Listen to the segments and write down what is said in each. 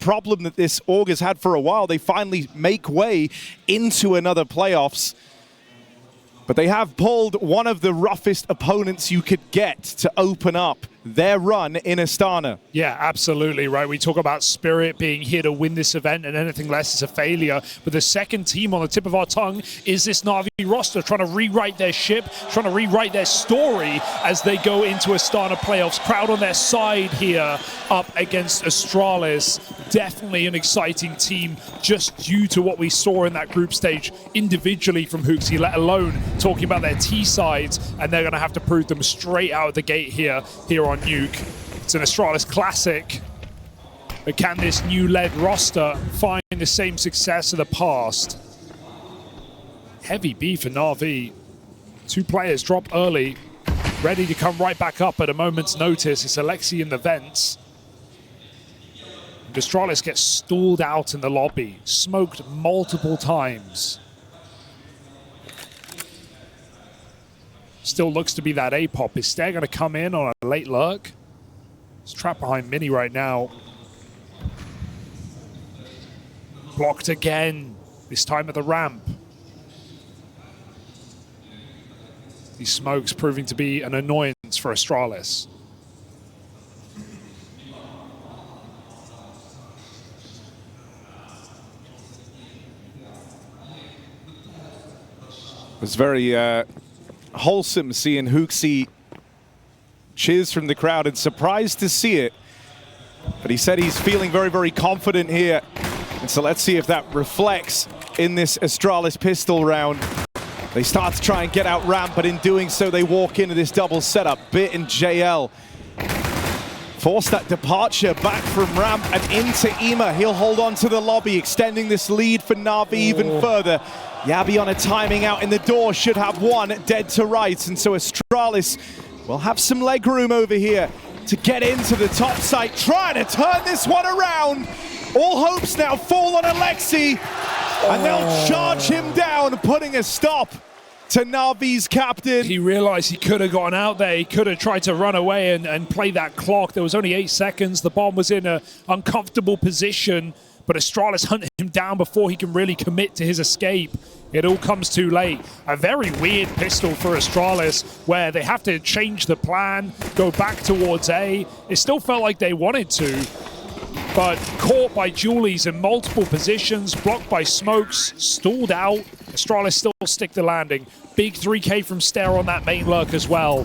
problem that this org has had for a while. They finally make way into another playoffs. But they have pulled one of the roughest opponents you could get to open up their run in Astana. Yeah, absolutely, right? We talk about Spirit being here to win this event, and anything less is a failure. But the second team on the tip of our tongue is this NAVI roster trying to rewrite their ship, trying to rewrite their story as they go into Astana playoffs. Crowd on their side here up against Astralis. Definitely an exciting team just due to what we saw in that group stage individually from HOTU, let alone talking about their T sides, and they're going to have to prove them straight out of the gate here on Nuke. It's an Astralis classic, but can this new led roster find the same success of the past? Heavy B for NAVI. 2 players drop early, ready to come right back up at a moment's notice. It's Alexi in the vents. Astralis gets stalled out in the lobby, smoked multiple times. Still looks to be that A-pop. Is Stair going to come in on a late lurk? He's trapped behind Mini right now. Blocked again, this time at the ramp. These smokes proving to be an annoyance for Astralis. It was very wholesome seeing HOTU cheers from the crowd, and surprised to see it. But he said he's feeling very, very confident here. And so let's see if that reflects in this Astralis pistol round. They start to try and get out ramp, but in doing so, they walk into this double setup. Bit and JL force that departure back from ramp and into Ema. He'll hold on to the lobby, extending this lead for NAVI even further. Yabi on a timing out in the door, should have one dead to rights, and so Astralis will have some leg room over here to get into the top site, trying to turn this one around. All hopes now fall on Alexi, and they'll charge him down, putting a stop to NAVI's captain. He realized he could have gone out there. He could have tried to run away and play that clock. There was only 8 seconds. The bomb was in an uncomfortable position, but Astralis hunted him down before he can really commit to his escape. It all comes too late. A very weird pistol for Astralis, where they have to change the plan, go back towards A. It still felt like they wanted to, but caught by Julies in multiple positions, blocked by smokes, stalled out. Astralis still stick the landing. Big 3K from Stair on that main lurk as well.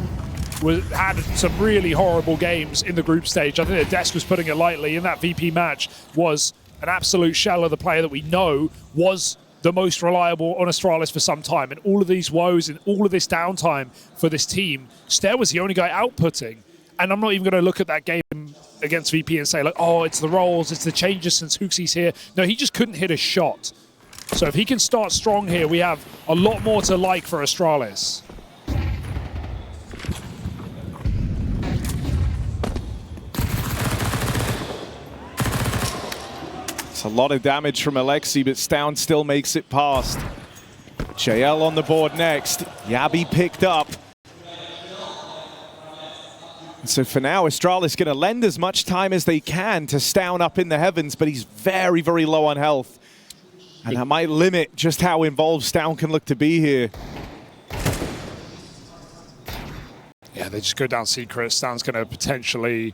Had some really horrible games in the group stage. I think the desk was putting it lightly. In that VP match was an absolute shell of the player that we know was the most reliable on Astralis for some time. And all of these woes and all of this downtime for this team, Stair was the only guy outputting. And I'm not even going to look at that game against VP and say, like, oh, it's the roles, it's the changes since HOTU's here. No, he just couldn't hit a shot. So if he can start strong here, we have a lot more to like for Astralis. It's a lot of damage from Alexi, but Stown still makes it past. JL on the board next. Yabi picked up. So for now, Astralis going to lend as much time as they can to Stown up in the heavens, but he's very, very low on health. And that might limit just how involved Stown can look to be here. Yeah, they just go down secret. Stown's going to potentially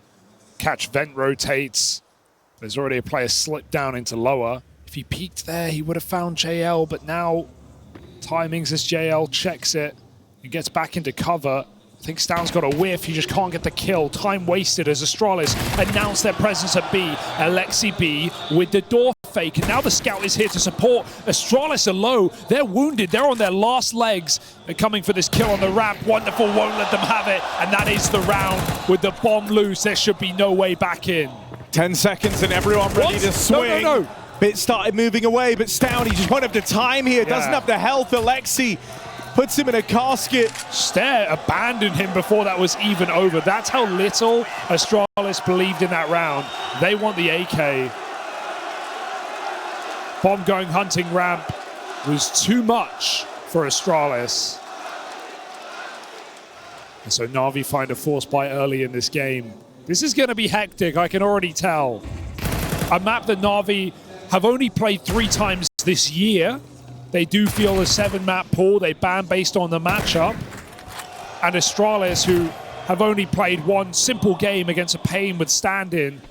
catch vent rotates. There's already a player slipped down into lower. If he peeked there, he would have found JL, but now timings as JL checks it and gets back into cover. I think Stown's got a whiff, he just can't get the kill. Time wasted as Astralis announce their presence at B. Alexi B with the door fake, and now the scout is here to support. Astralis are low, they're wounded, they're on their last legs. They're coming for this kill on the ramp. Wonderful won't let them have it, and that is the round. With the bomb loose, there should be no way back in. 10 seconds and everyone ready to swing. No. Bit started moving away, but Stown, he just won't have the time here, doesn't have the health. Alexi puts him in a casket. Stair abandoned him before that was even over. That's how little Astralis believed in that round. They want the AK. Bomb going hunting ramp was too much for Astralis. And so Navi find a force buy early in this game. This is going to be hectic, I can already tell. a map that NAVI have only played 3 times this year. They do feel a 7-map pool. They ban based on the matchup. And Astralis, who have only played 1 simple game against a Pain with stand-in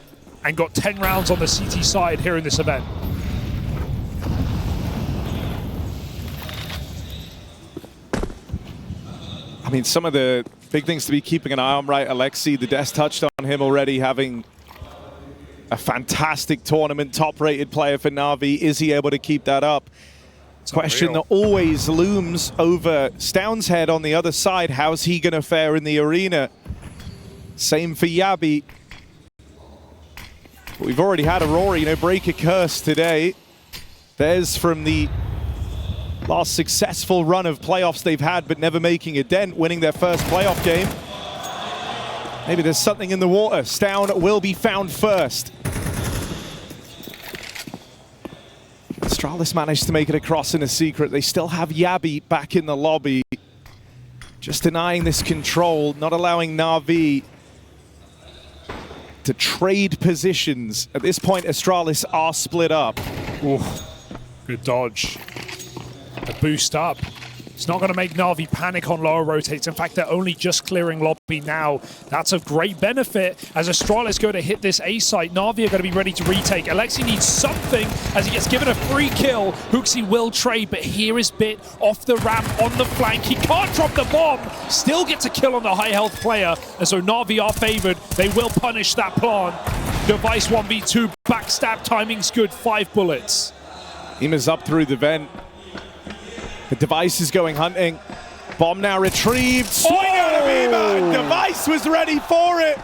and got 10 rounds on the CT side here in this event. I mean, some of the big things to be keeping an eye on, right? Alexi, the Des touched on him already, having a fantastic tournament, top-rated player for NAVI. Is he able to keep that up? Question that always looms over Stound's head on the other side. How's he going to fare in the arena? Same for Yabi. But we've already had Aurora, break a curse today. There's from the last successful run of playoffs they've had, but never making a dent, winning their first playoff game. Maybe there's something in the water. Stound will be found first. Astralis managed to make it across in a secret. They still have Yabi back in the lobby. Just denying this control, not allowing NAVI to trade positions. At this point, Astralis are split up. Ooh, good dodge. A boost up. It's not going to make NAVI panic on lower rotates. In fact, they're only just clearing lobby now. That's a great benefit as Astralis go to hit this A site. NAVI are going to be ready to retake. Alexi needs something as he gets given a free kill. HOTU will trade, but here is Bit off the ramp on the flank. He can't drop the bomb. Still gets a kill on the high health player. And so NAVI are favored. They will punish that plan. Device 1v2. Backstab timing's good. 5 bullets. Ima's up through the vent. The Device is going hunting. Bomb now retrieved. Swing out of Ima. Device was ready for it.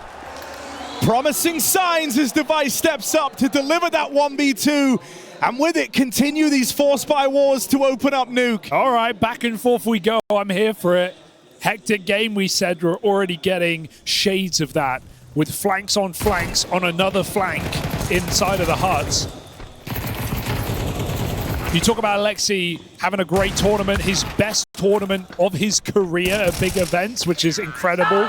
Promising signs as Device steps up to deliver that 1v2. And with it, continue these force by wars to open up Nuke. All right, back and forth we go. I'm here for it. Hectic game, we said. We're already getting shades of that with flanks on another flank inside of the huts. You talk about Alexi having a great tournament, his best tournament of his career at big events, which is incredible.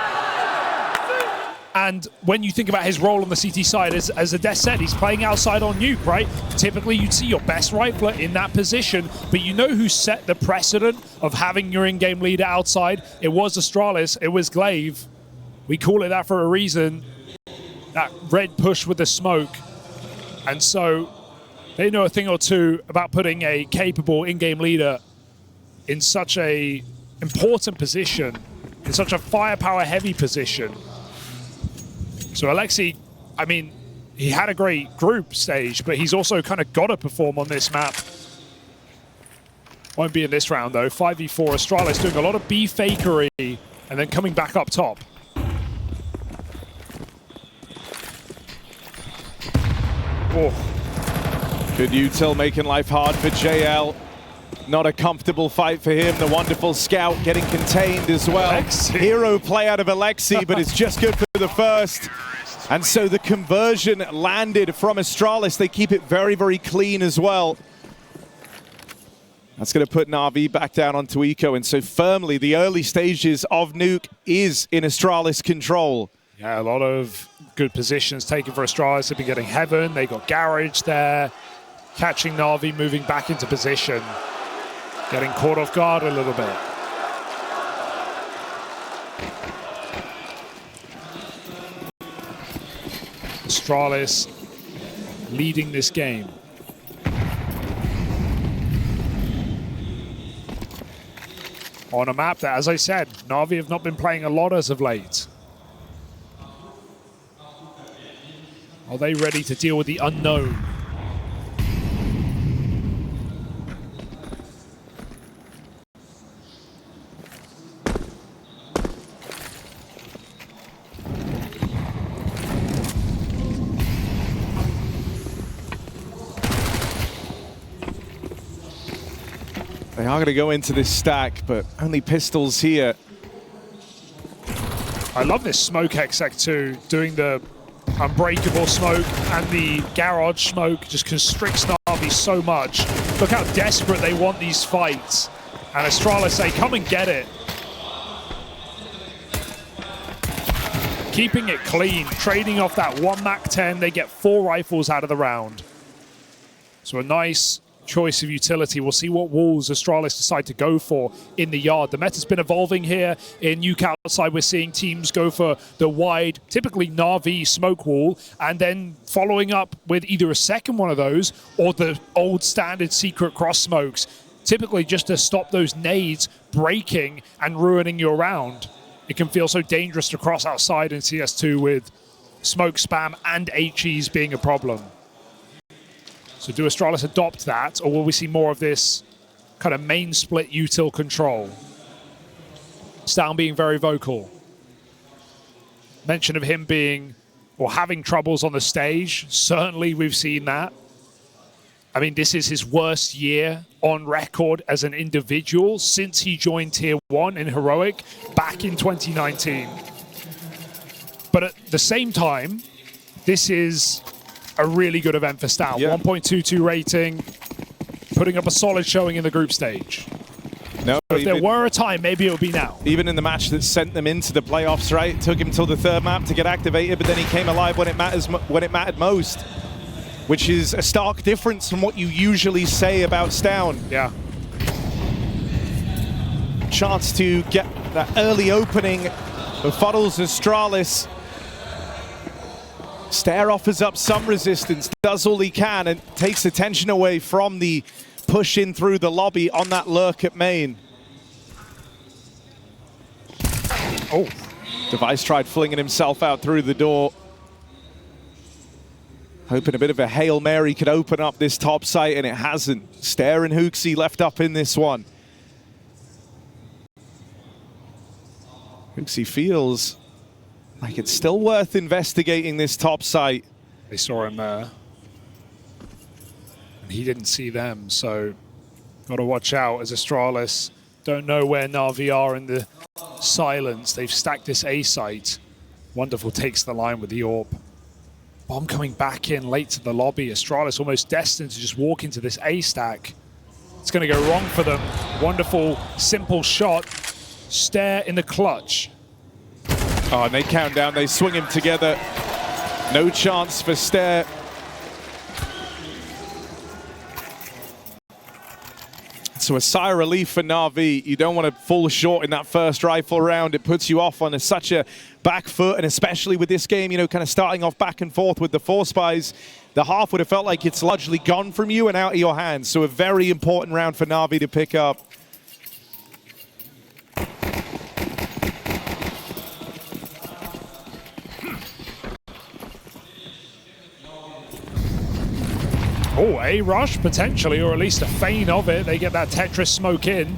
And when you think about his role on the CT side, as Des said, he's playing outside on Nuke, right? Typically, you'd see your best rifler in that position, but you know who set the precedent of having your in-game leader outside? It was Astralis, it was Glaive. We call it that for a reason. That red push with the smoke. And so they know a thing or two about putting a capable in-game leader in such a important position, in such a firepower-heavy position. So Alexi, I mean, he had a great group stage, but he's also kind of got to perform on this map. Won't be in this round, though. 5v4, Astralis doing a lot of B-fakery and then coming back up top. Oh. Good util making life hard for JL. Not a comfortable fight for him. The wonderful scout getting contained as well. Alexi. Hero play out of Alexi, but it's just good for the first. And so the conversion landed from Astralis. They keep it very, very clean as well. That's going to put NAVI back down onto Eco. And so firmly, the early stages of Nuke is in Astralis control. Yeah, a lot of good positions taken for Astralis. They've been getting Heaven. They got Garage there. Catching NAVI, moving back into position. Getting caught off guard a little bit. Astralis leading this game. On a map that, as I said, NAVI have not been playing a lot as of late. Are they ready to deal with the unknown? They are going to go into this stack, but only pistols here. I love this smoke hexsec too, doing the unbreakable smoke and the garage smoke just constricts NAVI so much. Look how desperate they want these fights. And Astralis say, come and get it. keeping it clean, trading off that 1 MAC-10. They get 4 rifles out of the round. So a nice choice of utility. We'll see what walls Astralis decide to go for in the yard. The meta's been evolving here. In Nuke outside, we're seeing teams go for the wide, typically NAVI smoke wall, and then following up with either a second one of those or the old standard secret cross smokes, typically just to stop those nades breaking and ruining your round. It can feel so dangerous to cross outside in CS2 with smoke spam and HEs being a problem. So do Astralis adopt that, or will we see more of this kind of main split util control? Stan being very vocal. Mention of him being, or having troubles on the stage. Certainly we've seen that. I mean, this is his worst year on record as an individual since he joined Tier 1 in Heroic back in 2019. But at the same time, this is a really good event for Stan. Yeah. 1.22 rating, putting up a solid showing in the group stage. No, if there were a time, maybe it would be now. Even in the match that sent them into the playoffs, right? It took him till the 3rd map to get activated, but then he came alive when it mattered most, which is a stark difference from what you usually say about Stan. Yeah. Chance to get that early opening befuddles Astralis. Stare offers up some resistance, does all he can, and takes attention away from the push in through the lobby on that lurk at main. Oh, Device tried flinging himself out through the door. Hoping a bit of a Hail Mary could open up this top site, and it hasn't. Stare and HOTU left up in this one. HOTU feels like it's still worth investigating this top site. They saw him there. And he didn't see them, so got to watch out as Astralis don't know where NAVI are in the silence. They've stacked this A site. Wonderful takes the line with the orb. Bomb coming back in late to the lobby. Astralis almost destined to just walk into this A stack. It's going to go wrong for them. Wonderful, simple shot. Stare in the clutch. Oh, and they count down, they swing him together. No chance for Stare. So a sigh of relief for NAVI. You don't want to fall short in that first rifle round. It puts you off on such a back foot, and especially with this game, you know, kind of starting off back and forth with the 4 spies, the half would have felt like it's largely gone from you and out of your hands. So a very important round for NAVI to pick up. Oh, a rush potentially, or at least a feign of it. They get that Tetris smoke in.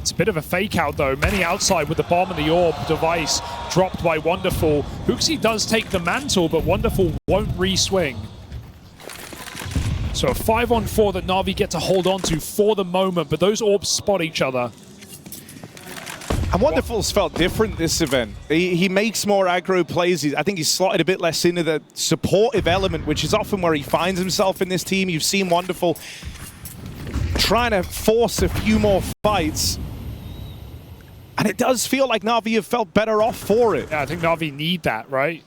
It's a bit of a fake out though. Many outside with the bomb and the orb. Device dropped by Wonderful. HOTU does take the mantle, but Wonderful won't re-swing. So a 5-on-4 that NAVI get to hold on to for the moment, but those orbs spot each other. And Wonderful's felt different this event. He makes more aggro plays. I think he's slotted a bit less into the supportive element, which is often where he finds himself in this team. You've seen Wonderful trying to force a few more fights. And it does feel like NAVI have felt better off for it. Yeah, I think NAVI need that, right?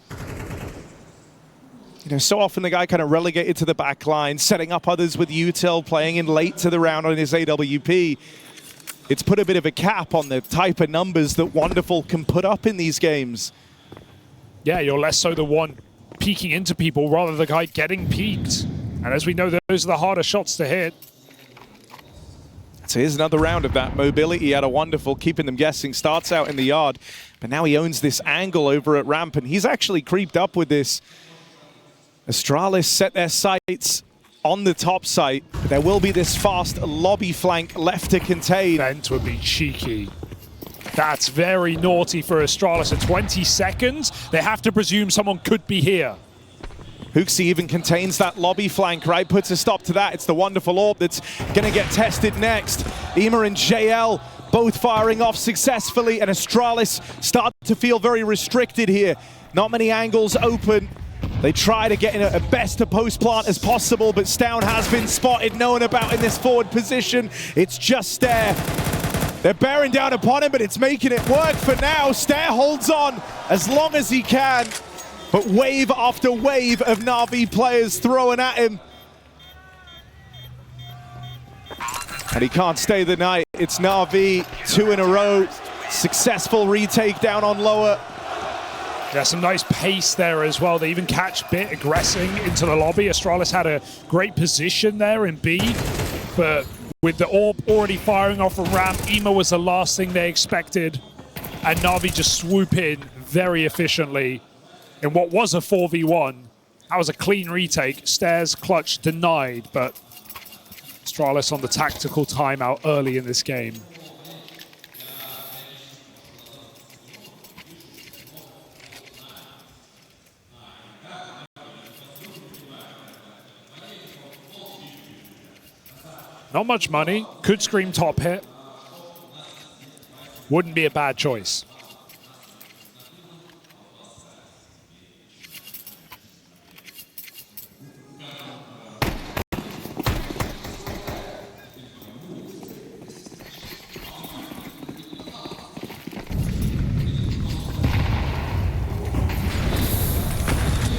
You know, so often the guy kind of relegated to the back line, setting up others with util, playing in late to the round on his AWP. It's put a bit of a cap on the type of numbers that Wonderful can put up in these games. Yeah, you're less so the one peeking into people rather than the guy getting peeked. And as we know, those are the harder shots to hit. So here's another round of that mobility out of Wonderful, keeping them guessing. Starts out in the yard, but now he owns this angle over at ramp, and he's actually creeped up with this. Astralis set their sights on the top site, but there will be this fast lobby flank left to contain. Vent would be cheeky. That's very naughty for Astralis. At 20 seconds, they have to presume someone could be here. HOTU even contains that lobby flank, right? Puts a stop to that. It's the Wonderful orb that's going to get tested next. Ema and JL both firing off successfully, and Astralis start to feel very restricted here. Not many angles open. They try to get in a best to post plant as possible, but Stan has been spotted, known about in this forward position. It's just Stare. They're bearing down upon him, but it's making it work for now. Stare holds on. as long as he can. But wave after wave of NAVI players throwing at him. And he can't stay the night. It's NAVI, 2 in a row. Successful retake down on lower. Yeah, some nice pace there as well. They even catch Bit aggressing into the lobby. Astralis had a great position there in B, but with the orb already firing off a ramp, EMA was the last thing they expected. And NAVI just swoop in very efficiently in what was a 4v1. That was a clean retake. Stairs clutch denied, but Astralis on the tactical timeout early in this game. Not much money. Could scream top hit. Wouldn't be a bad choice.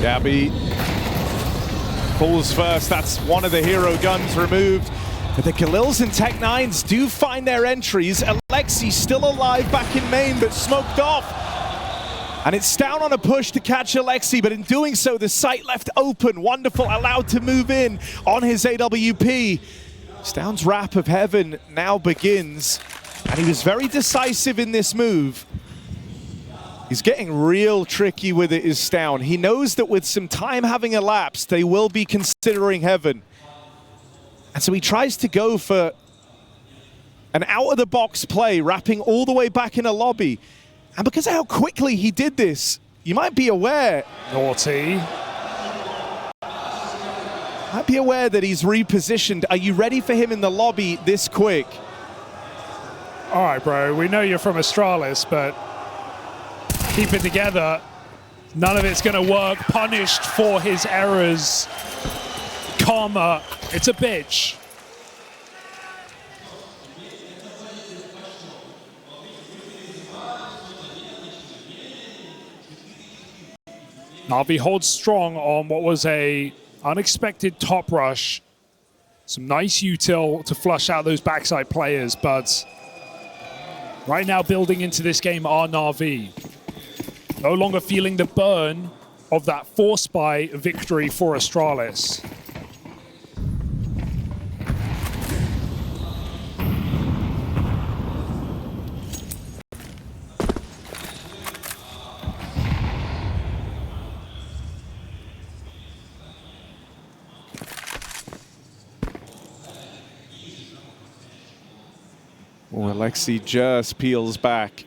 Gabby falls first. That's one of the hero guns removed. But the Galils and Tech9s do find their entries. Alexi still alive back in main, but smoked off. And it's down on a push to catch Alexi, but in doing so, the site left open. Wonderful, allowed to move in on his AWP. Stound's Rap of Heaven now begins, and he was very decisive in this move. He's getting real tricky with it, is Stound. He knows that with some time having elapsed, they will be considering Heaven. And so he tries to go for an out-of-the-box play, wrapping all the way back in a lobby. And because of how quickly he did this, you might be aware. Naughty. Might be aware that he's repositioned. Are you ready for him in the lobby this quick? All right, bro. We know you're from Astralis, but keep it together. None of it's going to work. Punished for his errors. Karma. It's a bitch. NAVI holds strong on what was a unexpected top rush. Some nice util to flush out those backside players, but right now building into this game are NAVI. No longer feeling the burn of that force buy victory for Astralis. Oh, Alexi just peels back.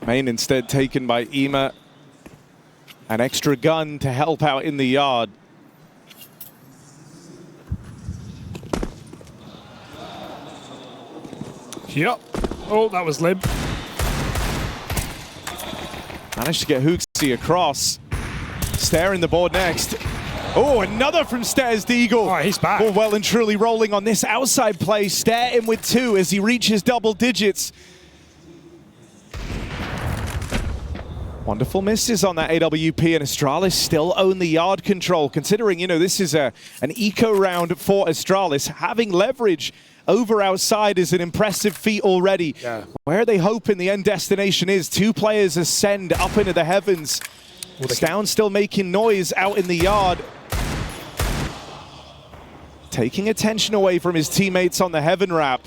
Main instead taken by EMA. An extra gun to help out in the yard. Yep. Oh, that was limp. Managed to get Hooksy across. Staring the board next. Oh, another from Stairs Deagle. All right, he's back. Oh, well and truly rolling on this outside play. Stare in with 2 as he reaches double digits. Wonderful misses on that AWP, and Astralis still own the yard control, considering, you know, this is an eco round for Astralis. Having leverage over outside is an impressive feat already. Yeah. Where they hoping the end destination is, 2 players ascend up into the heavens. Well, Stound still making noise out in the yard. Taking attention away from his teammates on the Heaven Wrap.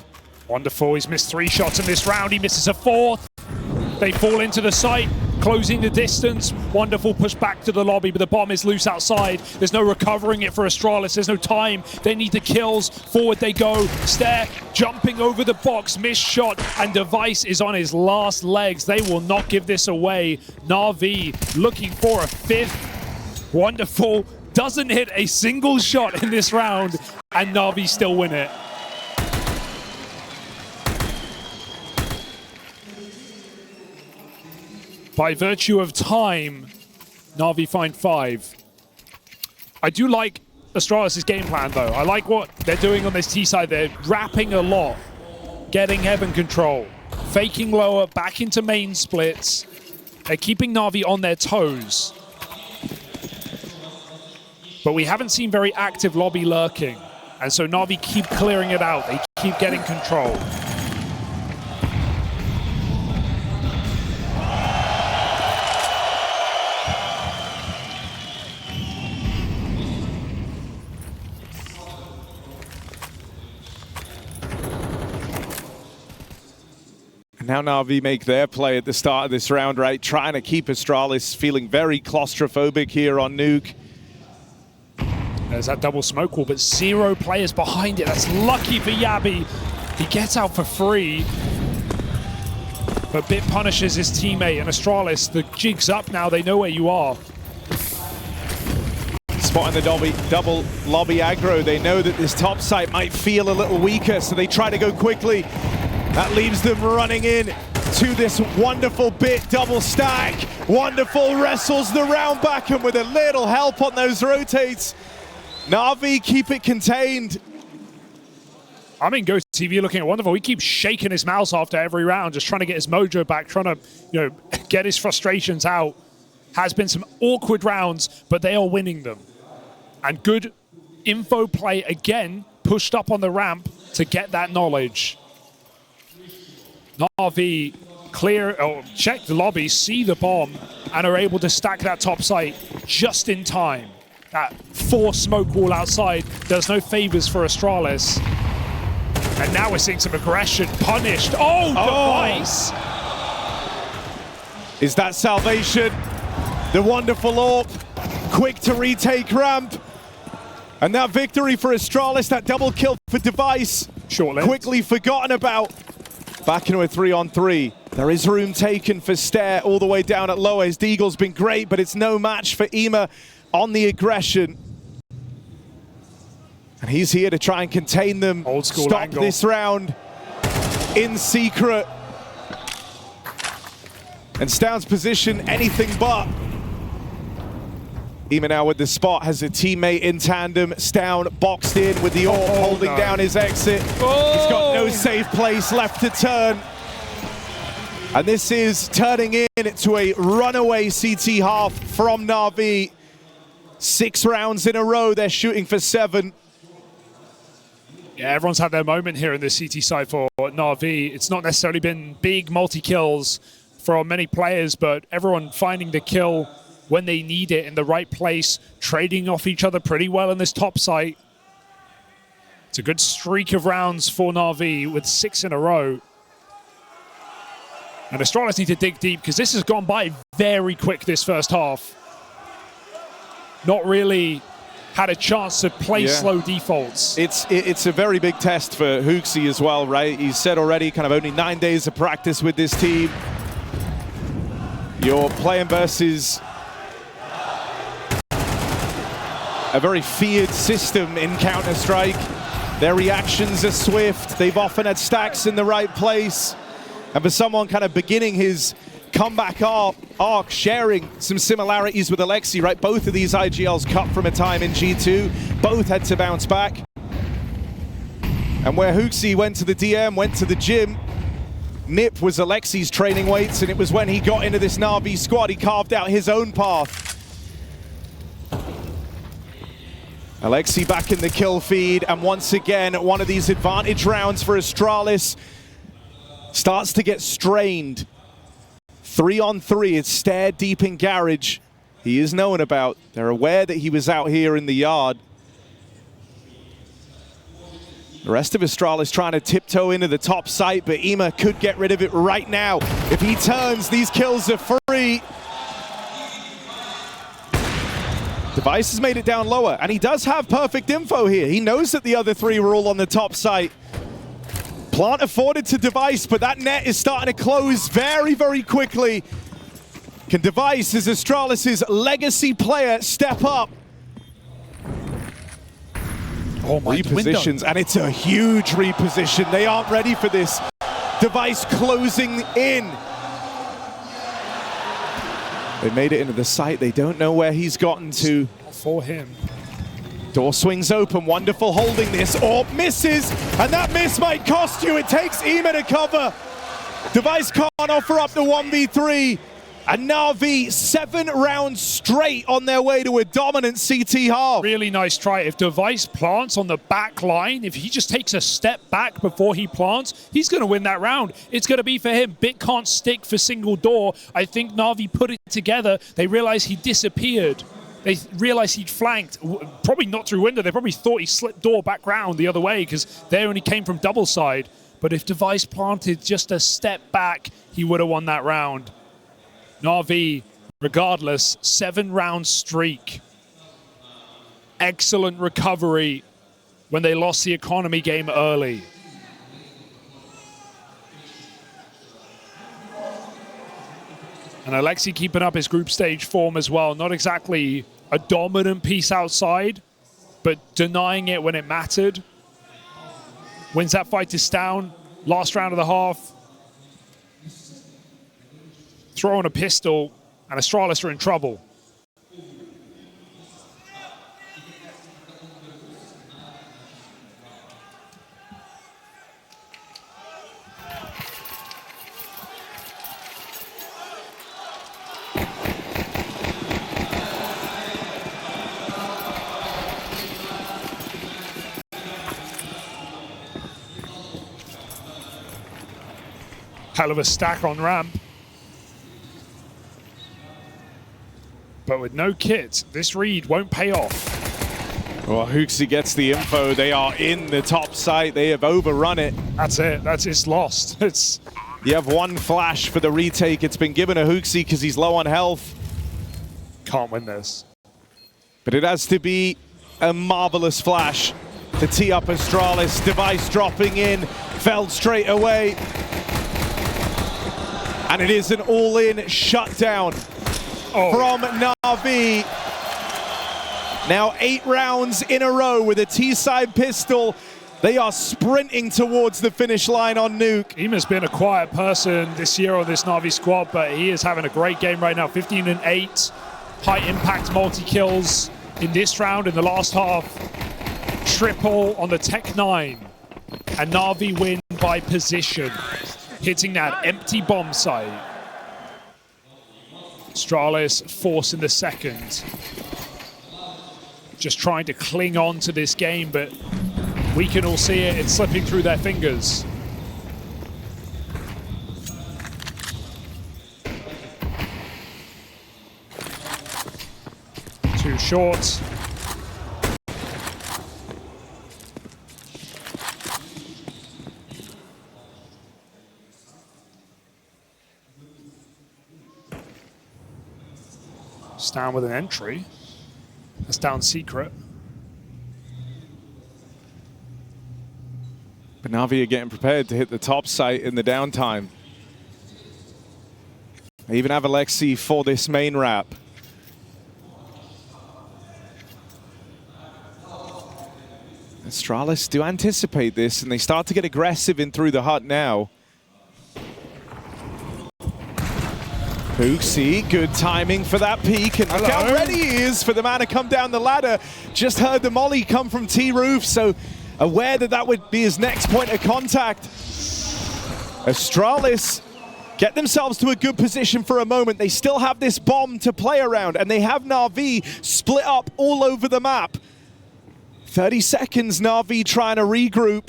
Wonderful, he's missed 3 shots in this round. He misses a 4th. They fall into the site, closing the distance. Wonderful push back to the lobby, but the bomb is loose outside. There's no recovering it for Astralis. There's no time. They need the kills. Forward they go. Stare jumping over the box, missed shot, and Device is on his last legs. They will not give this away. NAVI looking for a 5th. Wonderful. Doesn't hit a single shot in this round, and NAVI still win it. By virtue of time, NAVI find 5. I do like Astralis' game plan, though. I like what they're doing on this T side. They're wrapping a lot. getting heaven control, faking lower, back into main splits, and keeping NAVI on their toes. But we haven't seen very active lobby lurking, and so NAVI keep clearing it out. They keep getting control. Now NAVI make their play at the start of this round, right? Trying to keep Astralis feeling very claustrophobic here on Nuke. There's that double smoke wall, but 0 players behind it. That's lucky for Yabi. He gets out for free. But Bit punishes his teammate, and Astralis, the jig's up now. They know where you are. Spotting the double lobby aggro. They know that this top site might feel a little weaker, so they try to go quickly. That leaves them running in to this wonderful Bit double stack. Wonderful wrestles the round back, and with a little help on those rotates, NAVI keep it contained. I mean, Ghost TV looking at wonderful. He keeps shaking his mouse after every round, just trying to get his mojo back, trying to, get his frustrations out. Has been some awkward rounds, but they are winning them. And good info play again, pushed up on the ramp to get that knowledge. NAVI check the lobby, see the bomb, and are able to stack that top site just in time. That 4 smoke wall outside does no favors for Astralis. And now we're seeing some aggression punished. Oh, Device! Is that salvation? The wonderful AWP, quick to retake ramp. And that victory for Astralis, that double kill for Device, short-lived, quickly forgotten about. Back into a 3-on-3. There is room taken for Stare all the way down at lower. His Deagle's been great, but it's no match for Ema on the aggression. And he's here to try and contain them. Old school stop angle. This round in secret. And Stound's position anything but. Ema now with the spot, has a teammate in tandem. Stound boxed in with the AWP, holding down his exit. He's got no safe place left to turn. And this is turning into a runaway CT half from NAVI. 6 rounds in a row, they're shooting for 7. Yeah, everyone's had their moment here in the CT side for NAVI. It's not necessarily been big multi-kills for many players, but everyone finding the kill when they need it in the right place, trading off each other pretty well in this top site. It's a good streak of rounds for NAVI with 6 in a row. And Astralis need to dig deep because this has gone by very quick this first half. Not really had a chance to play slow defaults. It's a very big test for HOTU as well, right? He's said already kind of only 9 days of practice with this team. You're playing versus a very feared system in Counter-Strike. Their reactions are swift. They've often had stacks in the right place. And for someone kind of beginning his comeback arc, sharing some similarities with Alexi, right? Both of these IGLs cut from a time in G2. Both had to bounce back. And where HOTU went to the DM, went to the gym, Nip was Alexi's training weights, and it was when he got into this NAVI squad, he carved out his own path. Alexi back in the kill feed, and once again, one of these advantage rounds for Astralis starts to get strained. 3-on-3, it's Stare deep in garage. He is known about. They're aware that he was out here in the yard. The rest of Astralis trying to tiptoe into the top site, but Ema could get rid of it right now. If he turns, these kills are free. Device has made it down lower, and he does have perfect info here. He knows that the other 3 were all on the top site. Plant afforded to Device, but that net is starting to close very, very quickly. Can Device, as Astralis' legacy player, step up? Oh my, repositions, and it's a huge reposition. They aren't ready for this. Device closing in. They made it into the site. They don't know where he's gotten to. For him. Door swings open, wonderful holding this. AWP misses, and that miss might cost you. It takes EMA to cover. Device can't offer up the 1v3. And NAVI 7 rounds straight on their way to a dominant CT half. Really nice try. If Device plants on the back line, if he just takes a step back before he plants, he's going to win that round. It's going to be for him. Bit can't stick for single door. I think NAVI put it together. They realized he disappeared. They realized he'd flanked. Probably not through window. They probably thought he slipped door back round the other way because they only came from double side. But if Device planted just a step back, he would have won that round. NAVI, regardless, 7-round streak. Excellent recovery when they lost the economy game early. And Alexi keeping up his group stage form as well. Not exactly a dominant piece outside, but denying it when it mattered. Wins that fight to Stown, last round of the half. Throwing a pistol, and Astralis are in trouble. Hell of a stack on ramp. But with no kit, this read won't pay off. Well, HOTU gets the info. They are in the top site. They have overrun it. That's it. It's lost. You have one flash for the retake. It's been given to HOTU because he's low on health. Can't win this. But it has to be a marvelous flash to tee up Astralis. Device dropping in, felled straight away. And it is an all-in shutdown from NAVI. Now 8 rounds in a row with a T-side pistol. They are sprinting towards the finish line on Nuke. Ema's been a quiet person this year on this NAVI squad, but he is having a great game right now. 15 and 8, high impact multi-kills in this round in the last half. Triple on the Tech 9. And NAVI win by position, hitting that empty bomb site. Astralis forcing the second. Just trying to cling on to this game, but we can all see it. It's slipping through their fingers. Too short. Down with an entry. That's down secret. But NAVI are getting prepared to hit the top site in the downtime. They even have Alexi for this main wrap. Astralis do anticipate this, and they start to get aggressive in through the hut now. HOTU, good timing for that peek, and look how ready he is for the man to come down the ladder. Just heard the molly come from T-Roof, so aware that that would be his next point of contact. Astralis get themselves to a good position for a moment. They still have this bomb to play around, and they have NAVI split up all over the map. 30 seconds, NAVI trying to regroup.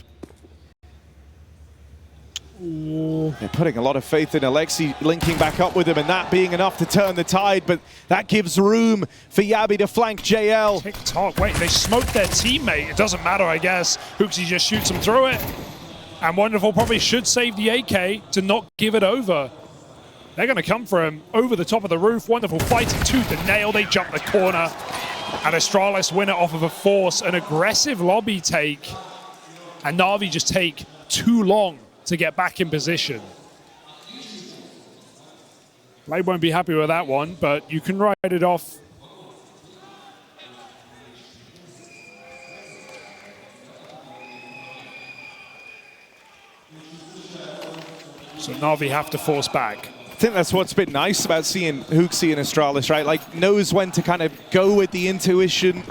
They're putting a lot of faith in Alexi linking back up with him, and that being enough to turn the tide, but that gives room for Yabi to flank JL. TikTok, wait, they smoked their teammate. It doesn't matter, I guess. HOTU just shoots him through it. And Wonderful probably should save the AK to not give it over. They're going to come for him over the top of the roof. Wonderful fighting tooth and nail. They jump the corner. And Astralis win it off of a force, an aggressive lobby take. And NAVI just take too long to get back in position. Blade won't be happy with that one, but you can write it off. So NAVI have to force back. I think that's what's been nice about seeing HOTU and Astralis, right? Like, knows when to kind of go with the intuition,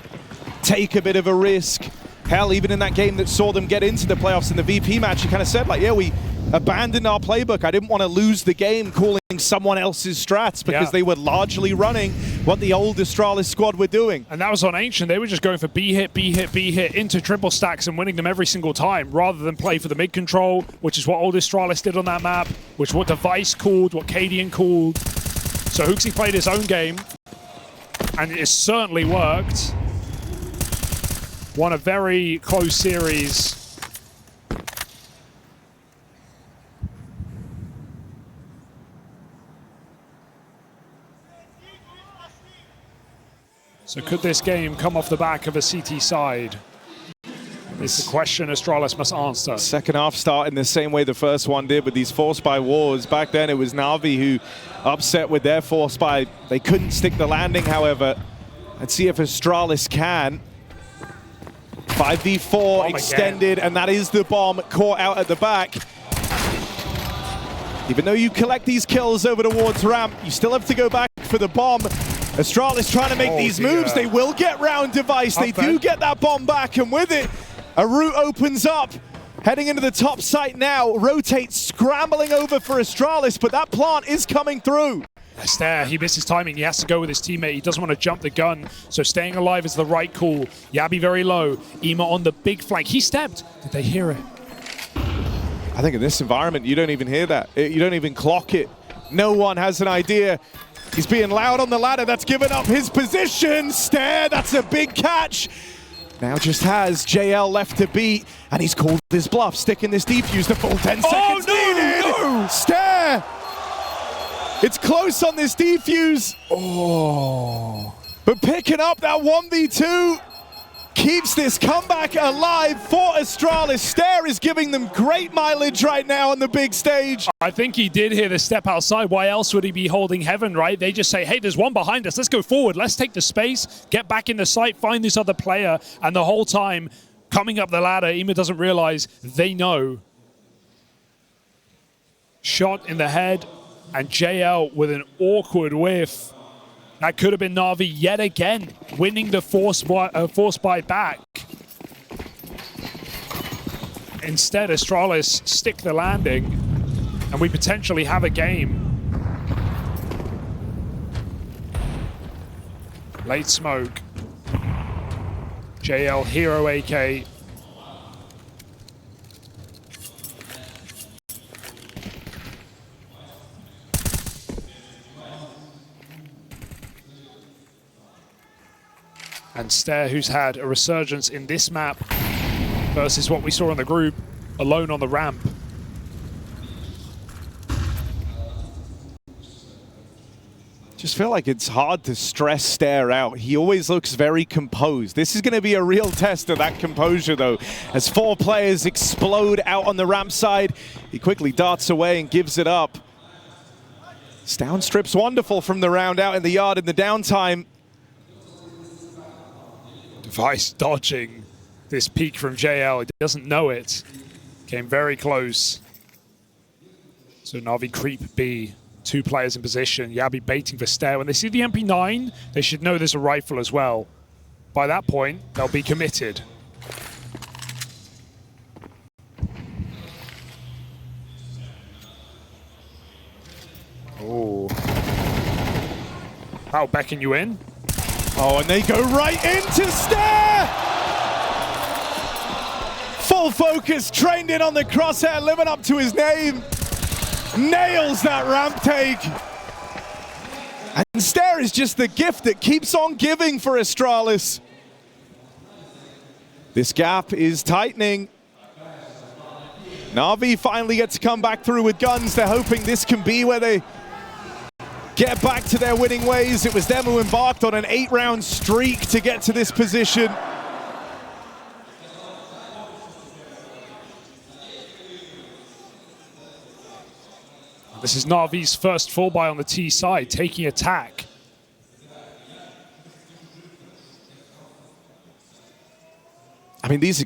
take a bit of a risk. Hell, even in that game that saw them get into the playoffs in the VP match, he kind of said, like, yeah, we abandoned our playbook. I didn't want to lose the game calling someone else's strats because they were largely running what the old Astralis squad were doing. And that was on Ancient. They were just going for B hit, B hit, B hit into triple stacks and winning them every single time rather than play for the mid control, which is what old Astralis did on that map, which is what Device called, what Cadian called. So HOOXi played his own game, and it certainly worked. Won a very close series. So could this game come off the back of a CT side? It's the question Astralis must answer. Second half start in the same way the first one did with these force buy wars. Back then it was NAVI who upset with their force buy. They couldn't stick the landing, however. Let's see if Astralis can. 5v4 extended, and that is the bomb caught out at the back. Even though you collect these kills over towards ramp, you still have to go back for the bomb. Astralis trying to make these moves. They will get round Device. They do get that bomb back, and with it, a route opens up. Heading into the top site now. Rotate scrambling over for Astralis, but that plant is coming through. There, he misses timing. He has to go with his teammate. He doesn't want to jump the gun, so staying alive is the right call. Yabi very low. Ema on the big flank. He stepped. Did they hear it? I think in this environment, you don't even hear that. You don't even clock it. No one has an idea. He's being loud on the ladder. That's given up his position. Stare, that's a big catch. Now just has JL left to beat, and he's called his bluff, sticking this defuse the full 10 seconds needed. No. Stare. It's close on this defuse. But picking up that 1v2 keeps this comeback alive for Astralis. Stare is giving them great mileage right now on the big stage. I think he did hear the step outside. Why else would he be holding heaven, right? They just say, hey, there's one behind us. Let's go forward. Let's take the space, get back in the site, find this other player. And the whole time, coming up the ladder, Ema doesn't realize they know. Shot in the head, and JL with an awkward whiff. That could have been NAVI yet again, winning the force buy back. Instead, Astralis stick the landing, and we potentially have a game. Late smoke. JL hero AK. And Stare, who's had a resurgence in this map versus what we saw in the group, alone on the ramp. Just feel like it's hard to stress Stare out. He always looks very composed. This is going to be a real test of that composure, though. As 4 players explode out on the ramp side, he quickly darts away and gives it up. Down strip's wonderful from the round out in the yard in the downtime. Device dodging this peek from JL. He doesn't know it. Came very close. So NAVI creep B. 2 players in position. Yabi baiting for Stare. When they see the MP9, they should know there's a rifle as well. By that point, they'll be committed. Oh. That'll beckon you in. Oh, and they go right into Stare! Full focus, trained in on the crosshair, living up to his name. Nails that ramp take. And Stare is just the gift that keeps on giving for Astralis. This gap is tightening. NAVI finally get to come back through with guns. They're hoping this can be where they get back to their winning ways. It was them who embarked on an 8-round streak to get to this position. This is NAVI's first full buy on the T side, taking attack. I mean, these,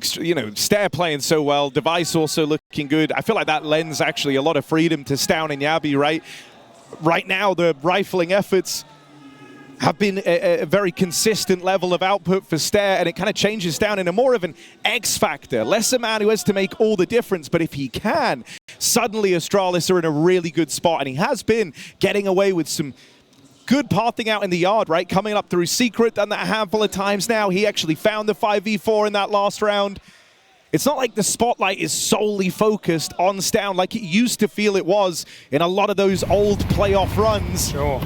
Stare playing so well, Device also looking good. I feel like that lends actually a lot of freedom to Stown and Yabi, right? Right now, the rifling efforts have been a very consistent level of output for Stare, and it kind of changes down into more of an X factor. Less a man who has to make all the difference, but if he can, suddenly Astralis are in a really good spot, and he has been getting away with some good pathing out in the yard, right? Coming up through Secret, done that a handful of times now. He actually found the 5v4 in that last round. It's not like the spotlight is solely focused on Stown like it used to feel it was in a lot of those old playoff runs. Sure.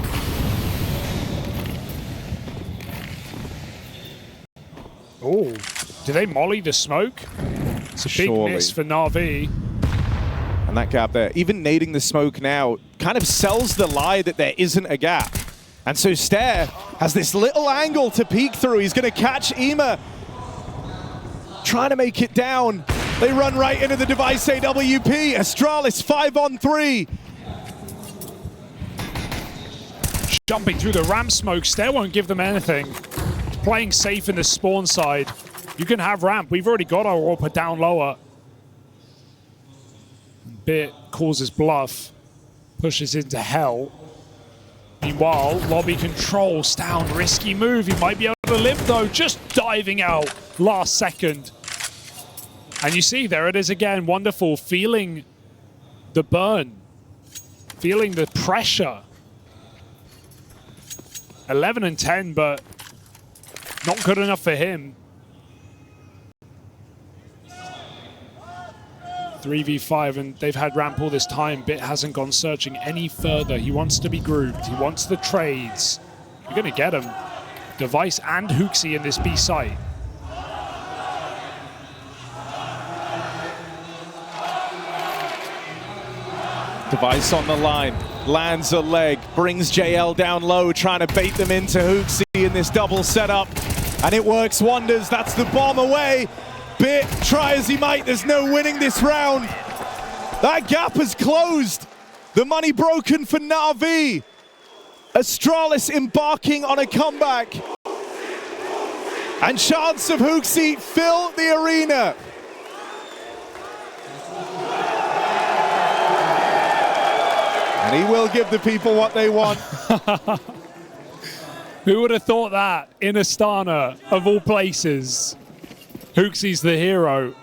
Oh, do they molly the smoke? It's a big miss for NAVI. And that gap there, even nading the smoke now, kind of sells the lie that there isn't a gap. And so Stare has this little angle to peek through. He's going to catch Ema. Trying to make it down. They run right into the device AWP. Astralis 5-on-3. Jumping through the ramp smoke. Stare won't give them anything. Playing safe in the spawn side. You can have ramp. We've already got our AWP down lower. Bit causes bluff. Pushes into hell. Meanwhile, lobby control. Stown, risky move. He might be able to live though. Just diving out last second. And you see, there it is again. Wonderful. Feeling the burn. Feeling the pressure. 11 and 10, but not good enough for him. 3v5, and they've had ramp all this time. Bit hasn't gone searching any further. He wants to be grouped. He wants the trades. You're going to get him. Device and HOTU in this B site. Device on the line, lands a leg, brings JL down low, trying to bait them into HOTU in this double setup, and it works wonders. That's the bomb away. Bit, try as he might, there's no winning this round. That gap has closed. The money broken for NAVI. Astralis embarking on a comeback. And chance of HOTU fill the arena. And he will give the people what they want. Who would have thought that in Astana, of all places? HOTU's the hero.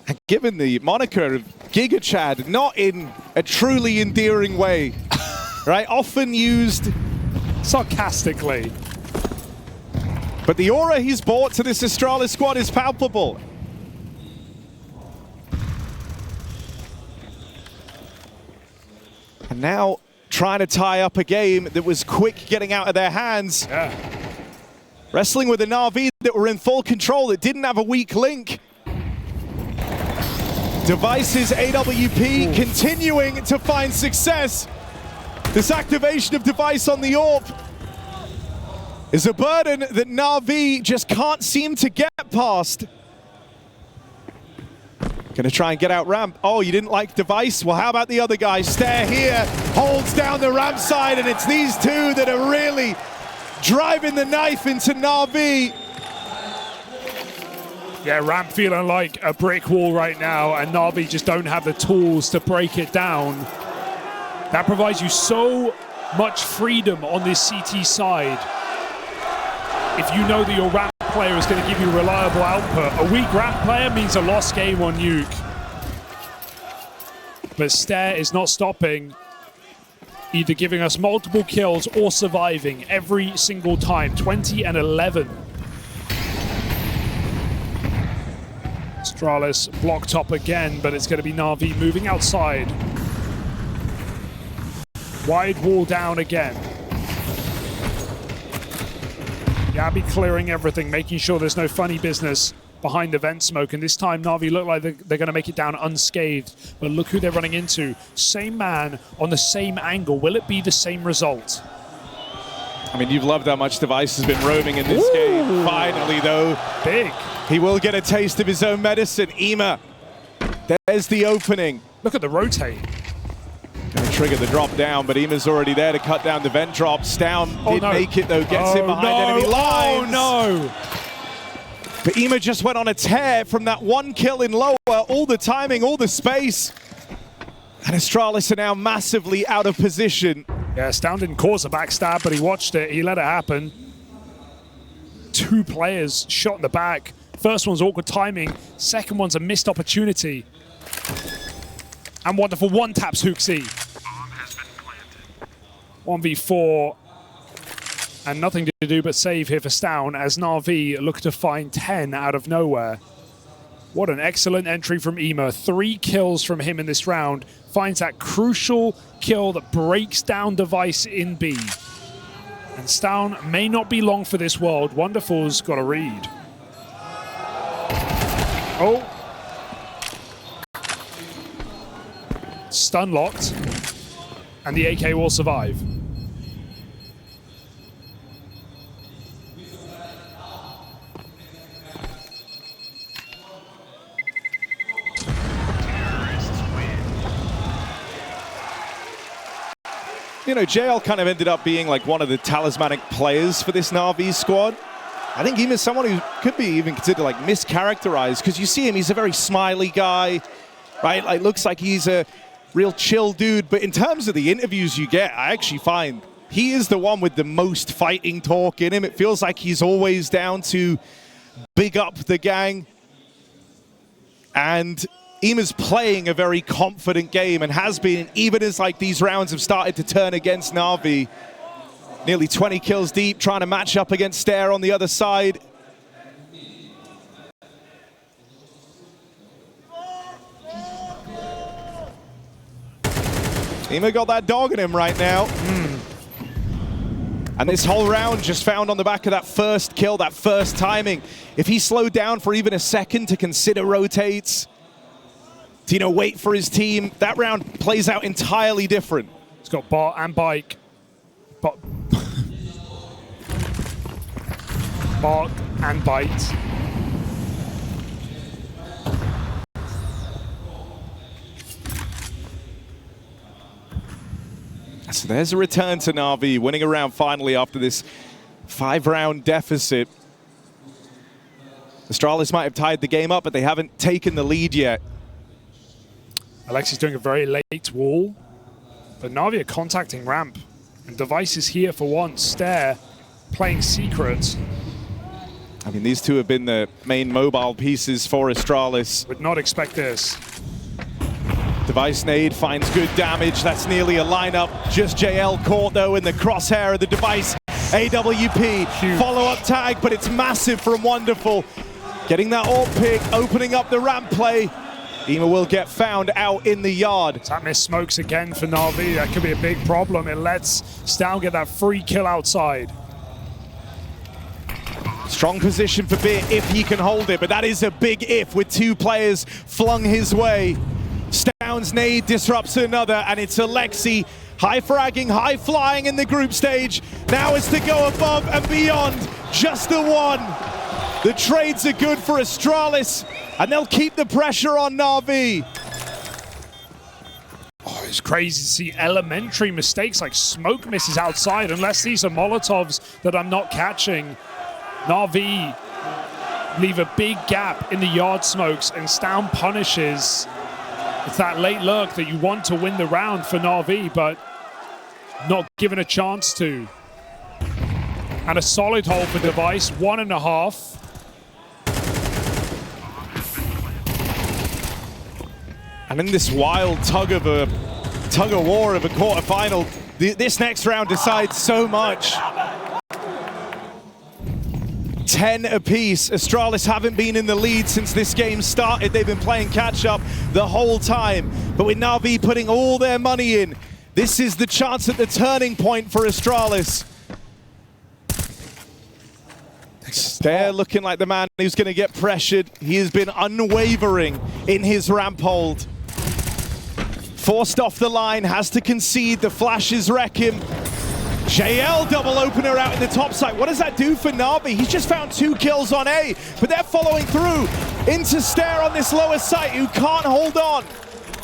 And given the moniker of Giga Chad, not in a truly endearing way, right? Often used sarcastically. But the aura he's brought to this Astralis squad is palpable. And now trying to tie up a game that was quick getting out of their hands. Yeah. Wrestling with a NAVI that were in full control, that didn't have a weak link. Devices AWP continuing to find success. This activation of Device on the AWP is a burden that NAVI just can't seem to get past. Gonna try and get out ramp. Oh, you didn't like Device? Well, how about the other guy? Stare here, holds down the ramp side, and it's these two that are really driving the knife into NAVI. Yeah, ramp feeling like a brick wall right now, and NAVI just don't have the tools to break it down. That provides you so much freedom on this CT side. If you know that your ramp player is going to give you reliable output. A weak ramp player means a lost game on Nuke. But Stare is not stopping, either giving us multiple kills or surviving every single time. 20 and 11. Astralis blocked up again, but it's going to be NAVI moving outside. Wide wall down again. Yabi clearing everything, making sure there's no funny business behind the vent smoke. And this time, NAVI look like they're going to make it down unscathed. But look who they're running into. Same man on the same angle. Will it be the same result? I mean, you've loved how much Device has been roaming in this game. Finally, though. Big. He will get a taste of his own medicine. Ema, there's the opening. Look at the rotate. Gonna trigger the drop down, but Ema's already there to cut down the vent drop. Stown did make it though, gets him behind enemy lines. Oh no! But Ema just went on a tear from that one kill in lower, all the timing, all the space. And Astralis are now massively out of position. Yeah, Stown didn't cause a backstab, but he watched it. He let it happen. 2 players shot in the back. First one's awkward timing. Second one's a missed opportunity. And wonderful one taps HOTU. 1v4. And nothing to do but save here for Stown as NAVI look to find 10 out of nowhere. What an excellent entry from Ema. 3 kills from him in this round. Finds that crucial kill that breaks down Device in B. And Stown may not be long for this world. Wonderful's got a read. Oh. Stun locked. And the AK will survive. You know, JL kind of ended up being like one of the talismanic players for this NAVI squad. I think even someone who could be even considered like mischaracterized, because you see him, he's a very smiley guy, right? Like looks like he's a real chill dude, but in terms of the interviews you get, I actually find he is the one with the most fighting talk in him. It feels like he's always down to big up the gang. And Ema's playing a very confident game and has been, even as like these rounds have started to turn against NAVI. Nearly 20 kills deep, trying to match up against Stare on the other side. Ema got that dog in him right now. And this whole round just found on the back of that first kill, that first timing. If he slowed down for even a second to consider rotates, to, you know, wait for his team, that round plays out entirely different. He's got bot and bike. Bot and bite. So there's a return to NAVI, winning a round finally after this 5-round deficit. Astralis might have tied the game up, but they haven't taken the lead yet. Alexi's doing a very late wall, but NAVI are contacting ramp. And Device is here for once. Stare playing secret. I mean, these two have been the main mobile pieces for Astralis. Would not expect this. Device nade finds good damage. That's nearly a lineup. Just JL caught though in the crosshair of the Device AWP. Huge. Follow-up tag, but it's massive from Wonderful. Getting that AWP pick, opening up the ramp play. Ema will get found out in the yard. That miss smokes again for NAVI. That could be a big problem. It lets Stown get that free kill outside. Strong position for Beer if he can hold it, but that is a big if with 2 players flung his way. Stown's nade disrupts another, and it's Alexi high fragging, high flying in the group stage. Now it's to go above and beyond. Just the one. The trades are good for Astralis, and they'll keep the pressure on NAVI. Oh, it's crazy to see elementary mistakes like smoke misses outside, unless these are Molotovs that I'm not catching. NAVI leave a big gap in the yard smokes, and Stown punishes. It's that late lurk that you want to win the round for NAVI, but not given a chance to. And a solid hold for Device, 1.5. And in this wild tug of war of a quarterfinal, this next round decides so much. 10 apiece. Astralis haven't been in the lead since this game started. They've been playing catch-up the whole time. But with NAVI putting all their money in, this is the chance at the turning point for Astralis. They're looking like the man who's going to get pressured. He has been unwavering in his ramp hold. Forced off the line, has to concede. The flashes wreck him. JL double opener out in the top side. What does that do for NAVI? He's just found 2 kills on A, but they're following through into Stare on this lower site who can't hold on.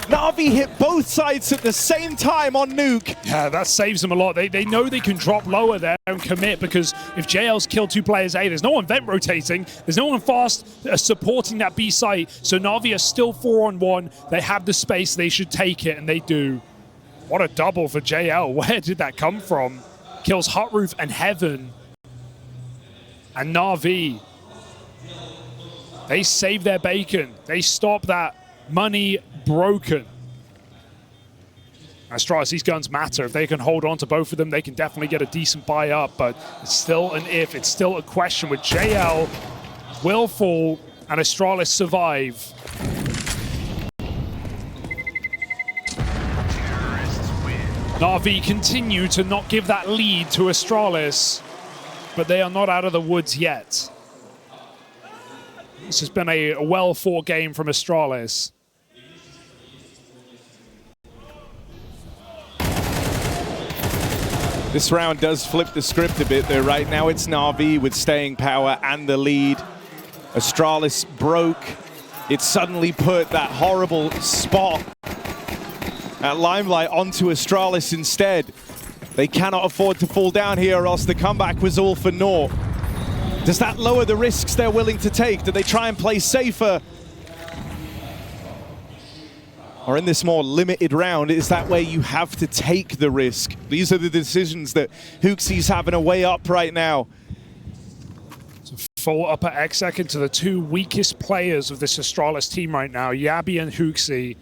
NAVI hit both sides at the same time on Nuke. Yeah, that saves them a lot. They know they can drop lower there and commit, because if JL's killed 2 players A, there's no one vent rotating, there's no one fast supporting that B site, so NAVI are still 4-on-1. They have the space, they should take it, and they do. What a double for JL. Where did that come from? Kills Hot Roof and Heaven. And NAVI. They save their bacon. They stop that money broken. Astralis, these guns matter. If they can hold on to both of them, they can definitely get a decent buy up, but it's still an if. It's still a question with JL will fall and Astralis survive. NAVI continue to not give that lead to Astralis, but they are not out of the woods yet. This has been a well-fought game from Astralis. This round does flip the script a bit though. Right now it's NAVI with staying power and the lead. Astralis broke. It suddenly put that horrible spot at Limelight onto Astralis instead. They cannot afford to fall down here or else the comeback was all for naught. Does that lower the risks they're willing to take? Do they try and play safer? Or in this more limited round, is that where you have to take the risk? These are the decisions that HOOXie's having to weigh up right now. Full upper exec into the two weakest players of this Astralis team right now, Yabi and HOOXie.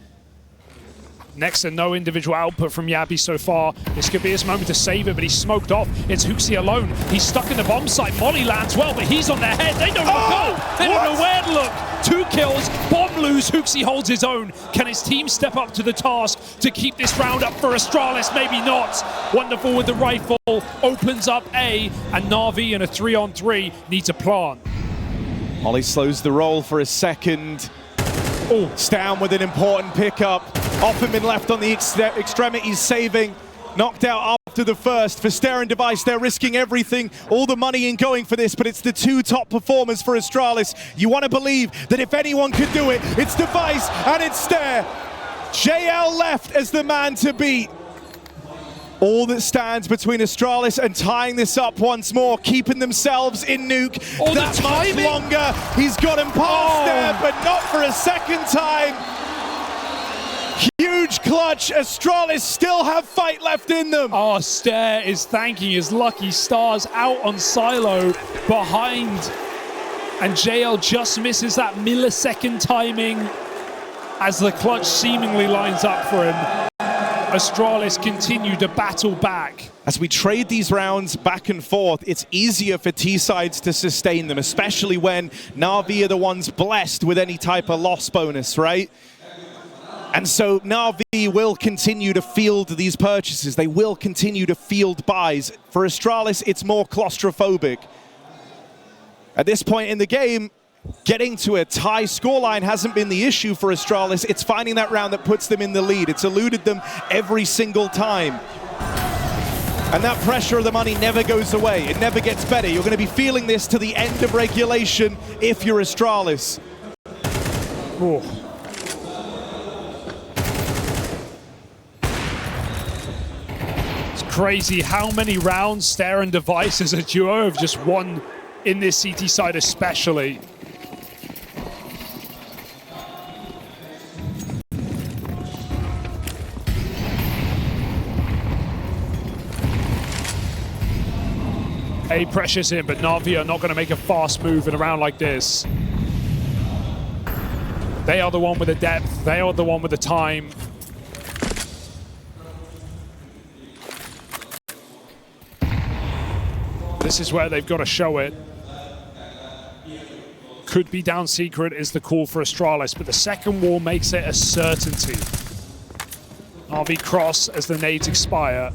Next to no individual output from Yabi so far. This could be his moment to save it, but he's smoked off. It's HOOXie alone. He's stuck in the bomb site. Molly lands well, but he's on their head. They don't know where to go. They don't know where to look. 2 kills, bomb lose. HOOXie holds his own. Can his team step up to the task to keep this round up for Astralis? Maybe not. Wonderful with the rifle. Opens up A, and NAVI in a 3-on-3 need to plant. Molly slows the roll for a second. Oh, Stan with an important pickup. Off him and left on the extremities, saving. Knocked out after the first. For Stare and Device, they're risking everything, all the money in going for this, but it's the 2 top performers for Astralis. You want to believe that if anyone could do it, it's Device and it's Stare. JL left as the man to beat. All that stands between Astralis and tying this up once more, keeping themselves in Nuke that much longer. He's got him past there, but not for a second time. Huge clutch. Astralis still have fight left in them. Oh, Stare is thanking his lucky stars out on Silo behind. And JL just misses that millisecond timing as the clutch seemingly lines up for him. Astralis continue to battle back. As we trade these rounds back and forth, it's easier for T-sides to sustain them, especially when NAVI are the ones blessed with any type of loss bonus, right? And so NAVI will continue to field these purchases. They will continue to field buys. For Astralis, it's more claustrophobic. At this point in the game, getting to a tie scoreline hasn't been the issue for Astralis. It's finding that round that puts them in the lead. It's eluded them every single time. And that pressure of the money never goes away. It never gets better. You're going to be feeling this to the end of regulation if you're Astralis. Oh. It's crazy how many rounds Stare and Device as a duo have just won in this CT side especially. A pressures in, but NAVI are not going to make a fast move in a round like this. They are the one with the depth. They are the one with the time. This is where they've got to show it. Could be down secret is the call for Astralis, but the second wall makes it a certainty. NAVI cross as the nades expire.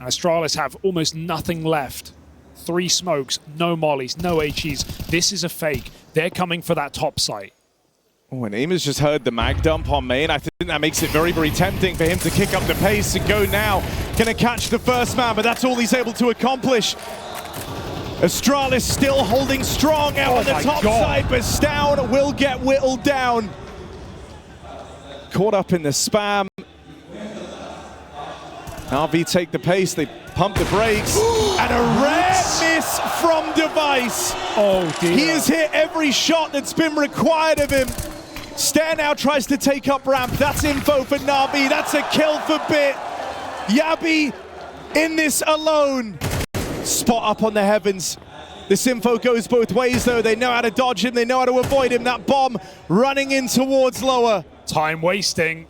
Astralis have almost nothing left. 3 smokes, no mollies, no HEs. This is a fake. They're coming for that top site. Oh, and Aimer's just heard the mag dump on main. I think that makes it very, very tempting for him to kick up the pace and go now. Gonna catch the first man, but that's all he's able to accomplish. Astralis still holding strong out on the top side, but Stown will get whittled down. Caught up in the spam. NAVI take the pace, they pump the brakes, and a rare miss from Device. Oh dear. He has hit every shot that's been required of him. Stare now tries to take up ramp. That's info for Navi. That's a kill for Bit. Yabi in this alone. Spot up on the heavens. This info goes both ways though. They know how to dodge him. They know how to avoid him. That bomb running in towards lower. Time wasting.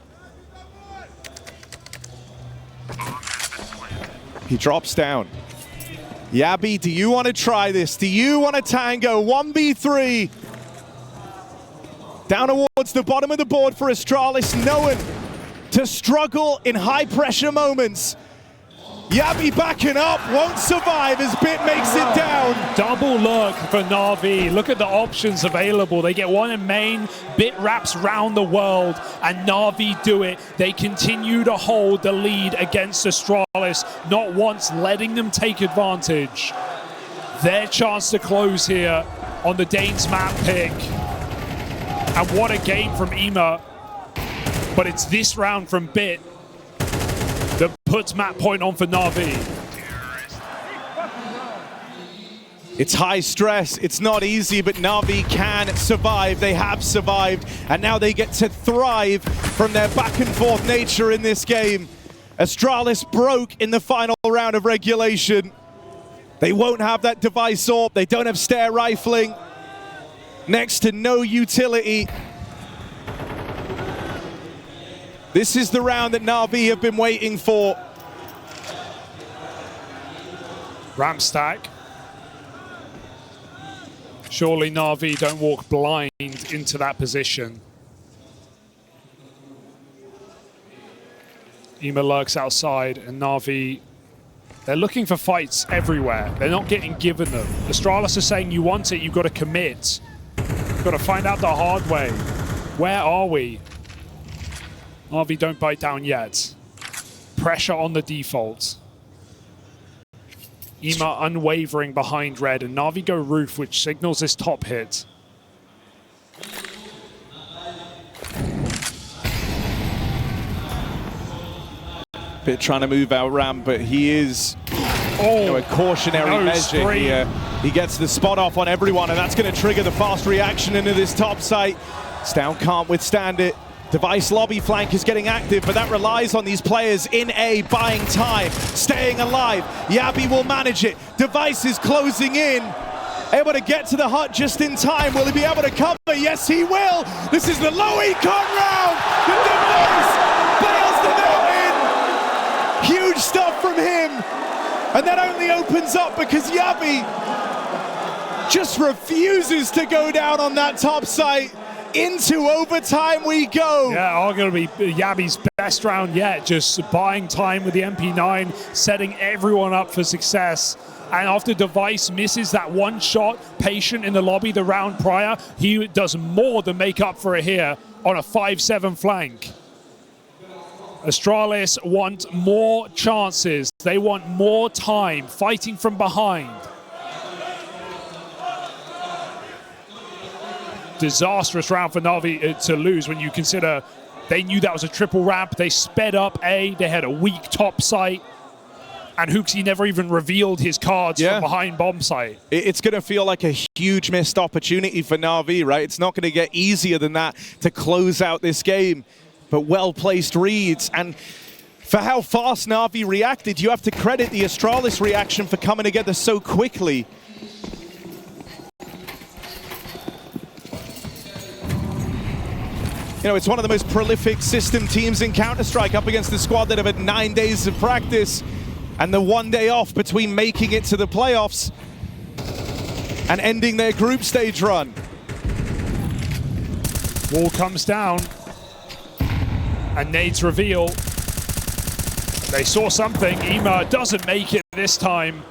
He drops down. Yabi, do you want to try this? Do you want to tango? 1v3. Down towards the bottom of the board for Astralis, known to struggle in high-pressure moments. Yabi backing up, won't survive as Bit makes it down. Double look for Na'Vi. Look at the options available. They get one in main, Bit wraps round the world, and Na'Vi do it. They continue to hold the lead against Astralis, not once letting them take advantage. Their chance to close here on the Danes map pick. And what a game from Ema. But it's this round from Bit that puts map point on for Na'Vi. It's high stress, it's not easy, but Na'Vi can survive. They have survived, and now they get to thrive from their back and forth nature in this game. Astralis broke in the final round of regulation. They won't have that device AWP, they don't have stare rifling. Next to no utility. This is the round that Na'Vi have been waiting for. Ramp stack. Surely Na'Vi don't walk blind into that position. Ema lurks outside, and Na'Vi, they're looking for fights everywhere. They're not getting given them. Astralis is saying, you want it, you've got to commit. You've got to find out the hard way. Where are we? Na'Vi don't bite down yet. Pressure on the default. Ema unwavering behind red, and Na'Vi go roof, which signals this top hit. Bit trying to move out ramp, but he is a cautionary measure here. He gets the spot off on everyone, and that's going to trigger the fast reaction into this top site. Stound can't withstand it. Device lobby flank is getting active, but that relies on these players in A buying time, staying alive. Yabi will manage it. Device is closing in. Able to get to the hut just in time. Will he be able to cover? Yes, he will. This is the low econ round. The Device bails them out in. Huge stuff from him. And that only opens up because Yabi just refuses to go down on that top site. Into overtime we go. Yeah, arguably Yabi's best round yet. Just buying time with the MP9, setting everyone up for success. And after Device misses that one shot, patient in the lobby the round prior, he does more than make up for it here on a 5-7 flank. Astralis want more chances. They want more time fighting from behind. Disastrous round for Na'Vi to lose when you consider they knew that was a triple ramp. They sped up A, they had a weak top site, and HOTU never even revealed his cards from behind bomb site. It's going to feel like a huge missed opportunity for Na'Vi, right? It's not going to get easier than that to close out this game, but well-placed reads. And for how fast Na'Vi reacted, you have to credit the Astralis reaction for coming together so quickly. You know, it's one of the most prolific system teams in Counter-Strike up against the squad that have had 9 days of practice and the 1 day off between making it to the playoffs and ending their group stage run. Wall comes down and nades reveal. They saw something. Ema doesn't make it this time.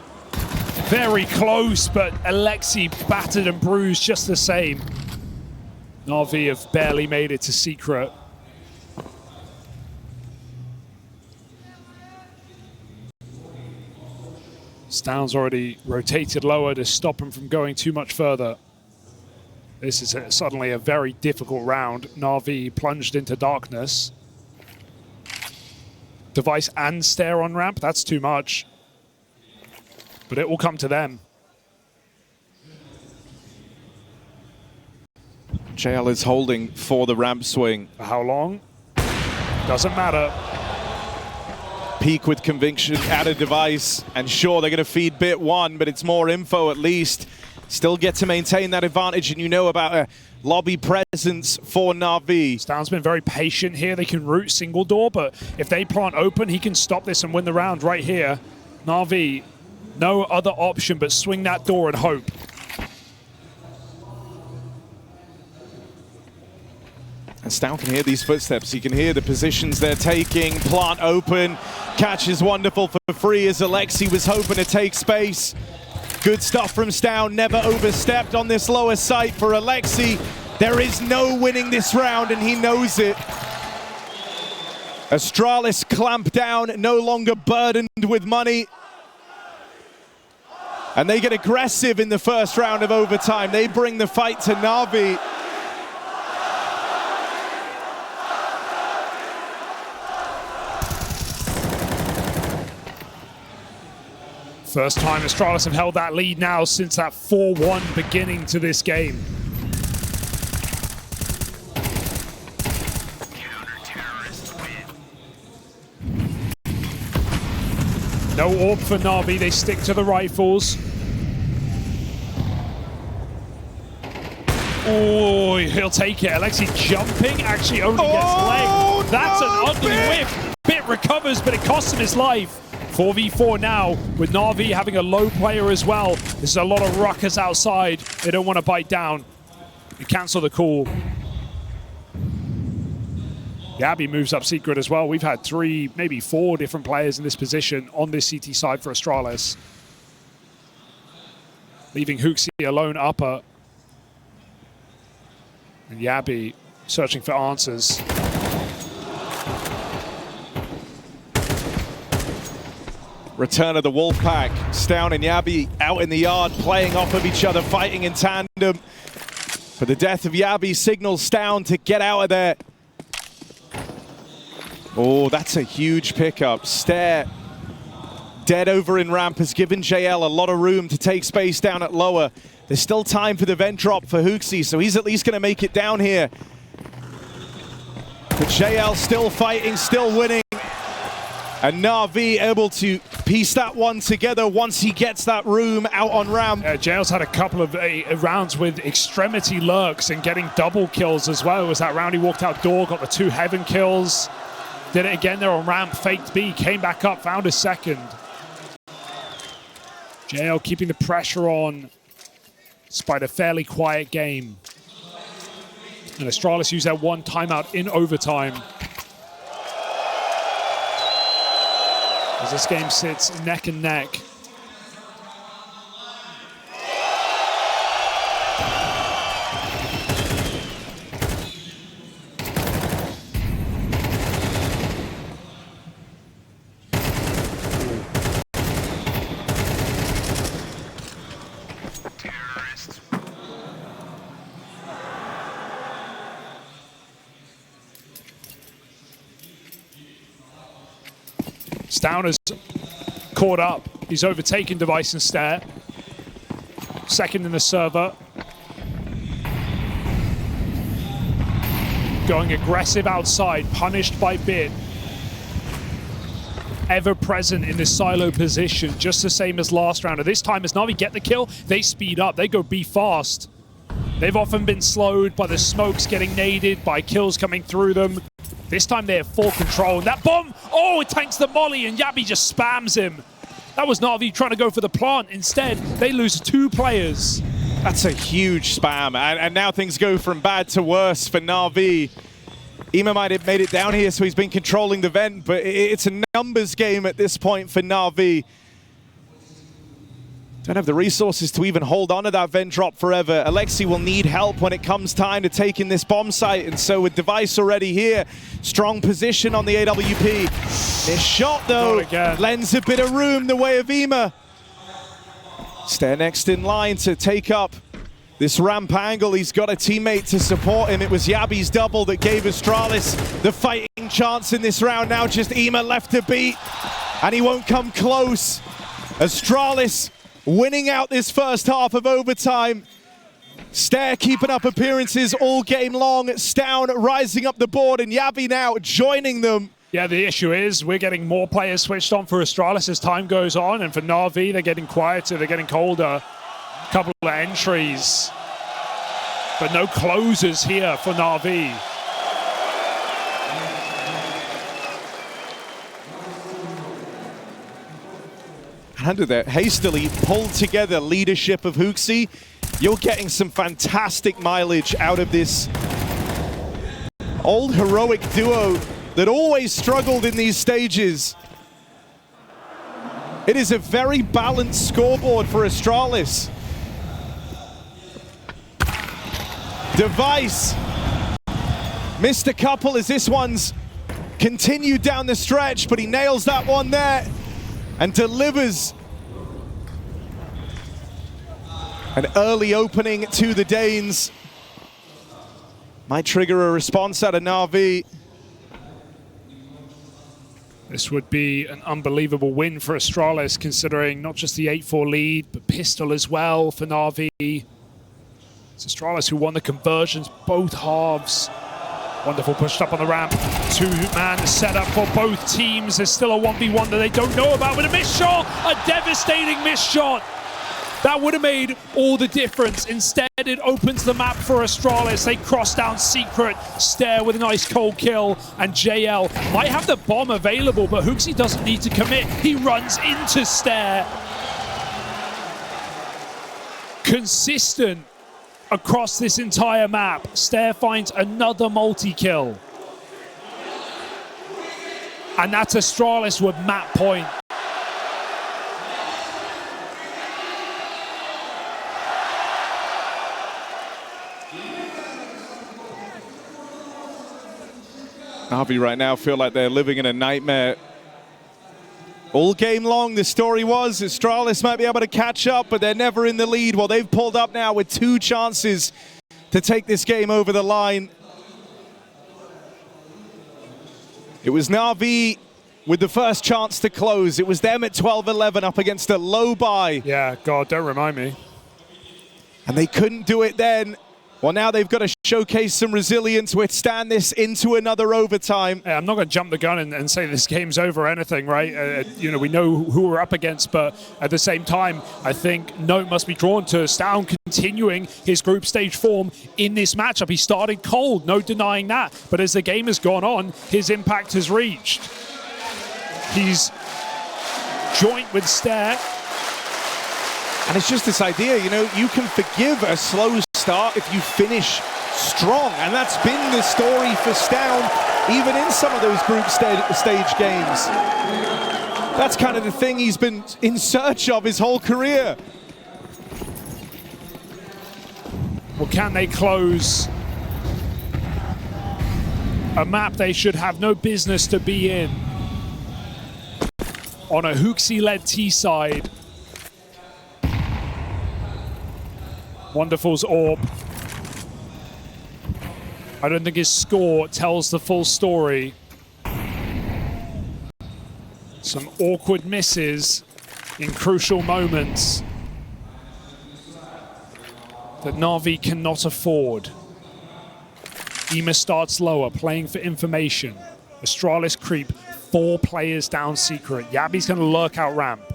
Very close, but Alexi battered and bruised just the same. Na'Vi have barely made it to secret. Stound's already rotated lower to stop him from going too much further. This is suddenly a very difficult round. Na'Vi plunged into darkness. Device and stare on ramp, that's too much. But it will come to them. JL is holding for the ramp swing. How long? Doesn't matter. Peak with conviction, add a device, and sure, they're going to feed bit one, but it's more info at least. Still get to maintain that advantage, and you know about a lobby presence for NAVI. Stan's been very patient here. They can root single door, but if they plant open, he can stop this and win the round right here. NAVI, no other option but swing that door and hope. And Stan can hear these footsteps. He can hear the positions they're taking. Plant open. Catch is wonderful for free as Alexi was hoping to take space. Good stuff from Stan. Never overstepped on this lower site for Alexi. There is no winning this round, and he knows it. Astralis clamped down, no longer burdened with money. And they get aggressive in the first round of overtime. They bring the fight to NAVI. First time Astralis have held that lead now since that 4-1 beginning to this game. No AWP for NAVI, they stick to the rifles. Oh, he'll take it. Alexi jumping, actually only gets leg. That's an ugly whiff. Bit recovers, but it costs him his life. 4v4 now, with NAVI having a low player as well. There's a lot of ruckus outside. They don't want to bite down. You cancel the call. Gabby moves up secret as well. We've had 3, maybe 4 different players in this position on this CT side for Astralis. Leaving HOTU alone upper. And Yabi searching for answers. Return of the Wolfpack. Stan and Yabi out in the yard, playing off of each other, fighting in tandem. For the death of Yabi, signals Stan to get out of there. Oh, that's a huge pickup. Stare. Dead over in ramp has given JL a lot of room to take space down at lower. There's still time for the vent drop for HOTU, so he's at least going to make it down here. But JL still fighting, still winning. And NAVI able to piece that one together once he gets that room out on ramp. JL's had a couple of rounds with extremity lurks and getting double kills as well. It was that round he walked out door, got the 2 heaven kills. Did it again there on ramp, faked B, came back up, found a second. JL keeping the pressure on despite a fairly quiet game. And Astralis used that 1 timeout in overtime. As this game sits neck and neck. Stan is caught up. He's overtaken device and stare. Second in the server. Going aggressive outside, punished by Bit. Ever present in this silo position, just the same as last round. And this time, as NAVI get the kill, they speed up, they go B fast. They've often been slowed by the smokes getting naded, by kills coming through them. This time they have full control. And that bomb, oh, it tanks the molly and Yabi just spams him. That was NAVI trying to go for the plant. Instead, they lose 2 players. That's a huge spam. And now things go from bad to worse for NAVI. Ima might have made it down here, so he's been controlling the vent, but it's a numbers game at this point for NAVI. Don't have the resources to even hold on to that vent drop forever. Alexi will need help when it comes time to take in this bomb site, and so with device already here, strong position on the AWP. This shot though lends a bit of room the way of Ima. Stare next in line to take up this ramp angle. He's got a teammate to support him. It was Yabi's double that gave Astralis the fighting chance in this round. Now just Ima left to beat, and he won't come close. Astralis winning out this first half of overtime. Stair keeping up appearances all game long. Stown rising up the board, and Yavi now joining them. Yeah, the issue is we're getting more players switched on for Astralis as time goes on, and for NAVI, they're getting quieter, they're getting colder. A couple of entries, but no closers here for NAVI. Under that hastily pulled together leadership of HOTU, you're getting some fantastic mileage out of this old heroic duo that always struggled in these stages. It is a very balanced scoreboard for Astralis. Device missed a couple as this one's continued down the stretch, but he nails that one there and delivers an early opening to the Danes. Might trigger a response out of NAVI. This would be an unbelievable win for Astralis, considering not just the 8-4 lead, but pistol as well for NAVI. It's Astralis who won the conversions both halves. Wonderful pushed up on the ramp. Two-man setup for both teams. There's still a 1v1 that they don't know about, with a missed shot, a devastating missed shot. That would have made all the difference. Instead, it opens the map for Astralis. They cross down Secret, Stair with a nice cold kill, and JL might have the bomb available, but HOTU doesn't need to commit. He runs into Stair. Consistent across this entire map. Stair finds another multi-kill. And that's Astralis with map point. NAVI right now feel like they're living in a nightmare. All game long, the story was Astralis might be able to catch up, but they're never in the lead. Well, they've pulled up now with 2 chances to take this game over the line. It was NAVI with the first chance to close. It was them at 12-11 up against a low buy. Yeah, God, don't remind me. And they couldn't do it then. Well, now they've got to showcase some resilience, withstand this into another overtime. Yeah, I'm not going to jump the gun and say this game's over or anything, right? You know, we know who we're up against, but at the same time, I think note must be drawn to Stown continuing his group stage form in this matchup. He started cold, no denying that. But as the game has gone on, his impact has reached. He's joint with Stair. And it's just this idea, you know, you can forgive a slow start if you finish strong, and that's been the story for Stown, even in some of those group stage games. That's kind of the thing he's been in search of his whole career. Well, can they close a map they should have no business to be in on a HOTU-led T-side? Wonderful's AWP. I don't think his score tells the full story. Some awkward misses in crucial moments that NAVI cannot afford. Ema starts lower, playing for information. Astralis creep 4 players down Secret. Yabi's going to lurk out ramp.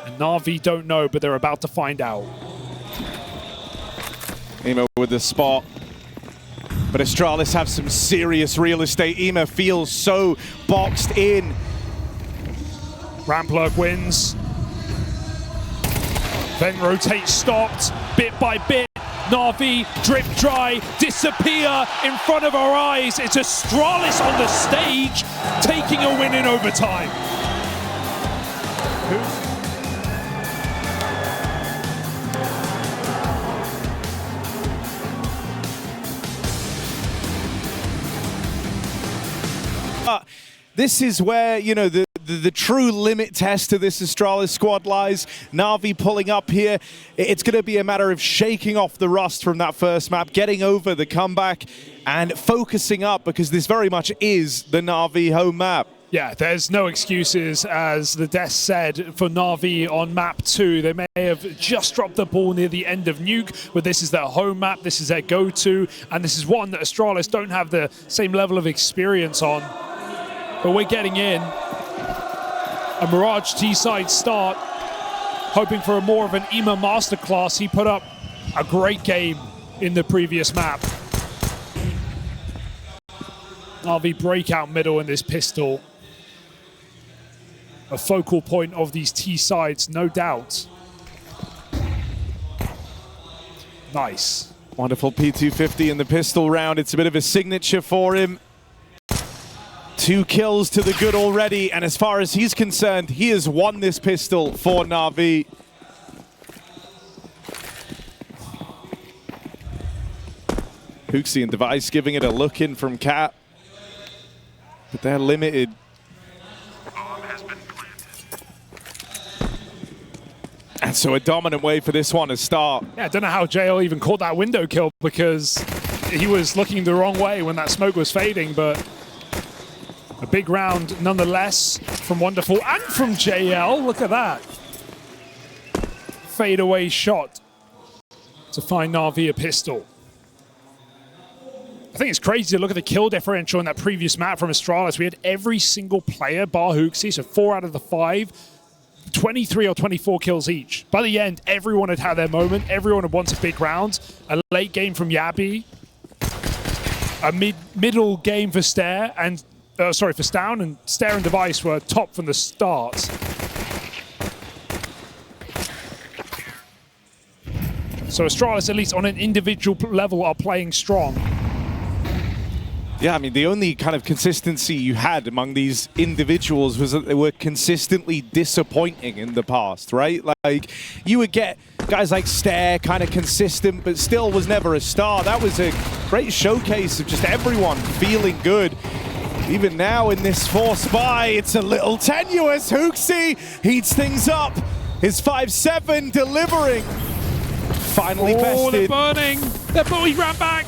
And NAVI don't know, but they're about to find out. Ema with the spot. But Astralis have some serious real estate. Ema feels so boxed in. Ramp lurk wins. Then rotate stopped, bit by bit. NAVI, drip dry, disappear in front of our eyes. It's Astralis on the stage, taking a win in overtime. This is where, you know, the true limit test to this Astralis squad lies. NAVI pulling up here. It's going to be a matter of shaking off the rust from that first map, getting over the comeback, and focusing up, because this very much is the NAVI home map. Yeah, there's no excuses, as the desk said, for NAVI on map 2. They may have just dropped the ball near the end of Nuke, but this is their home map, this is their go-to, and this is one that Astralis don't have the same level of experience on. But we're getting in. A Mirage T-side start, hoping for a more of an EMA masterclass. He put up a great game in the previous map. NAVI breakout middle in this pistol. A focal point of these T-sides, no doubt. Nice. Wonderful P250 in the pistol round. It's a bit of a signature for him. 2 kills to the good already, and as far as he's concerned, he has won this pistol for NAVI. HOTU and Device giving it a look in from Cat, but they're limited. And so a dominant way for this one to start. Yeah, I don't know how JL even caught that window kill, because he was looking the wrong way when that smoke was fading, but a big round nonetheless from Wonderful and from JL. Look at that. Fadeaway shot to find NAVI a pistol. I think it's crazy to look at the kill differential in that previous map from Astralis. We had every single player, bar HOTU, so 4 out of the 5, 23 or 24 kills each. By the end, everyone had had their moment. Everyone had won some big rounds. A late game from Yabi. A middle game for Stare and for Stown, and Stare and Device were top from the start. So Astralis, at least on an individual level, are playing strong. Yeah, I mean, the only kind of consistency you had among these individuals was that they were consistently disappointing in the past, right? Like, you would get guys like Stare kind of consistent, but still was never a star. That was a great showcase of just everyone feeling good. Even now in this force buy, it's a little tenuous. HOTU heats things up. His 5-7 delivering. Finally bested. Oh, they're burning. He ran back.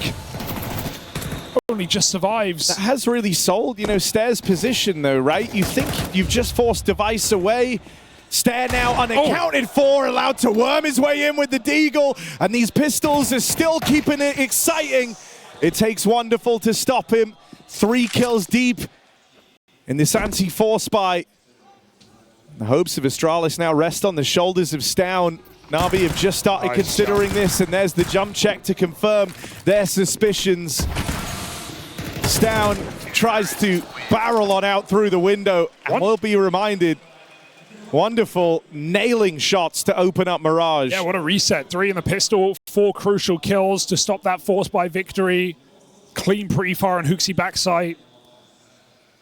Only just survives. That has really sold, you know, Stare's position though, right? You think you've just forced Device away. Stare now unaccounted for, allowed to worm his way in with the Deagle, and these pistols are still keeping it exciting. It takes Wonderful to stop him. 3 kills deep in this anti-force buy. The hopes of Astralis now rest on the shoulders of Stown. NAVI have just started considering this, and there's the jump check to confirm their suspicions. Stown tries to barrel on out through the window, and we'll be reminded. Wonderful nailing shots to open up Mirage. Yeah, what a reset. 3 in the pistol, 4 crucial kills to stop that force buy victory. Clean pre-fire on HOTU backside.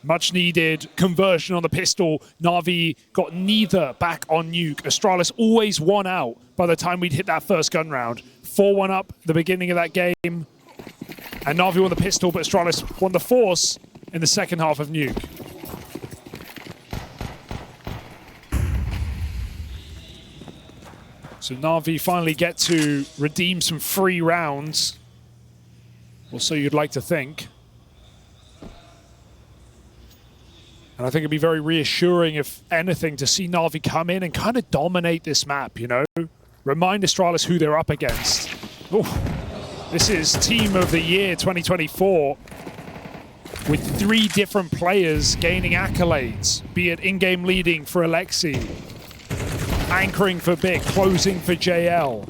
Much needed conversion on the pistol. NAVI got neither back on Nuke. Astralis always won out by the time we'd hit that first gun round. 4-1 up at the beginning of that game. And NAVI won the pistol, but Astralis won the force in the second half of Nuke. So NAVI finally get to redeem some free rounds. Or so you'd like to think. And I think it'd be very reassuring, if anything, to see NAVI come in and kind of dominate this map, you know? Remind Astralis who they're up against. Ooh. This is Team of the Year 2024, with 3 different players gaining accolades, be it in-game leading for Alexi, anchoring for Big, closing for JL.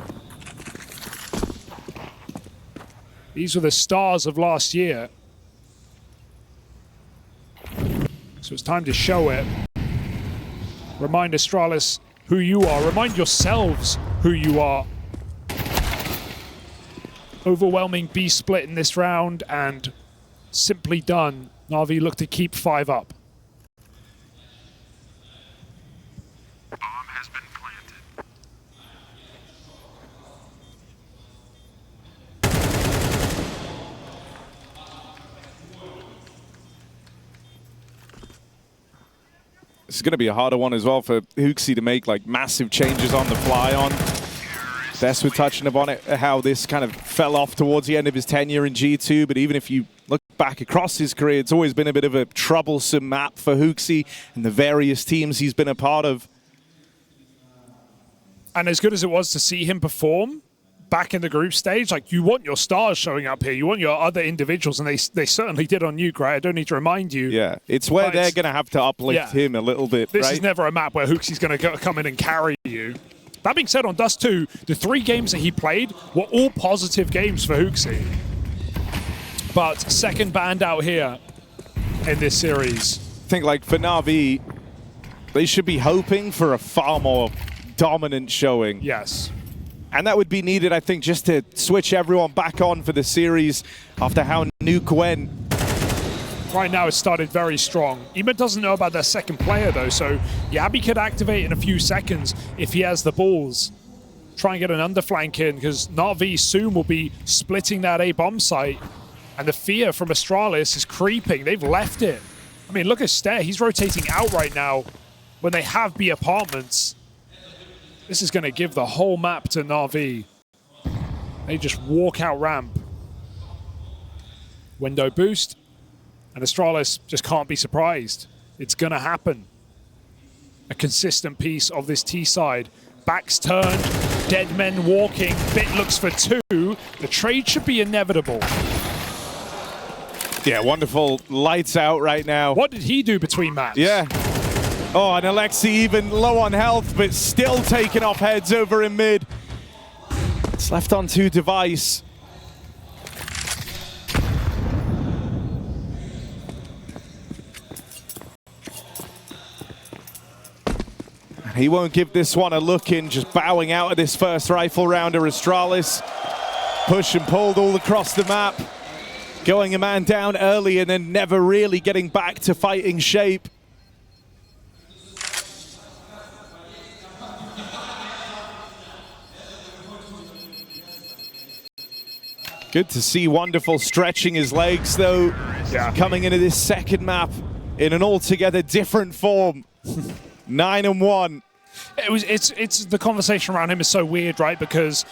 These were the stars of last year. So it's time to show it. Remind Astralis who you are. Remind yourselves who you are. Overwhelming B split in this round, and simply done. NAVI look to keep 5 up. Bomb has been planted. This is going to be a harder one as well for HOTU to make like massive changes on the fly on. Best with touching upon it, how this kind of fell off towards the end of his tenure in G2, but even if you look back across his career, it's always been a bit of a troublesome map for HOTU and the various teams he's been a part of. And as good as it was to see him perform back in the group stage, like, you want your stars showing up here. You want your other individuals, and they certainly did on Nuke, right? I don't need to remind you. Yeah, it's where they're going to have to uplift him a little bit, This right? is never a map where HOTU's going to come in and carry you. That being said, on Dust 2, the 3 games that he played were all positive games for HOTU. But second banned out here in this series. I think, like, for NAVI, they should be hoping for a far more dominant showing. Yes. And that would be needed, I think, just to switch everyone back on for the series after how Nuke went. Right now, it started very strong. Ema doesn't know about their second player, though, so Yabi could activate in a few seconds if he has the balls. Try and get an underflank in, because NAVI soon will be splitting that A-bomb site. And the fear from Astralis is creeping. They've left it. I mean, look at Stair. He's rotating out right now when they have B apartments. This is going to give the whole map to NAVI. They just walk out ramp. Window boost. And Astralis just can't be surprised. It's going to happen. A consistent piece of this T side. Backs turned. Dead men walking. Bit looks for 2. The trade should be inevitable. Yeah, wonderful lights out right now. What did he do between maps? Yeah. Oh, and Alexi even low on health, but still taking off heads over in mid. It's left on 2 device. He won't give this one a look in, just bowing out of this first rifle rounder. Astralis push and pulled all across the map. Going a man down early and then never really getting back to fighting shape. Good to see Wonderful stretching his legs, though. Yeah. Coming into this second map in an altogether different form. 9-1. It's the conversation around him is so weird, right? Because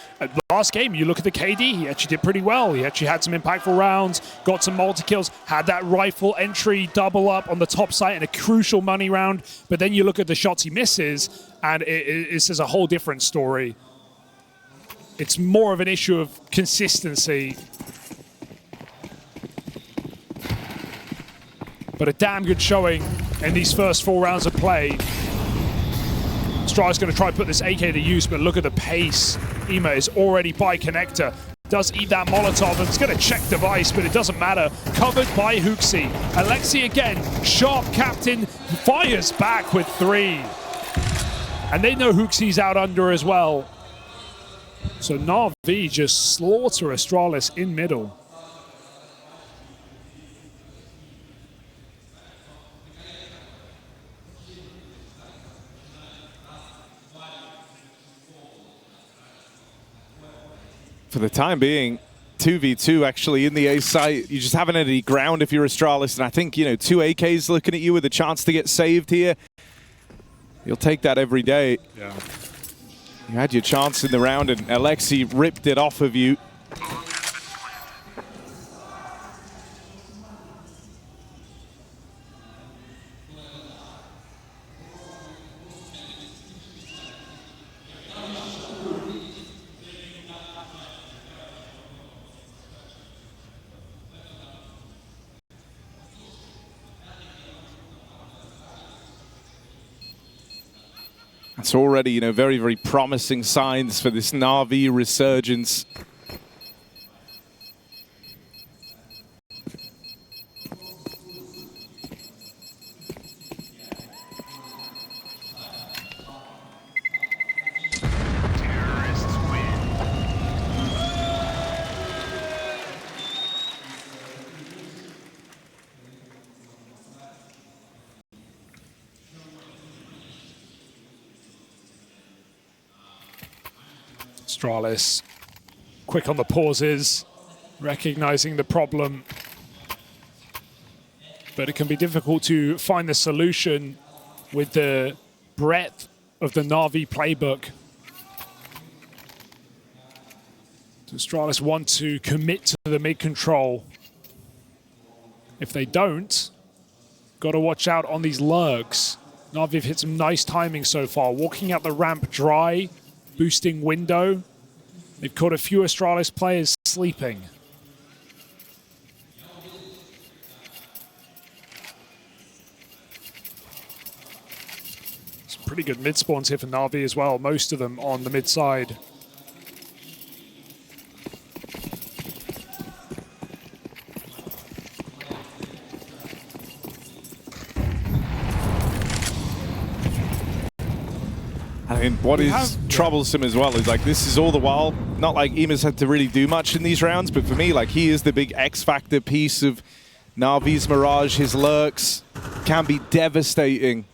last game, you look at the KD, he actually did pretty well. He actually had some impactful rounds, got some multi-kills, had that rifle entry double up on the top site in a crucial money round. But then you look at the shots he misses, and it's a whole different story. It's more of an issue of consistency. But a damn good showing in these first 4 rounds of play. Astralis going to try and put this AK to use, but look at the pace. Ema is already by connector. Does eat that Molotov, and it's going to check device, but it doesn't matter. Covered by HOTU. Alexi again, sharp captain, fires back with 3. And they know HOTU's out under as well. So NAVI just slaughter Astralis in middle. For the time being, 2v2 actually in the A site. You just haven't had any ground if you're Astralis, and I think, 2 AKs looking at you with a chance to get saved here. You'll take that every day. Yeah. You had your chance in the round, and Alexi ripped it off of you. It's already, very, very promising signs for this NAVI resurgence. Terrorists win. Astralis, quick on the pauses, recognizing the problem. But it can be difficult to find the solution with the breadth of the NAVI playbook. Does Astralis want to commit to the mid control? If they don't, got to watch out on these lurks. NAVI have hit some nice timing so far. Walking out the ramp dry, boosting window. They've caught a few Astralis players sleeping. Some pretty good mid spawns here for NAVI as well. Most of them on the mid side. I mean, what is troublesome as well is like this is all the while, not like Ema's had to really do much in these rounds, but for me, like he is the big X factor piece of Navi's Mirage. His lurks can be devastating.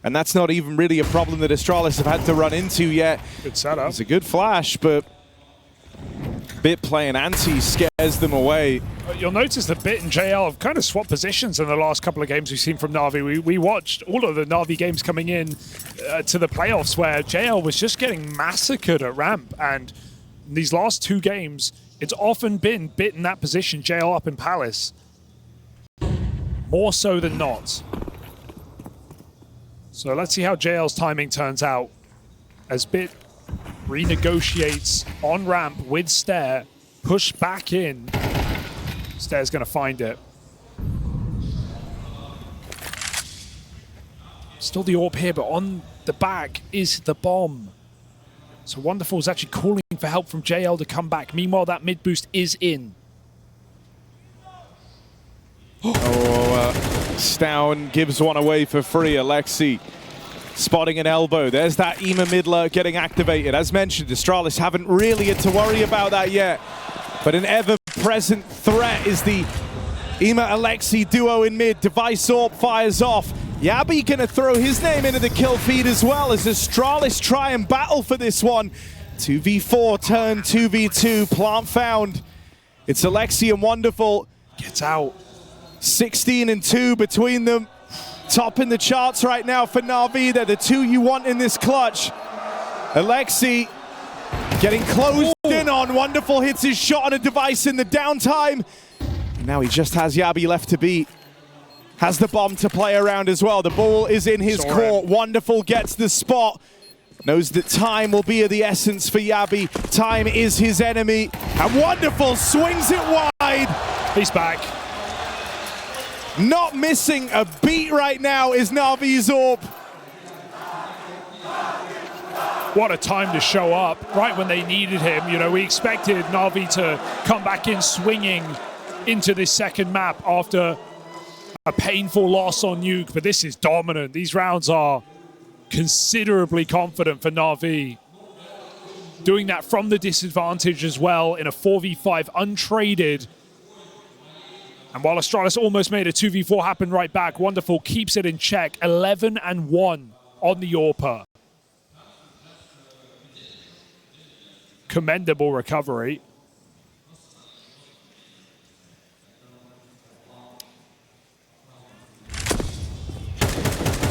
And that's not even really a problem that Astralis have had to run into yet. Good setup. It's a good flash, but Bit playing anti scares them away. You'll notice that Bit and JL have kind of swapped positions in the last couple of games we've seen from NAVI. We watched all of the NAVI games coming in to the playoffs where JL was just getting massacred at ramp. And in these last two games, it's often been Bit in that position, JL up in Palace. More so than not. So let's see how JL's timing turns out as Bit renegotiates on ramp with Stair, push back in. Stair's gonna find it. Still the AWP here, but on the back is the bomb. So Wonderful is actually calling for help from JL to come back. Meanwhile, that mid boost is in. Stown gives one away for free. Alexi spotting an elbow. There's that EMA mid lurk getting activated. As mentioned, Astralis haven't really had to worry about that yet. But an ever-present threat is the EMA Alexi duo in mid. Device AWP fires off. Yabi gonna throw his name into the kill feed as well as Astralis try and battle for this one. 2v4 turn 2v2. Plant found. It's Alexi and Wonderful. Gets out. 16 and 2 between them. Top in the charts right now for NAVI. They're the two you want in this clutch. Alexi getting closed in on. Wonderful hits his shot on a device in the downtime. And now he just has Yabi left to beat. Has the bomb to play around as well. The ball is in his court. Wonderful gets the spot. Knows that time will be of the essence for Yabi. Time is his enemy. And Wonderful swings it wide. He's back. Not missing a beat right now is Navi's AWP. What a time to show up, right when they needed him. You know, we expected NAVI to come back in swinging into this second map after a painful loss on Nuke, but this is dominant. These rounds are considerably confident for NAVI. Doing that from the disadvantage as well in a 4v5 untraded. And while Astralis almost made a 2v4 happen right back, Wonderful keeps it in check. 11 and 1 on the AWPer. Commendable recovery.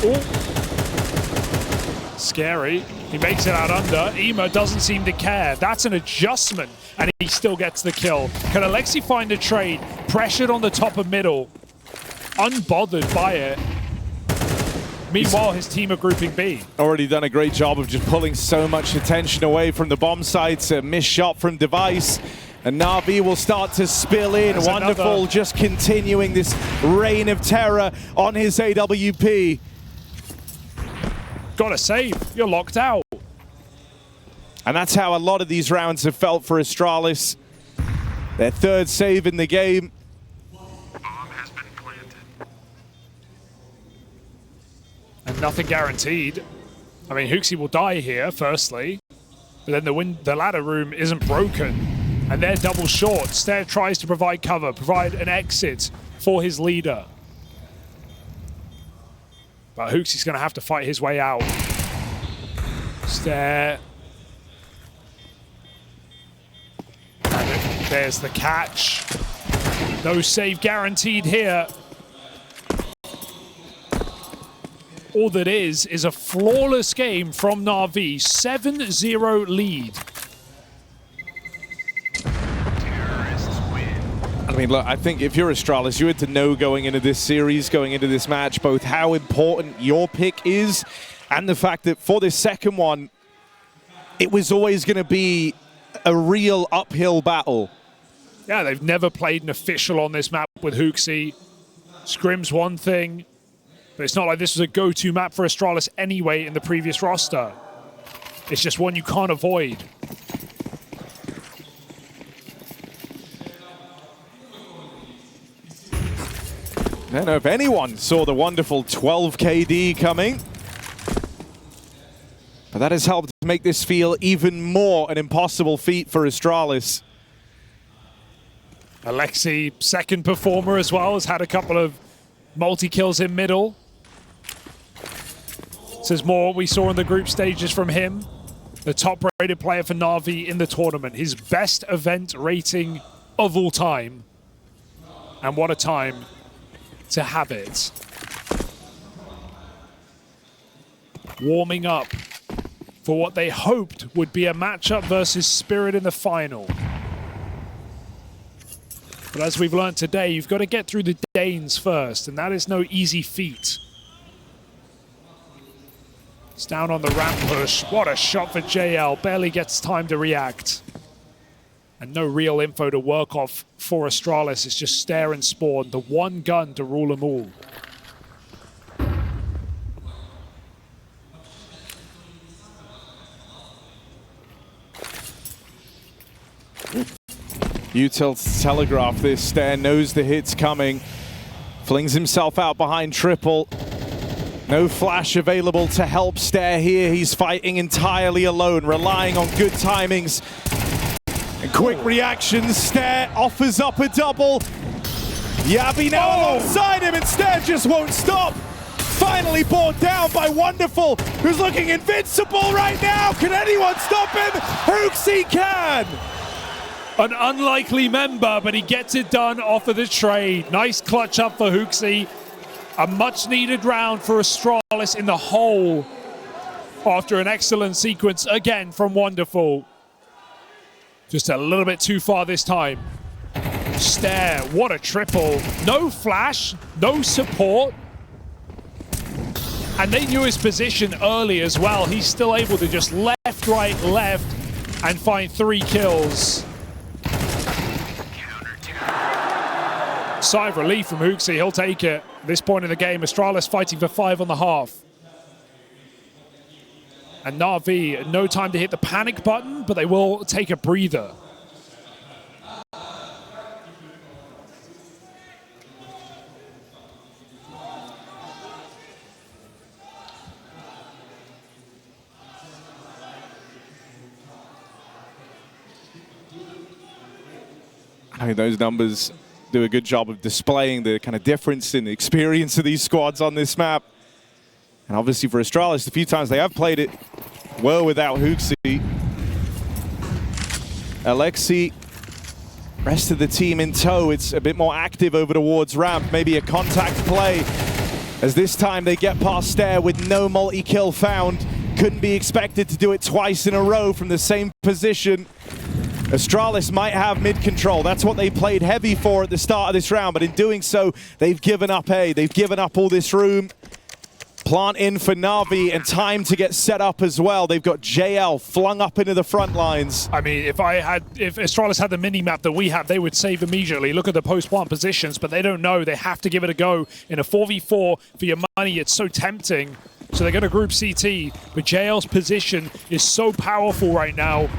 Ooh. Scary. He makes it out under. EMA doesn't seem to care. That's an adjustment, and he still gets the kill. Can Alexi find a trade? Pressured on the top of middle. Unbothered by it. Meanwhile, his team are grouping B. Already done a great job of just pulling so much attention away from the bomb sites. A missed shot from Device. And Navi will start to spill in. There's Wonderful another. just continuing this reign of terror on his AWP. Gotta save. You're locked out. And that's how a lot of these rounds have felt for Astralis. Their third save in the game. Bomb has been planted. And nothing guaranteed. I mean, HOTU will die here, firstly. But then the ladder room isn't broken. And they're double short. Stair tries to provide cover, provide an exit for his leader. But HOTU's going to have to fight his way out. Stair. And there's the catch. No save guaranteed here. All that is a flawless game from NAVI. 7-0 lead. Terrorists win. I mean, look, I think if you're Astralis, you had to know going into this series, going into this match, both how important your pick is and the fact that for this second one, it was always going to be a real uphill battle. Yeah, they've never played an official on this map with HOTU. Scrim's one thing, but it's not like this was a go-to map for Astralis anyway in the previous roster. It's just one you can't avoid. I don't know if anyone saw the wonderful 12 KD coming, but that has helped make this feel even more an impossible feat for Astralis. Alexi, second performer as well, has had a couple of multi-kills in middle. This is more what we saw in the group stages from him. The top-rated player for NAVI in the tournament. His best event rating of all time. And what a time to have it. Warming up for what they hoped would be a matchup versus Spirit in the final. But as we've learned today, you've got to get through the Danes first, and that is no easy feat. It's down on the ramp push. What a shot for JL. Barely gets time to react. And no real info to work off for Astralis. It's just stare and spawn. The one gun to rule them all. Util telegraph this. Stare knows the hit's coming. Flings himself out behind triple. No flash available to help Stare here. He's fighting entirely alone, relying on good timings and quick reactions. Stare offers up a double. Yabi now alongside him, and Stare just won't stop. Finally brought down by Wonderful, who's looking invincible right now. Can anyone stop him? HOTU can! An unlikely member, but he gets it done off of the trade. Nice clutch up for HOTU. A much-needed round for Astralis in the hole after an excellent sequence again from Wonderful. Just a little bit too far this time. Stare, what a triple. No flash, no support. And they knew his position early as well. He's still able to just left, right, left, and find 3 kills. Sigh of relief from HOTU, he'll take it. At this point in the game, Astralis fighting for 5 on the half. And NAVI, no time to hit the panic button, but they will take a breather. I mean, those numbers do a good job of displaying the kind of difference in the experience of these squads on this map. And obviously for Astralis, the few times they have played it well without HOTU. Alexi, rest of the team in tow. It's a bit more active over towards ramp, maybe a contact play. As this time they get past Stare with no multi-kill found. Couldn't be expected to do it twice in a row from the same position. Astralis might have mid-control. That's what they played heavy for at the start of this round, but in doing so, they've given up A. They've given up all this room. Plant in for NAVI and time to get set up as well. They've got JL flung up into the front lines. I mean, if Astralis had the mini-map that we have, they would save immediately. Look at the post-plant positions, but they don't know. They have to give it a go. In a 4v4 for your money, it's so tempting. So they're going to group CT, but JL's position is so powerful right now.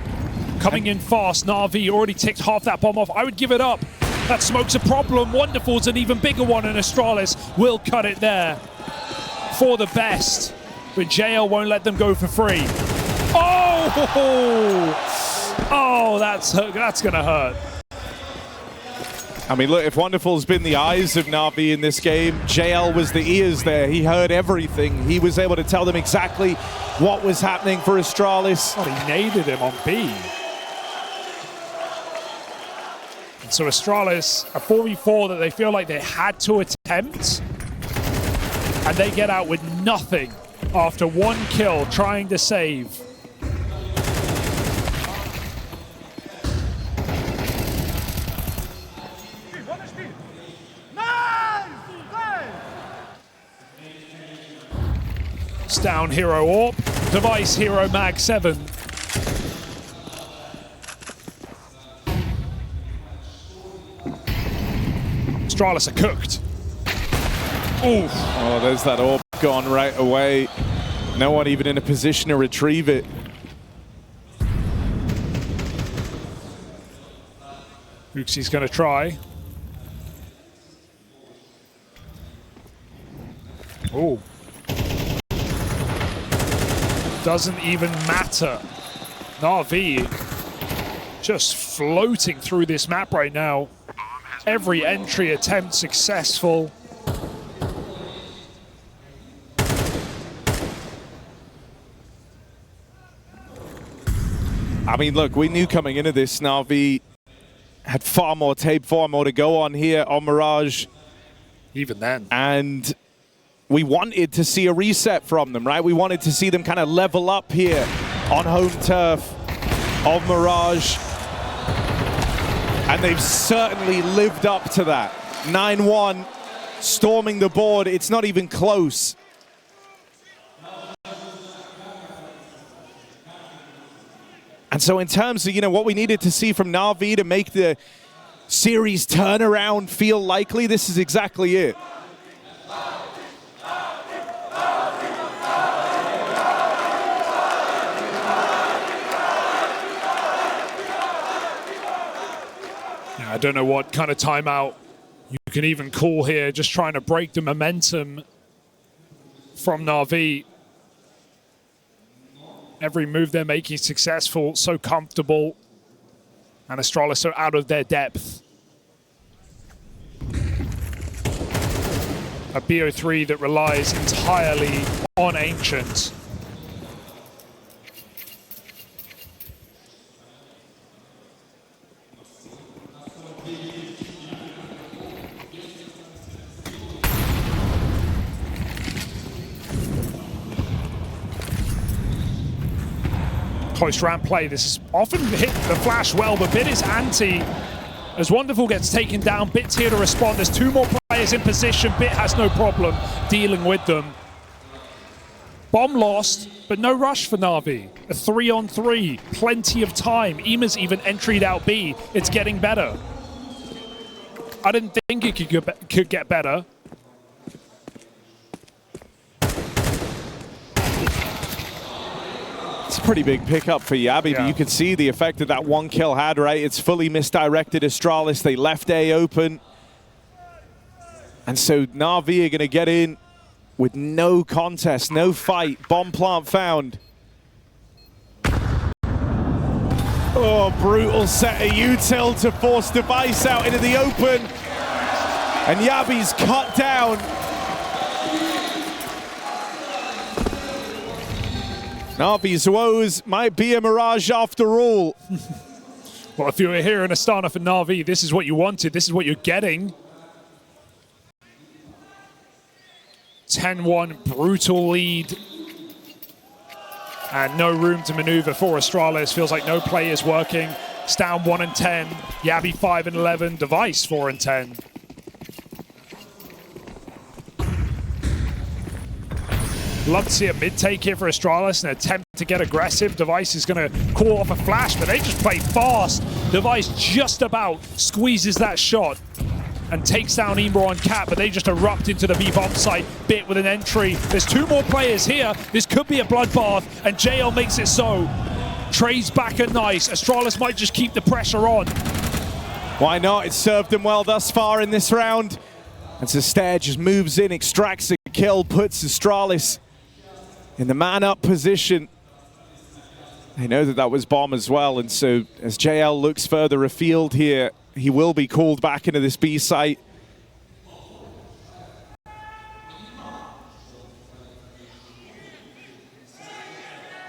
Coming in fast, NAVI already ticked half that bomb off. I would give it up. That smoke's a problem. Wonderful's an even bigger one, and Astralis will cut it there for the best. But JL won't let them go for free. Oh, that's going to hurt. I mean, look, if Wonderful's been the eyes of NAVI in this game, JL was the ears there. He heard everything. He was able to tell them exactly what was happening for Astralis. Oh, he naded him on B. So Astralis, a 4v4 that they feel like they had to attempt, and they get out with nothing after 1 kill trying to save. down Hero Orb. Device Hero Mag 7. Astralis are cooked. Oof. Oh, there's that orb gone right away. No one even in a position to retrieve it. HOTU's going to try. Oh. Doesn't even matter. NAVI just floating through this map right now. Every entry attempt successful. I mean, look, we knew coming into this, NAVI had far more tape, far more to go on here on Mirage. Even then. And we wanted to see a reset from them, right? We wanted to see them kind of level up here on home turf of Mirage. And they've certainly lived up to that. 9-1, storming the board. It's not even close. And so in terms of, what we needed to see from NAVI to make the series turnaround feel likely, this is exactly it. I don't know what kind of timeout you can even call here, just trying to break the momentum from NAVI. Every move they're making is successful, so comfortable, and Astralis so out of their depth. A BO3 that relies entirely on Ancient. Close ramp play. This is often hit the flash well, but Bit is anti. As Wonderful gets taken down, Bit's here to respond. There's two more players in position. Bit has no problem dealing with them. Bomb lost, but no rush for NAVI. A 3-on-3, plenty of time. Ema's even entried out B. It's getting better. I didn't think it could get better. It's a pretty big pickup for Yabi, but you can see the effect that that one kill had, right? It's fully misdirected Astralis. They left A open. And so NAVI are going to get in with no contest, no fight. Bomb plant found. Oh, brutal set of util to force Device out into the open. And Yabi's cut down. NAVI's woes might be a mirage after all. Well, if you were here in Astana for NAVI, this is what you wanted. This is what you're getting. 10-1, brutal lead. And no room to maneuver for Astralis. Feels like no play is working. It's down 1-10. Yabi 5-11. Device 4-10. Love to see a mid-take here for Astralis, an attempt to get aggressive. Device is going to call off a flash, but they just play fast. Device just about squeezes that shot and takes down Ema on Cat, but they just erupt into the B-bomb site. Bit with an entry. There's two more players here. This could be a bloodbath, and JL makes it so. Trades back at nice. Astralis might just keep the pressure on. Why not? It served them well thus far in this round. And Zestair just moves in, extracts a kill, puts Astralis in the man-up position. They know that that was bomb as well, and so as JL looks further afield here, he will be called back into this B site.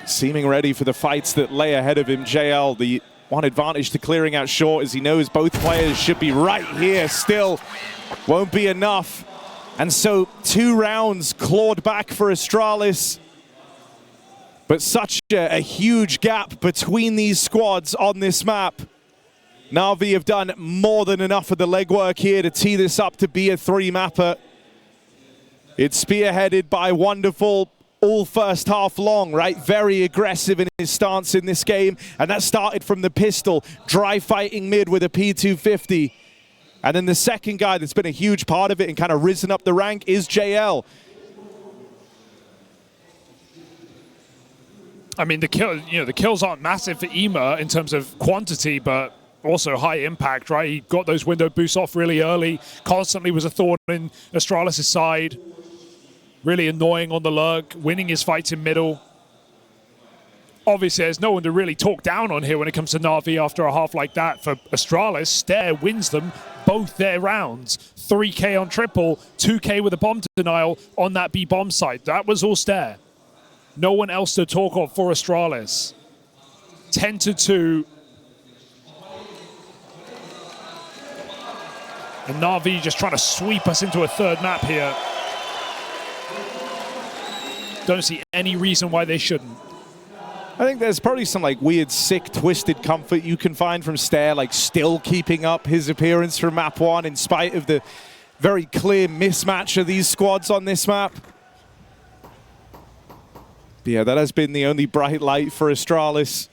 Seeming ready for the fights that lay ahead of him, JL, the one advantage to clearing out short as he knows both players should be right here still. Won't be enough. And so 2 rounds clawed back for Astralis. But such a huge gap between these squads on this map. NAVI have done more than enough of the legwork here to tee this up to be a 3-mapper. It's spearheaded by Wonderful, all first half long, right? Very aggressive in his stance in this game. And that started from the pistol, dry fighting mid with a P250. And then the second guy that's been a huge part of it and kind of risen up the rank is JL. I mean, the kills aren't massive for EMA in terms of quantity, but also high impact, right? He got those window boosts off really early, constantly was a thorn in Astralis' side. Really annoying on the lurk, winning his fights in middle. Obviously, there's no one to really talk down on here when it comes to NAVI after a half like that. For Astralis, Stair wins them both their rounds. 3K on triple, 2K with a bomb denial on that B bomb site. That was all Stair. No one else to talk of for Astralis. 10-2. And NAVI just trying to sweep us into a third map here. Don't see any reason why they shouldn't. I think there's probably some like weird, sick, twisted comfort you can find from Stair, like still keeping up his appearance from map 1 in spite of the very clear mismatch of these squads on this map. But yeah, that has been the only bright light for Astralis.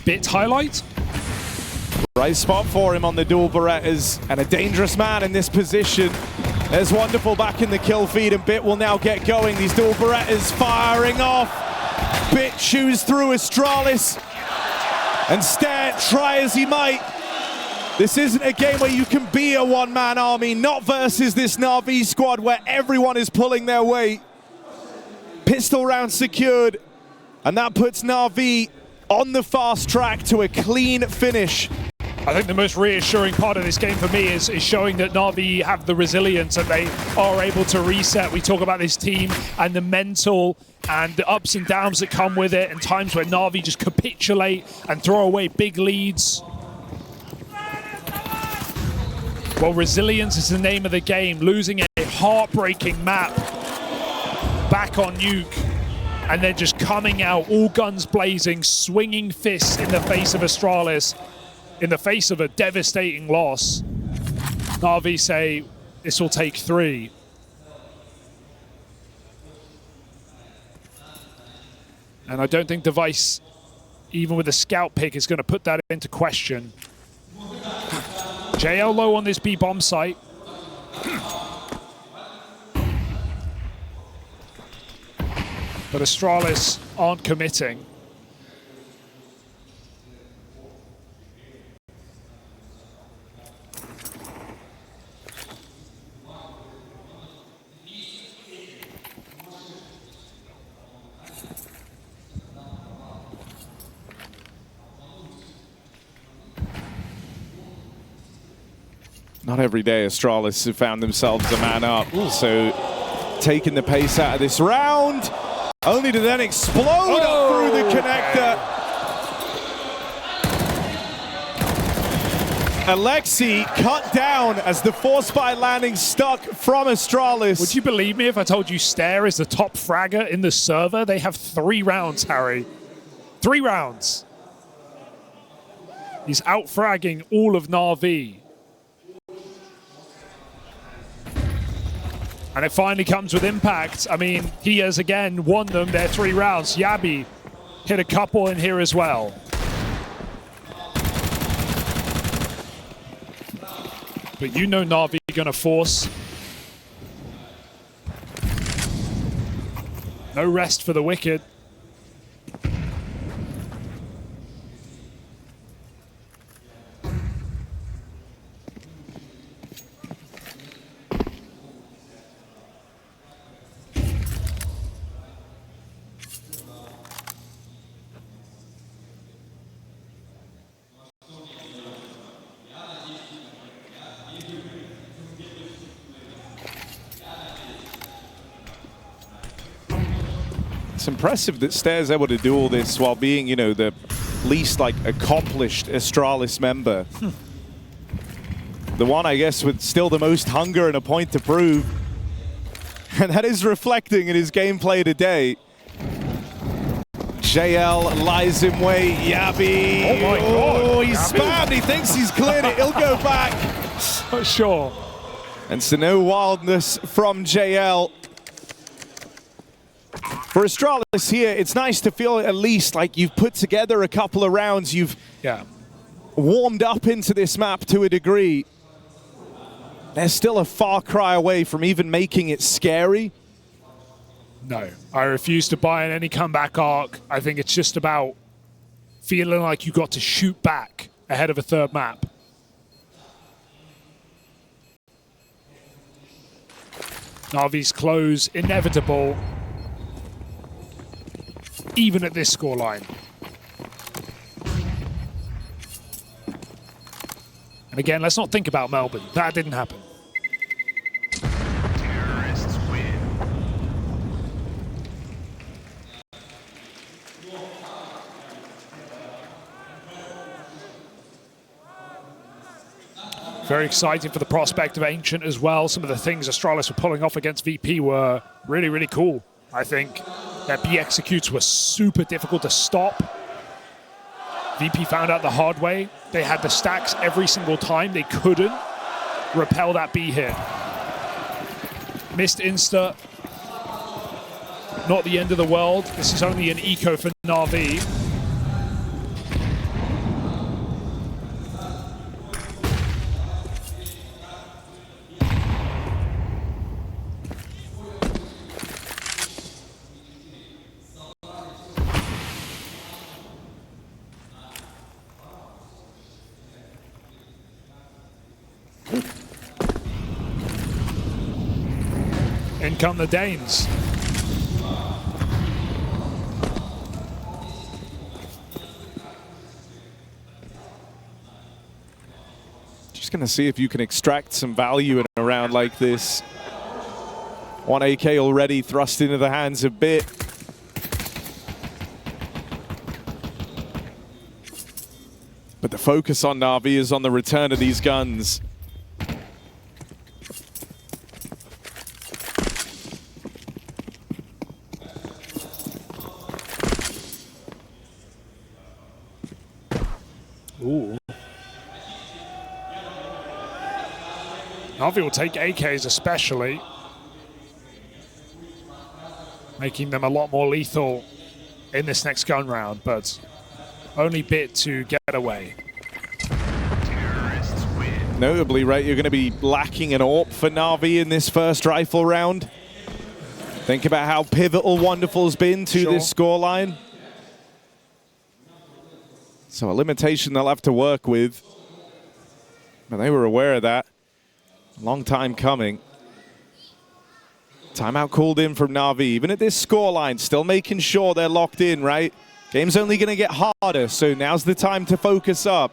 Bit highlight. Right spot for him on the dual Berettas, and a dangerous man in this position. There's Wonderful back in the kill feed, and Bit will now get going. These dual Berettas firing off. Bit chews through Astralis, and Stair, try as he might. This isn't a game where you can be a one-man army, not versus this NAVI squad where everyone is pulling their weight. Pistol round secured, and that puts NAVI on the fast track to a clean finish. I think the most reassuring part of this game for me is showing that NAVI have the resilience and they are able to reset. We talk about this team and the mental and the ups and downs that come with it, and times where NAVI just capitulate and throw away big leads. Well, resilience is the name of the game. Losing a heartbreaking map back on Nuke, and then just coming out all guns blazing, swinging fists in the face of Astralis, in the face of a devastating loss. NAVI say this will take 3. And I don't think Device, even with a scout pick, is going to put that into question. JL low on this B bomb site. But Astralis aren't committing. Not every day Astralis have found themselves a man up. So taking the pace out of this round, only to then explode up through the connector. Alexi cut down as the force fire landing stuck from Astralis. Would you believe me if I told you Stair is the top fragger in the server? They have 3 rounds, Harry. 3 rounds. He's out-fragging all of NAVI. And it finally comes with impact. I mean, he has again won them their 3 rounds. Yabi hit a couple in here as well. But you know NAVI gonna force. No rest for the wicked. It's impressive that Stair's able to do all this while being, you know, the least like accomplished Astralis member. The one, I guess, with still the most hunger and a point to prove. And that is reflecting in his gameplay today. JL lies in wait. Yabi. Oh my God. Oh, he's spammed. He thinks he's cleared it. He'll go back. Not sure. And so no wildness from JL. For Astralis here, it's nice to feel at least like you've put together a couple of rounds. You've warmed up into this map to a degree. They're still a far cry away from even making it scary. No, I refuse to buy in any comeback arc. I think it's just about feeling like you got to shoot back ahead of a third map. Navi's close, inevitable, even at this scoreline. And again, let's not think about Melbourne. That didn't happen. Terrorists win. Very excited for the prospect of Ancient as well. Some of the things Astralis were pulling off against VP were really, really cool, I think. Their B executes were super difficult to stop. VP found out the hard way. They had the stacks every single time. They couldn't repel that B hit. Missed Insta. Not the end of the world. This is only an eco for NAVI. In come the Danes. Just going to see if you can extract some value in a round like this. One AK already thrust into the hands of Bit. But the focus on Navi is on the return of these guns. Ooh. Navi will take AKs especially, making them a lot more lethal in this next gun round, but only Bit to get away. Terrorists win. Notably, right, you're going to be lacking an AWP for Navi in this first rifle round. Think about how pivotal Wonderful's been to this scoreline. So a limitation they'll have to work with. But they were aware of that. Long time coming. Timeout called in from Navi. Even at this scoreline, still making sure they're locked in, right? Game's only going to get harder, so now's the time to focus up.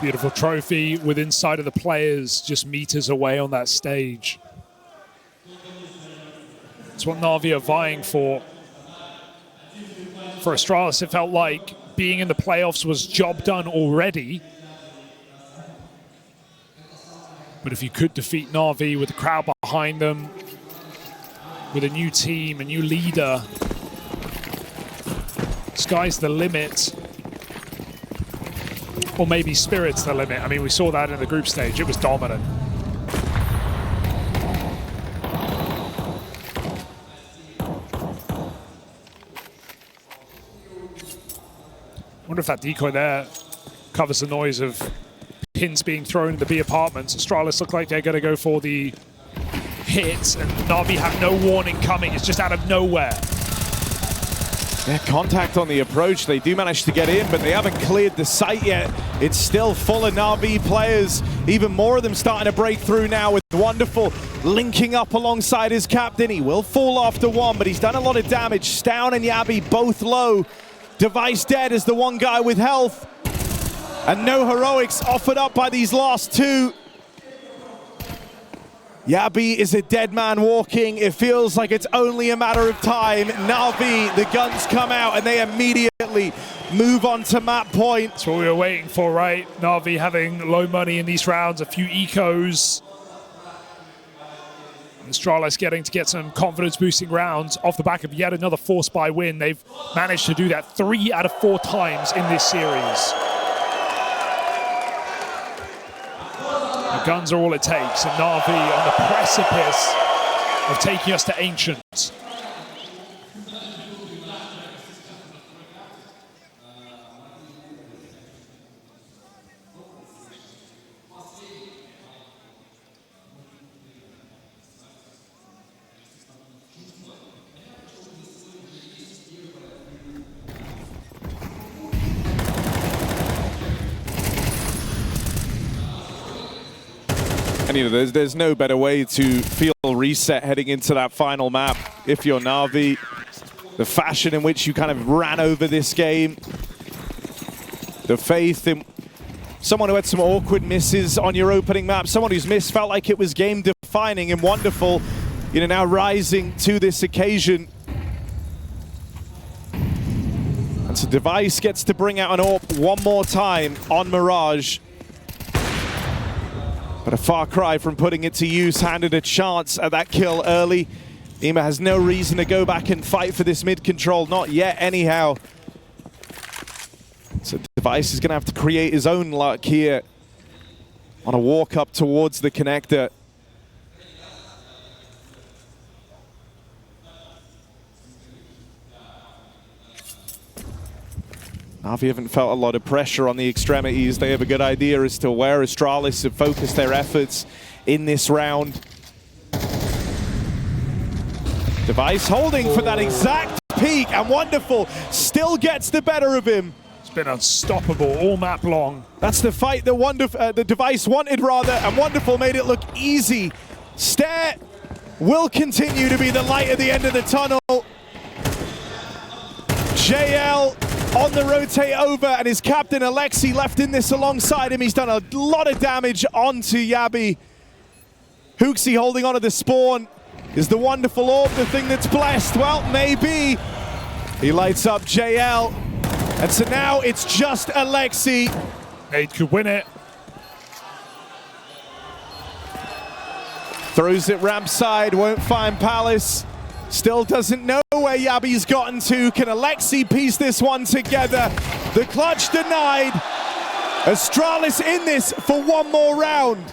Beautiful trophy with inside of the players, just meters away on that stage. It's what Navi are vying for. For Astralis, it felt like being in the playoffs was job done already. But if you could defeat Navi with the crowd behind them, with a new team, a new leader, sky's the limit. Or maybe spirit's the limit. I mean, we saw that in the group stage. It was dominant. I wonder if that decoy there covers the noise of pins being thrown in the B apartments. Astralis look like they're going to go for the hits, and Navi have no warning coming. It's just out of nowhere. Yeah, contact on the approach. They do manage to get in, but they haven't cleared the site yet. It's still full of Navi players. Even more of them starting to break through now, with Wonderful linking up alongside his captain. He will fall after one, but he's done a lot of damage. Stown and Yabi both low. Device dead as the one guy with health. And no heroics offered up by these last two. Yabi is a dead man walking. It feels like it's only a matter of time. Navi, the guns come out and they immediately move on to map point. That's what we were waiting for, right? Navi having low money in these rounds, a few ecos. Astralis getting to get some confidence-boosting rounds off the back of yet another force buy win. They've managed to do that 3 out of 4 times in this series. The guns are all it takes, and NAVI on the precipice of taking us to Ancient. And you know, there's no better way to feel reset heading into that final map if you're NAVI. The fashion in which you kind of ran over this game. The faith in someone who had some awkward misses on your opening map. Someone whose miss felt like it was game defining and wonderful. You know, now rising to this occasion. And so Device gets to bring out an AWP one more time on Mirage. But a far cry from putting it to use, handed a chance at that kill early. Nima has no reason to go back and fight for this mid control, not yet anyhow. So Device is gonna have to create his own luck here on a walk up towards the connector. NAVI haven't felt a lot of pressure on the extremities. They have a good idea as to where Astralis have focused their efforts in this round. Device holding for that exact peak, and Wonderful still gets the better of him. It's been unstoppable all map long. That's the fight that the Device wanted, rather, and Wonderful made it look easy. Stare will continue to be the light at the end of the tunnel. JL on the rotate over, and his captain Alexi left in this alongside him. He's done a lot of damage onto Yabi. HOTU holding onto the spawn. Is the Wonderful orb the thing that's blessed? Well, maybe. He lights up JL, and so now it's just Alexi. Nate could win it. Throws it ramp side, won't find Palace. Still doesn't know where Yabi's gotten to. Can Alexi piece this one together? The clutch denied. Astralis in this for one more round.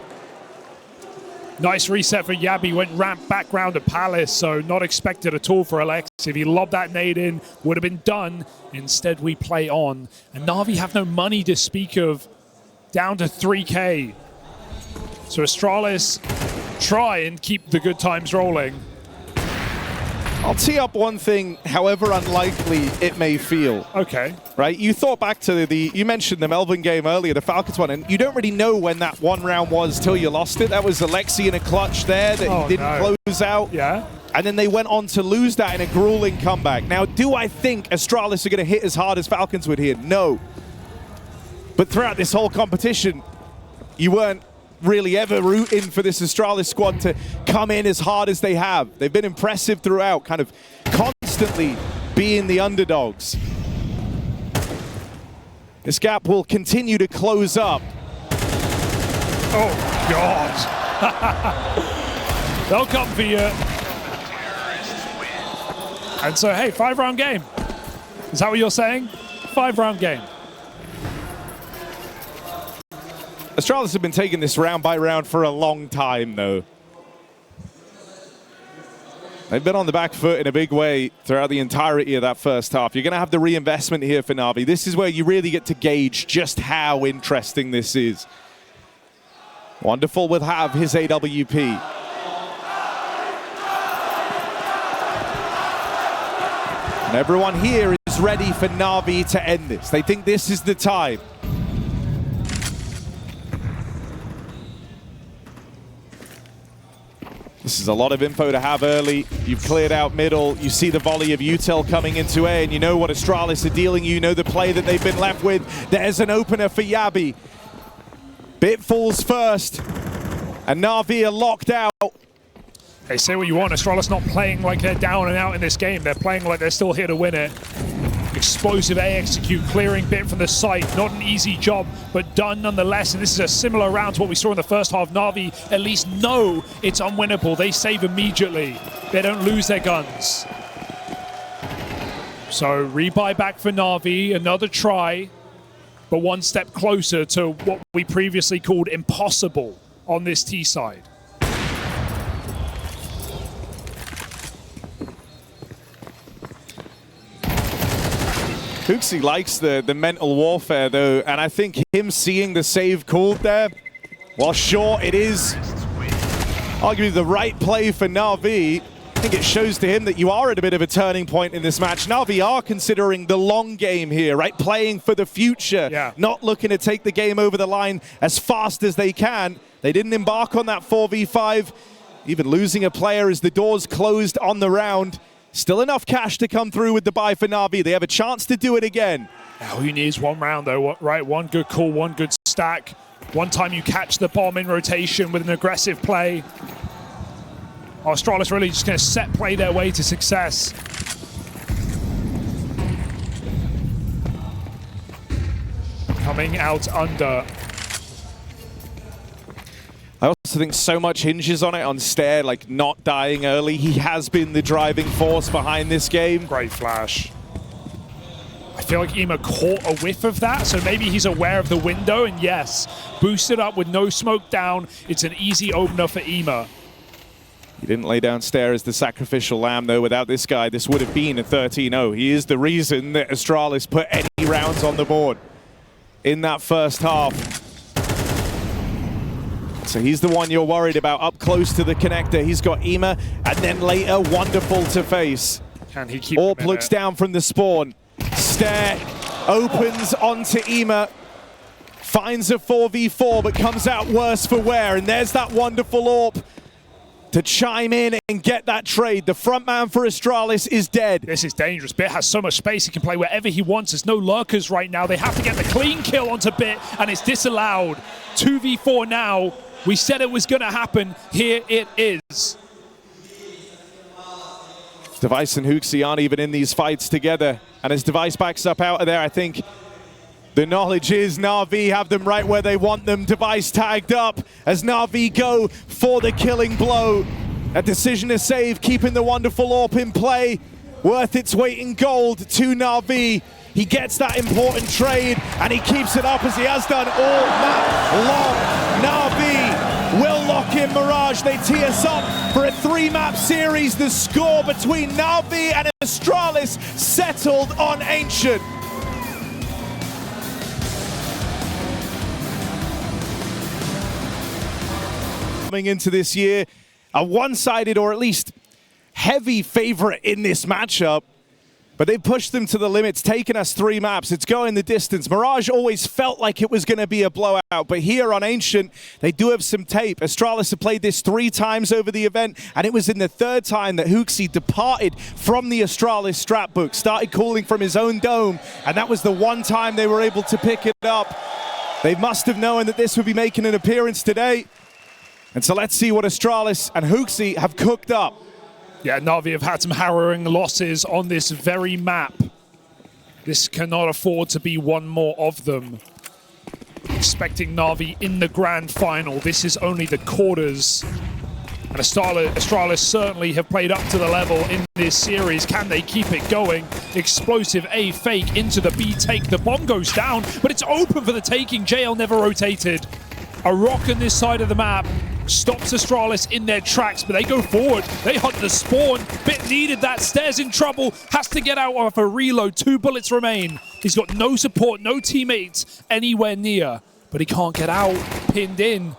Nice reset for Yabi, went ramp back round to Palace, so not expected at all for Alexi. If he lobbed that nade in, would have been done. Instead, we play on. And NAVI have no money to speak of, down to 3K. So Astralis try and keep the good times rolling. I'll tee up one thing, however unlikely it may feel. Okay. Right, you thought back to you mentioned the Melbourne game earlier, the Falcons one, and you don't really know when that one round was till you lost it. That was Alexi in a clutch there that he didn't close out. Yeah. And then they went on to lose that in a grueling comeback. Now, do I think Astralis are going to hit as hard as Falcons would here? No. But throughout this whole competition, you weren't really ever rooting for this Astralis squad to come in as hard as they have. They've been impressive throughout, kind of constantly being the underdogs. This gap will continue to close up. Oh, God. They'll come for you. And so, hey, 5-round game. Is that what you're saying? 5-round game. Astralis have been taking this round by round for a long time, though. They've been on the back foot in a big way throughout the entirety of that first half. You're going to have the reinvestment here for NAVI. This is where you really get to gauge just how interesting this is. Wonderful will have his AWP. And everyone here is ready for NAVI to end this. They think this is the time. This is a lot of info to have early. You've cleared out middle. You see the volley of Util coming into A, and you know what Astralis are dealing. You know the play that they've been left with. There's an opener for Yabi. Bit falls first, and NAVI are locked out. Hey, say what you want. Astralis not playing like they're down and out in this game. They're playing like they're still here to win it. The Explosive A execute, clearing bit from the site. Not an easy job, but done nonetheless. And this is a similar round to what we saw in the first half. NAVI at least know it's unwinnable. They save immediately. They don't lose their guns. So rebuy back for NAVI, another try, but one step closer to what we previously called impossible on this T side. HOTU likes the mental warfare though, and I think him seeing the save called there, while sure it is arguably the right play for NAVI, I think it shows to him that you are at a bit of a turning point in this match. NAVI are considering the long game here, right? Playing for the future, not looking to take the game over the line as fast as they can. They didn't embark on that 4v5, even losing a player as the doors closed on the round. Still enough cash to come through with the buy for NAVI. They have a chance to do it again. Now, who needs one round though, right? One good call, one good stack. One time you catch the bomb in rotation with an aggressive play. Astralis really just going to set play their way to success. Coming out under. I also think so much hinges on it, on Stair, like not dying early. He has been the driving force behind this game. Great flash. I feel like Ema caught a whiff of that, so maybe he's aware of the window, and yes, boosted up with no smoke down. It's an easy opener for Ema. He didn't lay down Stair as the sacrificial lamb, though. Without this guy, this would have been a 13-0. He is the reason that Astralis put any rounds on the board in that first half. So he's the one you're worried about up close to the connector. He's got Ema, and then later, wonderful to face. Can he keep Orp looks down from the spawn. Stair opens onto Ema. Finds a 4v4, but comes out worse for wear. And there's that wonderful Orp to chime in and get that trade. The front man for Astralis is dead. This is dangerous. Bit has so much space. He can play wherever he wants. There's no lurkers right now. They have to get the clean kill onto Bit, and it's disallowed. 2v4 now. We said it was going to happen. Here it is. Device and HOTU aren't even in these fights together. And as Device backs up out of there, I think the knowledge is NAVI have them right where they want them. Device tagged up as NAVI go for the killing blow. A decision to save, keeping the wonderful AWP in play. Worth its weight in gold to NAVI. He gets that important trade, and he keeps it up as he has done all map long. NAVI will lock in Mirage. They tee us up for a 3-map series. The score between NAVI and Astralis settled on Ancient. Coming into this year, a one-sided or at least heavy favorite in this matchup. But they've pushed them to the limits, taken us 3 maps. It's going the distance. Mirage always felt like it was going to be a blowout, but here on Ancient, they do have some tape. Astralis have played this 3 times over the event, and it was in the 3rd time that HOTU departed from the Astralis strat book, started calling from his own dome, and that was the one time they were able to pick it up. They must have known that this would be making an appearance today. And so let's see what Astralis and HOTU have cooked up. Yeah, NAVI have had some harrowing losses on this very map. This cannot afford to be one more of them. Expecting NAVI in the grand final. This is only the quarters. And Astralis certainly have played up to the level in this series. Can they keep it going? Explosive A fake into the B take. The bomb goes down, but it's open for the taking. JL never rotated. A rock on this side of the map stops Astralis in their tracks, but they go forward. They hunt the spawn. Bit needed that. Stairs in trouble. Has to get out of a reload. 2 bullets remain. He's got no support, no teammates anywhere near, but he can't get out. Pinned in.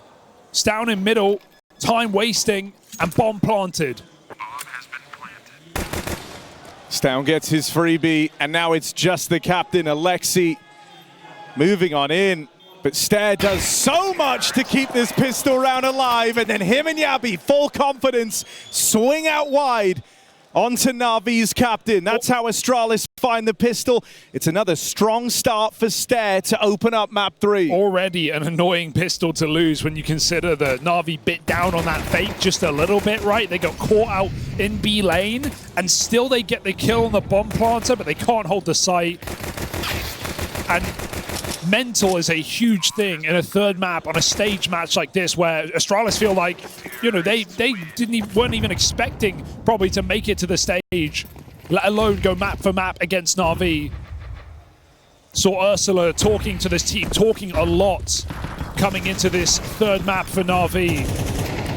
It's down in middle. Time wasting and bomb planted. Bomb has been planted. Stown gets his freebie, and now it's just the captain, Alexi, moving on in. But Stair does so much to keep this pistol round alive, and then him and Yabi, full confidence, swing out wide onto NAVI's captain. That's how Astralis find the pistol. It's another strong start for Stare to open up map 3. Already an annoying pistol to lose when you consider that Na'Vi bit down on that fake just a little bit, right? They got caught out in B lane, and still they get the kill on the bomb planter, but they can't hold the site. And mental is a huge thing in a third map on a stage match like this, where Astralis feel like, you know, they weren't even expecting probably to make it to the stage, let alone go map for map against Na'Vi. Saw Ursula talking to this team, talking a lot coming into this third map for Na'Vi,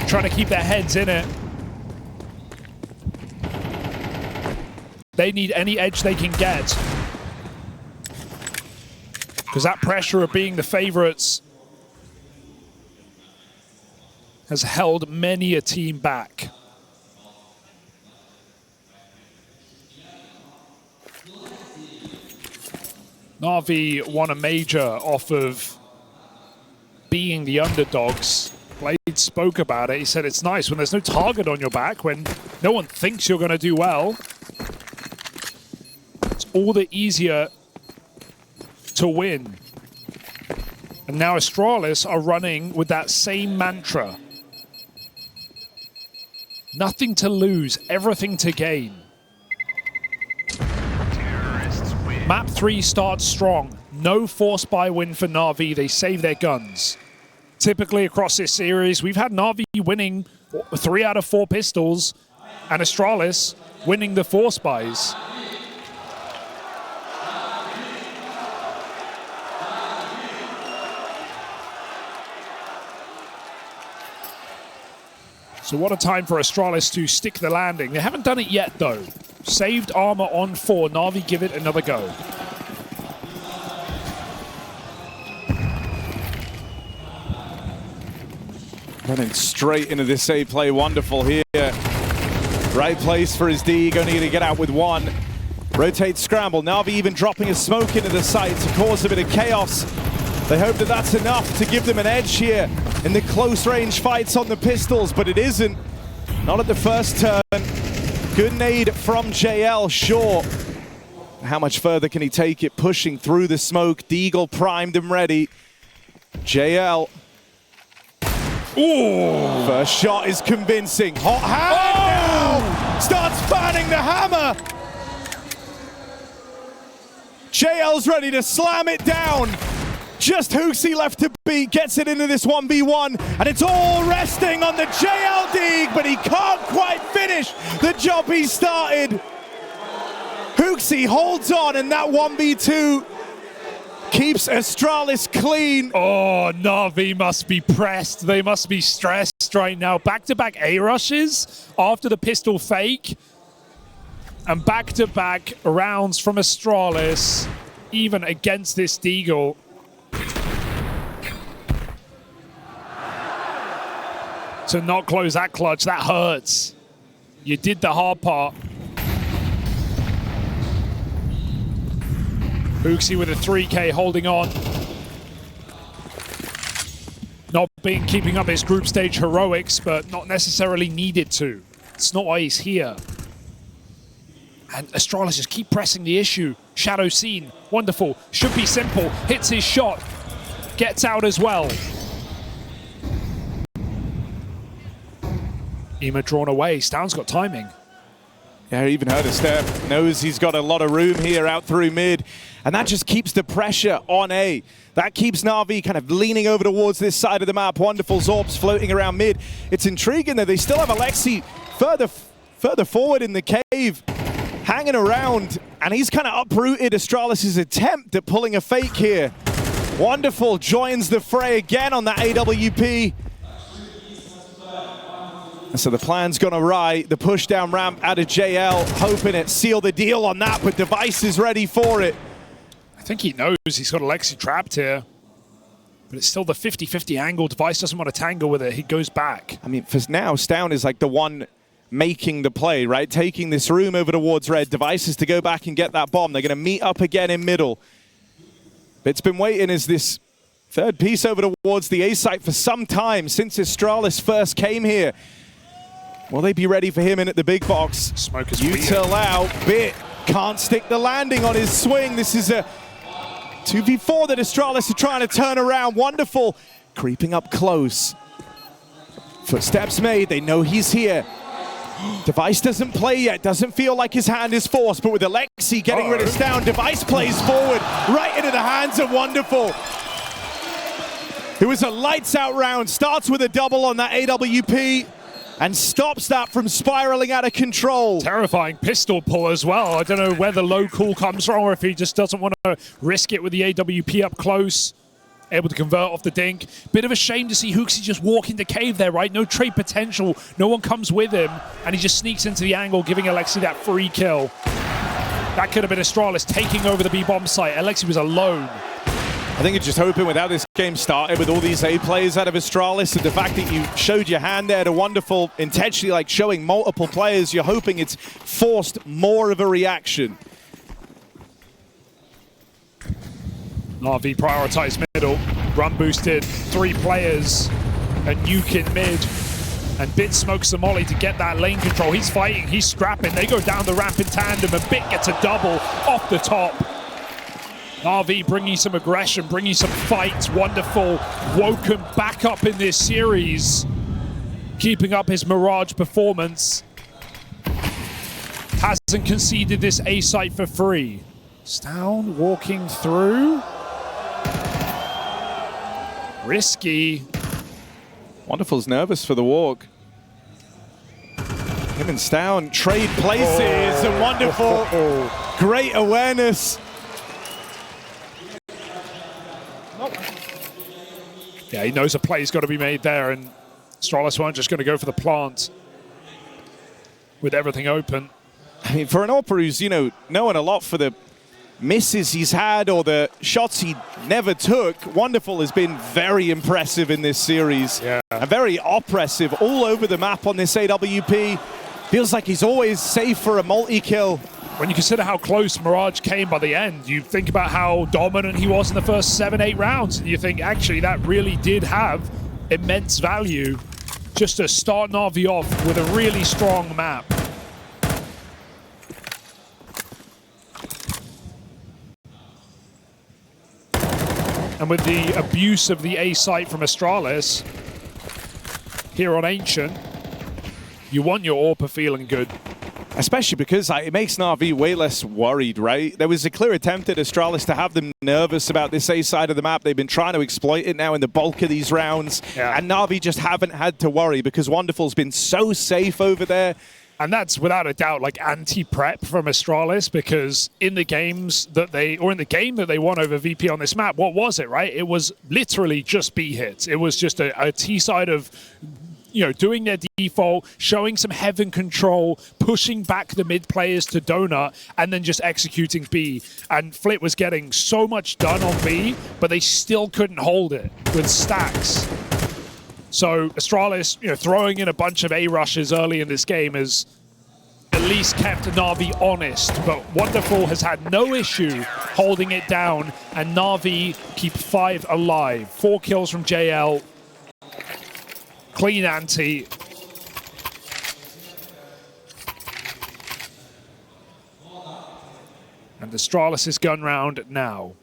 trying to keep their heads in it. They need any edge they can get, because that pressure of being the favorites has held many a team back. Na'Vi won a major off of being the underdogs. Blade spoke about it. He said it's nice when there's no target on your back, when no one thinks you're going to do well. It's all the easier to win. And now Astralis are running with that same mantra. Nothing to lose, everything to gain. Map 3 starts strong. No force buy win for Na'Vi. They save their guns. Typically across this series, we've had Na'Vi winning 3 out of 4 pistols and Astralis winning the force buys. So what a time for Astralis to stick the landing. They haven't done it yet, though. Saved armor on 4. Na'Vi give it another go. Running straight into this A play. Wonderful here. Right place for his D. Going to get out with 1. Rotate scramble. Na'Vi even dropping a smoke into the site to cause a bit of chaos. They hope that that's enough to give them an edge here in the close range fights on the pistols, but it isn't. Not at the first turn. Good nade from JL, sure. How much further can he take it? Pushing through the smoke. Deagle primed and ready. JL. Ooh. First shot is convincing. Hot hand now! Starts fanning the hammer. JL's ready to slam it down. Just HOTU left to beat, gets it into this 1v1, and it's all resting on the JL dig, but he can't quite finish the job he started. HOTU holds on, and that 1v2 keeps Astralis clean. Oh, Na'Vi must be pressed. They must be stressed right now. Back-to-back A rushes after the pistol fake, and back-to-back rounds from Astralis, even against this Deagle. To not close that clutch, that hurts. You did the hard part. HOTU with a 3K holding on. Not keeping up his group stage heroics, but not necessarily needed to. It's not why he's here. And Astralis just keep pressing the issue. Shadow seen, wonderful, should be simple. Hits his shot, gets out as well. Ema drawn away. Stound's got timing. Yeah, I even heard a step. Knows he's got a lot of room here out through mid. And that just keeps the pressure on A. That keeps Na'Vi kind of leaning over towards this side of the map. Wonderful Zorbs floating around mid. It's intriguing that they still have Alexi further forward in the cave, hanging around. And he's kind of uprooted Astralis' attempt at pulling a fake here. Wonderful joins the fray again on that AWP. And so the plan's gone awry. The push down ramp out of JL, hoping it seal the deal on that, but Device is ready for it. I think he knows he's got Alexi trapped here, but it's still the 50-50 angle. Device doesn't want to tangle with it. He goes back. I mean, for now, Stound is like the one making the play, right? Taking this room over towards red. Device is to go back and get that bomb. They're going to meet up again in middle. But it's been waiting as this third piece over towards the A site for some time, since Astralis first came here. Will they be ready for him in at the big box? Smoke is Util out, bit Can't stick the landing on his swing. This is a 2v4 that Astralis are trying to turn around. Wonderful. Creeping up close. Footsteps made. They know he's here. Device doesn't play yet. Doesn't feel like his hand is forced. But with Alexi getting rid of Stown, Device plays forward right into the hands of Wonderful. It was a lights-out round. Starts with a double on that AWP and stops that from spiraling out of control. Terrifying pistol pull as well. I don't know where the low call comes from or if he just doesn't want to risk it with the AWP up close. Able to convert off the dink. Bit of a shame to see HOTU just walk into cave there, right? No trade potential. No one comes with him. And he just sneaks into the angle, giving Alexi that free kill. That could have been Astralis taking over the B-bomb site. Alexi was alone. I think you're just hoping with how this game started with all these A players out of Astralis and the fact that you showed your hand there to Wonderful, intentionally like showing multiple players, you're hoping it's forced more of a reaction. NAVI prioritized middle, run boosted, 3 players, and Nuke in mid. And Bit smokes the molly to get that lane control. He's fighting, he's scrapping. They go down the ramp in tandem, and Bit gets a double off the top. NAVI bringing some aggression, bringing some fights. Wonderful, woken back up in this series. Keeping up his Mirage performance. Hasn't conceded this A site for free. Stown walking through. Risky. Wonderful's nervous for the walk. Him and Stown trade places, and Wonderful, great awareness. Yeah, he knows a play's got to be made there, and Astralis weren't just going to go for the plant with everything open. I mean, for an Opera who's, you know, known a lot for the misses he's had or the shots he never took, Wonderful has been very impressive in this series. Yeah. And very oppressive all over the map on this AWP. Feels like he's always safe for a multi-kill. When you consider how close Mirage came by the end, you think about how dominant he was in the first 7-8 rounds, and you think, actually, that really did have immense value just to start NAVI off with a really strong map. And with the abuse of the A site from Astralis here on Ancient, you want your AWP feeling good. Especially because it makes NAVI way less worried, right? There was a clear attempt at Astralis to have them nervous about this A side of the map. They've been trying to exploit it now in the bulk of these rounds. Yeah. And NAVI just haven't had to worry because Wonderful's been so safe over there. And that's without a doubt like anti-prep from Astralis, because in the games that in the game that they won over VP on this map, what was it, right? It was literally just B hits. It was just a T side of, you know, doing their default, showing some heaven control, pushing back the mid players to donut, and then just executing B. And Flit was getting so much done on B, but they still couldn't hold it with stacks. So Astralis, you know, throwing in a bunch of A rushes early in this game has at least kept NAVI honest. But Wonderful has had no issue holding it down, and NAVI keep 5 alive. 4 kills from JL. Clean ante. And Astralis' gun round now.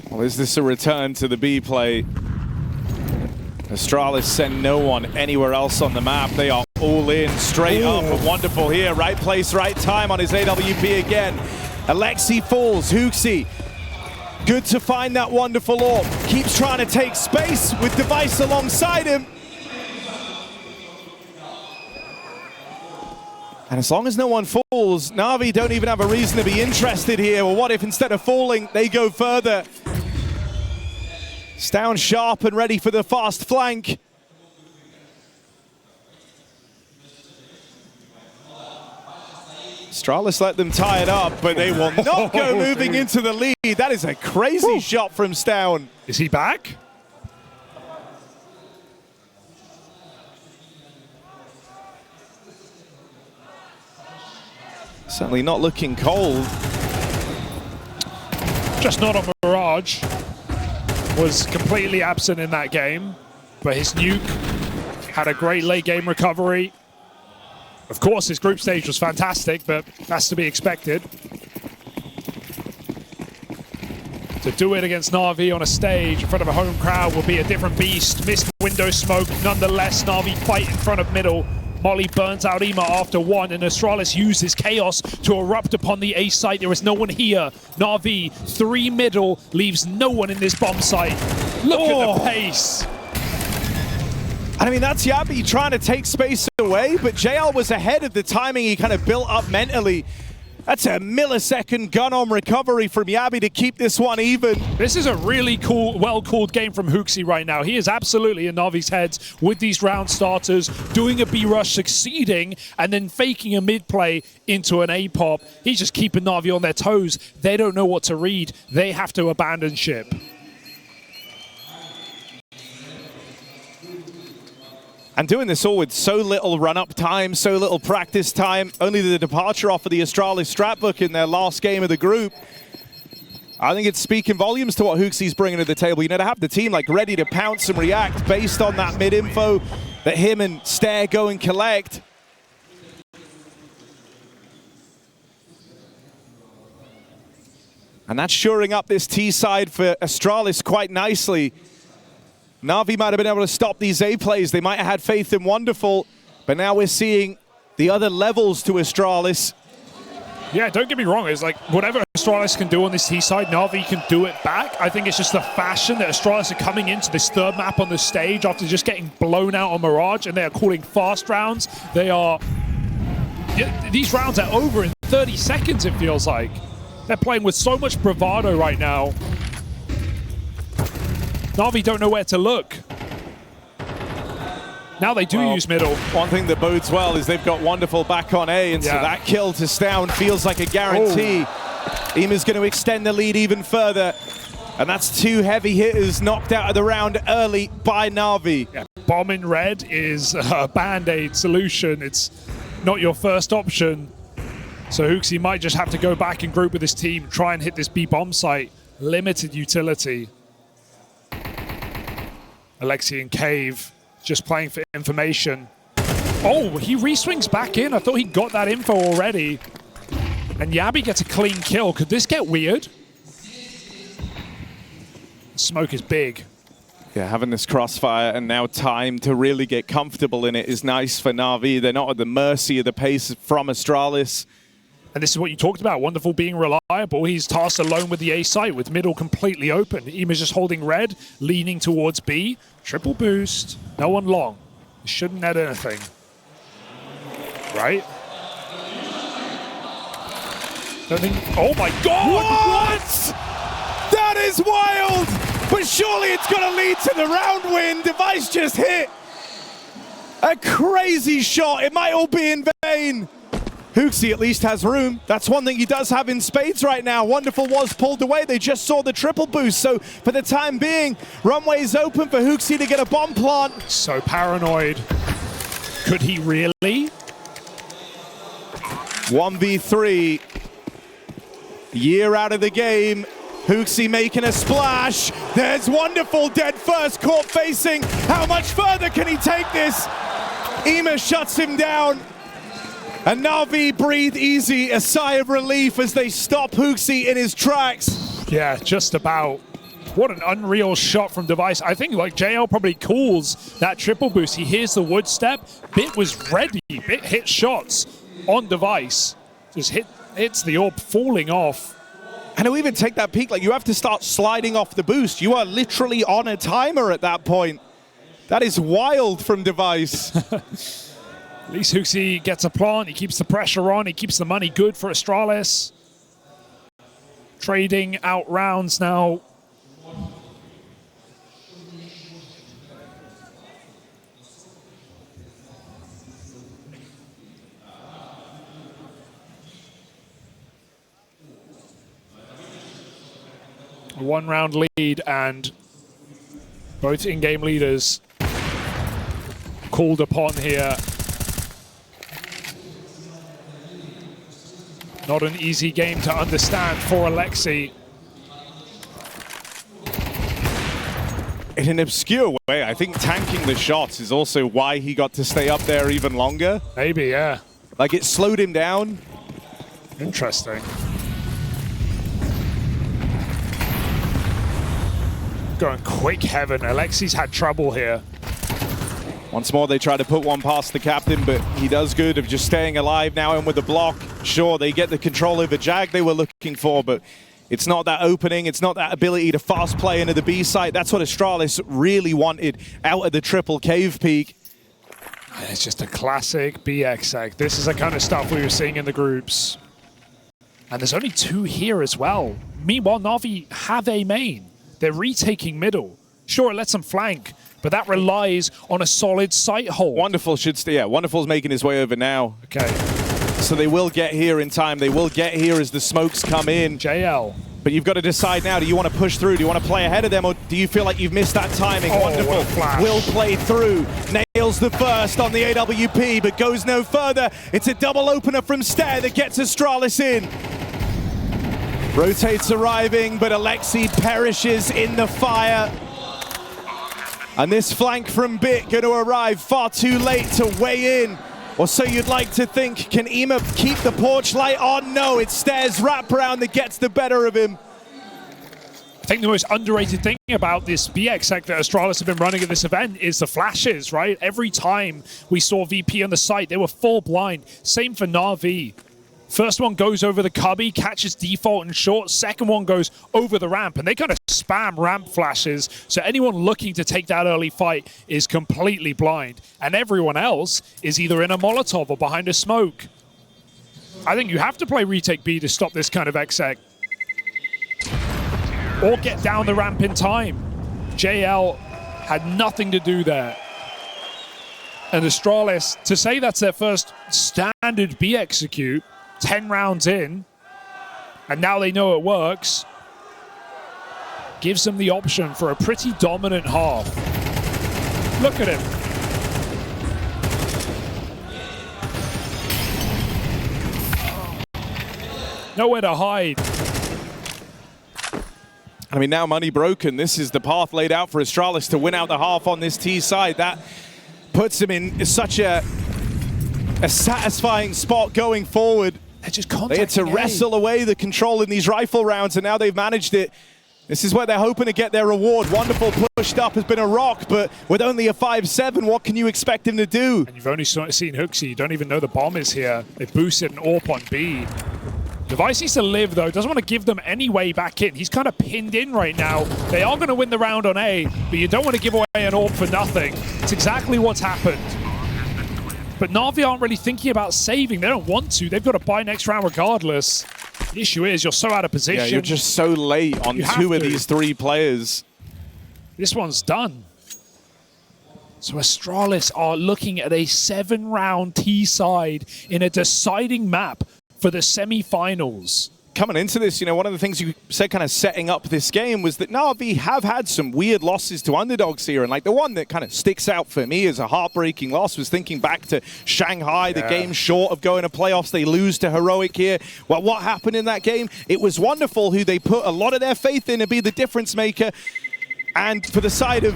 Well, is this a return to the B play? Astralis send no one anywhere else on the map. They are all in, straight up, and Wonderful here. Right place, right time on his AWP again. Alexi falls, HOTU. Good to find that Wonderful AWP. Keeps trying to take space with Device alongside him. And as long as no one falls, NAVI don't even have a reason to be interested here. Well, what if instead of falling, they go further? Stown sharp and ready for the fast flank. Astralis let them tie it up, but they will not go moving into the lead. That is a crazy shot from Stown. Is he back? Certainly not looking cold. Just not on Mirage. Was completely absent in that game, but his Nuke had a great late game recovery. Of course, his group stage was fantastic, but that's to be expected. To do it against NAVI on a stage in front of a home crowd will be a different beast. Missed window smoke, nonetheless, NAVI fight in front of middle. Molly burns out Ema after one, and Astralis uses Chaos to erupt upon the A site. There is no one here. NAVI, 3 middle, leaves no one in this bomb site. Look at the pace. I mean, that's Yabi trying to take space away, but JL was ahead of the timing he kind of built up mentally. That's a millisecond gun on recovery from Yabi to keep this one even. This is a really cool, well-called game from HOTU right now. He is absolutely in Navi's heads with these round starters, doing a B-rush, succeeding, and then faking a mid-play into an A-pop. He's just keeping Navi on their toes. They don't know what to read. They have to abandon ship. And doing this all with so little run-up time, so little practice time, only the departure off of the Astralis Stratbook in their last game of the group. I think it's speaking volumes to what HOTU's bringing to the table. You know, to have the team like ready to pounce and react based on that mid-info that him and Stare go and collect. And that's shoring up this T side for Astralis quite nicely. Navi might have been able to stop these A plays. They might have had faith in Wonderful, but now we're seeing the other levels to Astralis. Yeah, don't get me wrong. It's like whatever Astralis can do on this T side, Navi can do it back. I think it's just the fashion that Astralis are coming into this third map on the stage after just getting blown out on Mirage, and they are calling fast rounds. They are... These rounds are over in 30 seconds, it feels like. They're playing with so much bravado right now. Navi don't know where to look. Now they do use middle. One thing that bodes well is they've got Wonderful back on A, and so that kill to Stown feels like a guarantee. Ema's going to extend the lead even further, and that's 2 heavy hitters knocked out of the round early by Navi. Yeah. Bomb in red is a band-aid solution. It's not your first option. So HOTU might just have to go back and group with his team, try and hit this B bomb site. Limited utility. Alexi and Cave just playing for information. Oh, he re-swings back in. I thought he got that info already. And Yabi gets a clean kill. Could this get weird? Smoke is big. Yeah, having this crossfire and now time to really get comfortable in it is nice for Navi. They're not at the mercy of the pace from Astralis. And this is what you talked about, Wonderful being reliable. He's tasked alone with the A site, with middle completely open. Ema's just holding red, leaning towards B. Triple boost, no one long. Shouldn't net anything. Right? Don't think, oh my God! What? That is wild! But surely it's gonna lead to the round win. Device just hit a crazy shot. It might all be in vain. HOTU at least has room. That's one thing he does have in spades right now. Wonderful was pulled away. They just saw the triple boost. So for the time being, runway's open for HOTU to get a bomb plant. So paranoid. Could he really? 1v3. Year out of the game. HOTU making a splash. There's Wonderful dead first, caught facing. How much further can he take this? Ema shuts him down. And Navi breathe easy, a sigh of relief as they stop HOTU in his tracks. Yeah, just about. What an unreal shot from Device. I think like JL probably calls that triple boost. He hears the wood step. Bit was ready. Bit hit shots on Device. Just hits the orb falling off. And to even take that peak, like you have to start sliding off the boost. You are literally on a timer at that point. That is wild from Device. At least HOTU gets a plant, he keeps the pressure on, he keeps the money good for Astralis. Trading out rounds now. A 1-round lead, and both in-game leaders called upon here. Not an easy game to understand for Alexi. in an obscure way, I think tanking the shots is also why he got to stay up there even longer. Maybe, yeah. Like, it slowed him down. Interesting. Going quick heaven. Alexi's had trouble here. Once more, they try to put one past the captain, but he does good of just staying alive now and with the block. Sure, they get the control over Jag they were looking for, but it's not that opening. It's not that ability to fast play into the B site. That's what Astralis really wanted out of the triple cave peak. It's just a classic BXX. This is the kind of stuff we were seeing in the groups. And there's only 2 here as well. Meanwhile, NAVI have a main. They're retaking middle. Sure, it lets them flank, but that relies on a solid site hold. Wonderful should stay. Yeah, Wonderful's making his way over now. Okay. So they will get here in time. They will get here as the smokes come in. JL. But you've got to decide now, do you want to push through? Do you want to play ahead of them, or do you feel like you've missed that timing? Oh, Wonderful. flash. Will play through. Nails the first on the AWP, but goes no further. It's a double opener from Stair that gets Astralis in. Rotates arriving, but Alexi perishes in the fire. And this flank from Bit going to arrive far too late to weigh in. Or so you'd like to think. Can Ema keep the porch light on? No, it's Stair's wraparound that gets the better of him. I think the most underrated thing about this BXX that Astralis have been running at this event is the flashes, right? Every time we saw VP on the site, they were full blind. Same for NAVI. First one goes over the cubby, catches default and short. Second one goes over the ramp, and they kind of spam ramp flashes. So anyone looking to take that early fight is completely blind. And everyone else is either in a Molotov or behind a smoke. I think you have to play retake B to stop this kind of exec. Or get down the ramp in time. JL had nothing to do there. And Astralis, to say that's their first standard B execute, 10 rounds in, and now they know it works, gives them the option for a pretty dominant half. Look at him. Nowhere to hide. I mean, now money broken. This is the path laid out for Astralis to win out the half on this T side. That puts him in such a satisfying spot going forward. They had to wrestle away the control in these rifle rounds, and now they've managed it. This is where they're hoping to get their reward. Wonderful pushed up has been a rock, but with only a 5-7, what can you expect him to do? And you've only seen HOOXi. You don't even know the bomb is here. They boosted an AWP on B. Device needs to live, though. Doesn't want to give them any way back in. He's kind of pinned in right now. They are going to win the round on A, but you don't want to give away an AWP for nothing. It's exactly what's happened. But NAVI aren't really thinking about saving. They don't want to. They've got to buy next round regardless. The issue is you're so out of position. Yeah, you're just so late on 2 of these 3 players. This one's done. So Astralis are looking at a 7-round T-side in a deciding map for the semi-finals. Coming into this, you know, one of the things you said kind of setting up this game was that NAVI have had some weird losses to underdogs here. And like the one that kind of sticks out for me as a heartbreaking loss was thinking back to Shanghai, the game short of going to playoffs. They lose to Heroic here. Well, what happened in that game? It was Wonderful, who they put a lot of their faith in to be the difference maker. And for the side of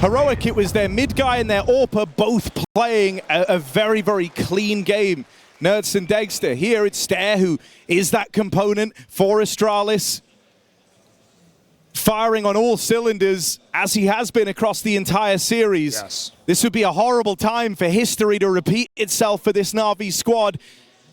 Heroic, it was their mid guy and their AWPer both playing a very, very clean game. Nerds and Dexter. Here it's Stair who is that component for Astralis, firing on all cylinders as he has been across the entire series. Yes. This would be a horrible time for history to repeat itself for this NAVI squad.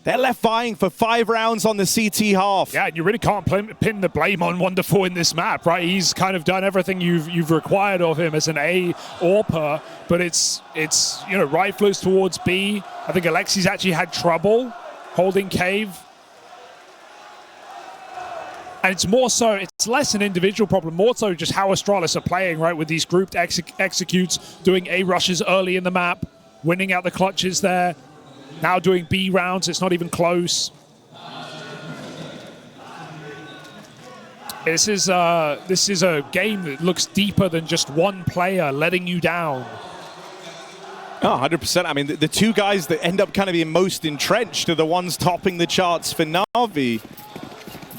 They're left vying for 5 rounds on the CT half. Yeah, you really can't pin the blame on Wonderful in this map, right? He's kind of done everything you've required of him as an A AWPer, but it's you know, riflers towards B. I think Alexi's actually had trouble holding Cave. And it's more so, it's less an individual problem, more so just how Astralis are playing, right? With these grouped executes, doing A rushes early in the map, winning out the clutches there. Now doing B rounds, it's not even close. This is a game that looks deeper than just one player letting you down. Oh, 100%. I mean, the 2 guys that end up kind of being most entrenched are the ones topping the charts for NAVI.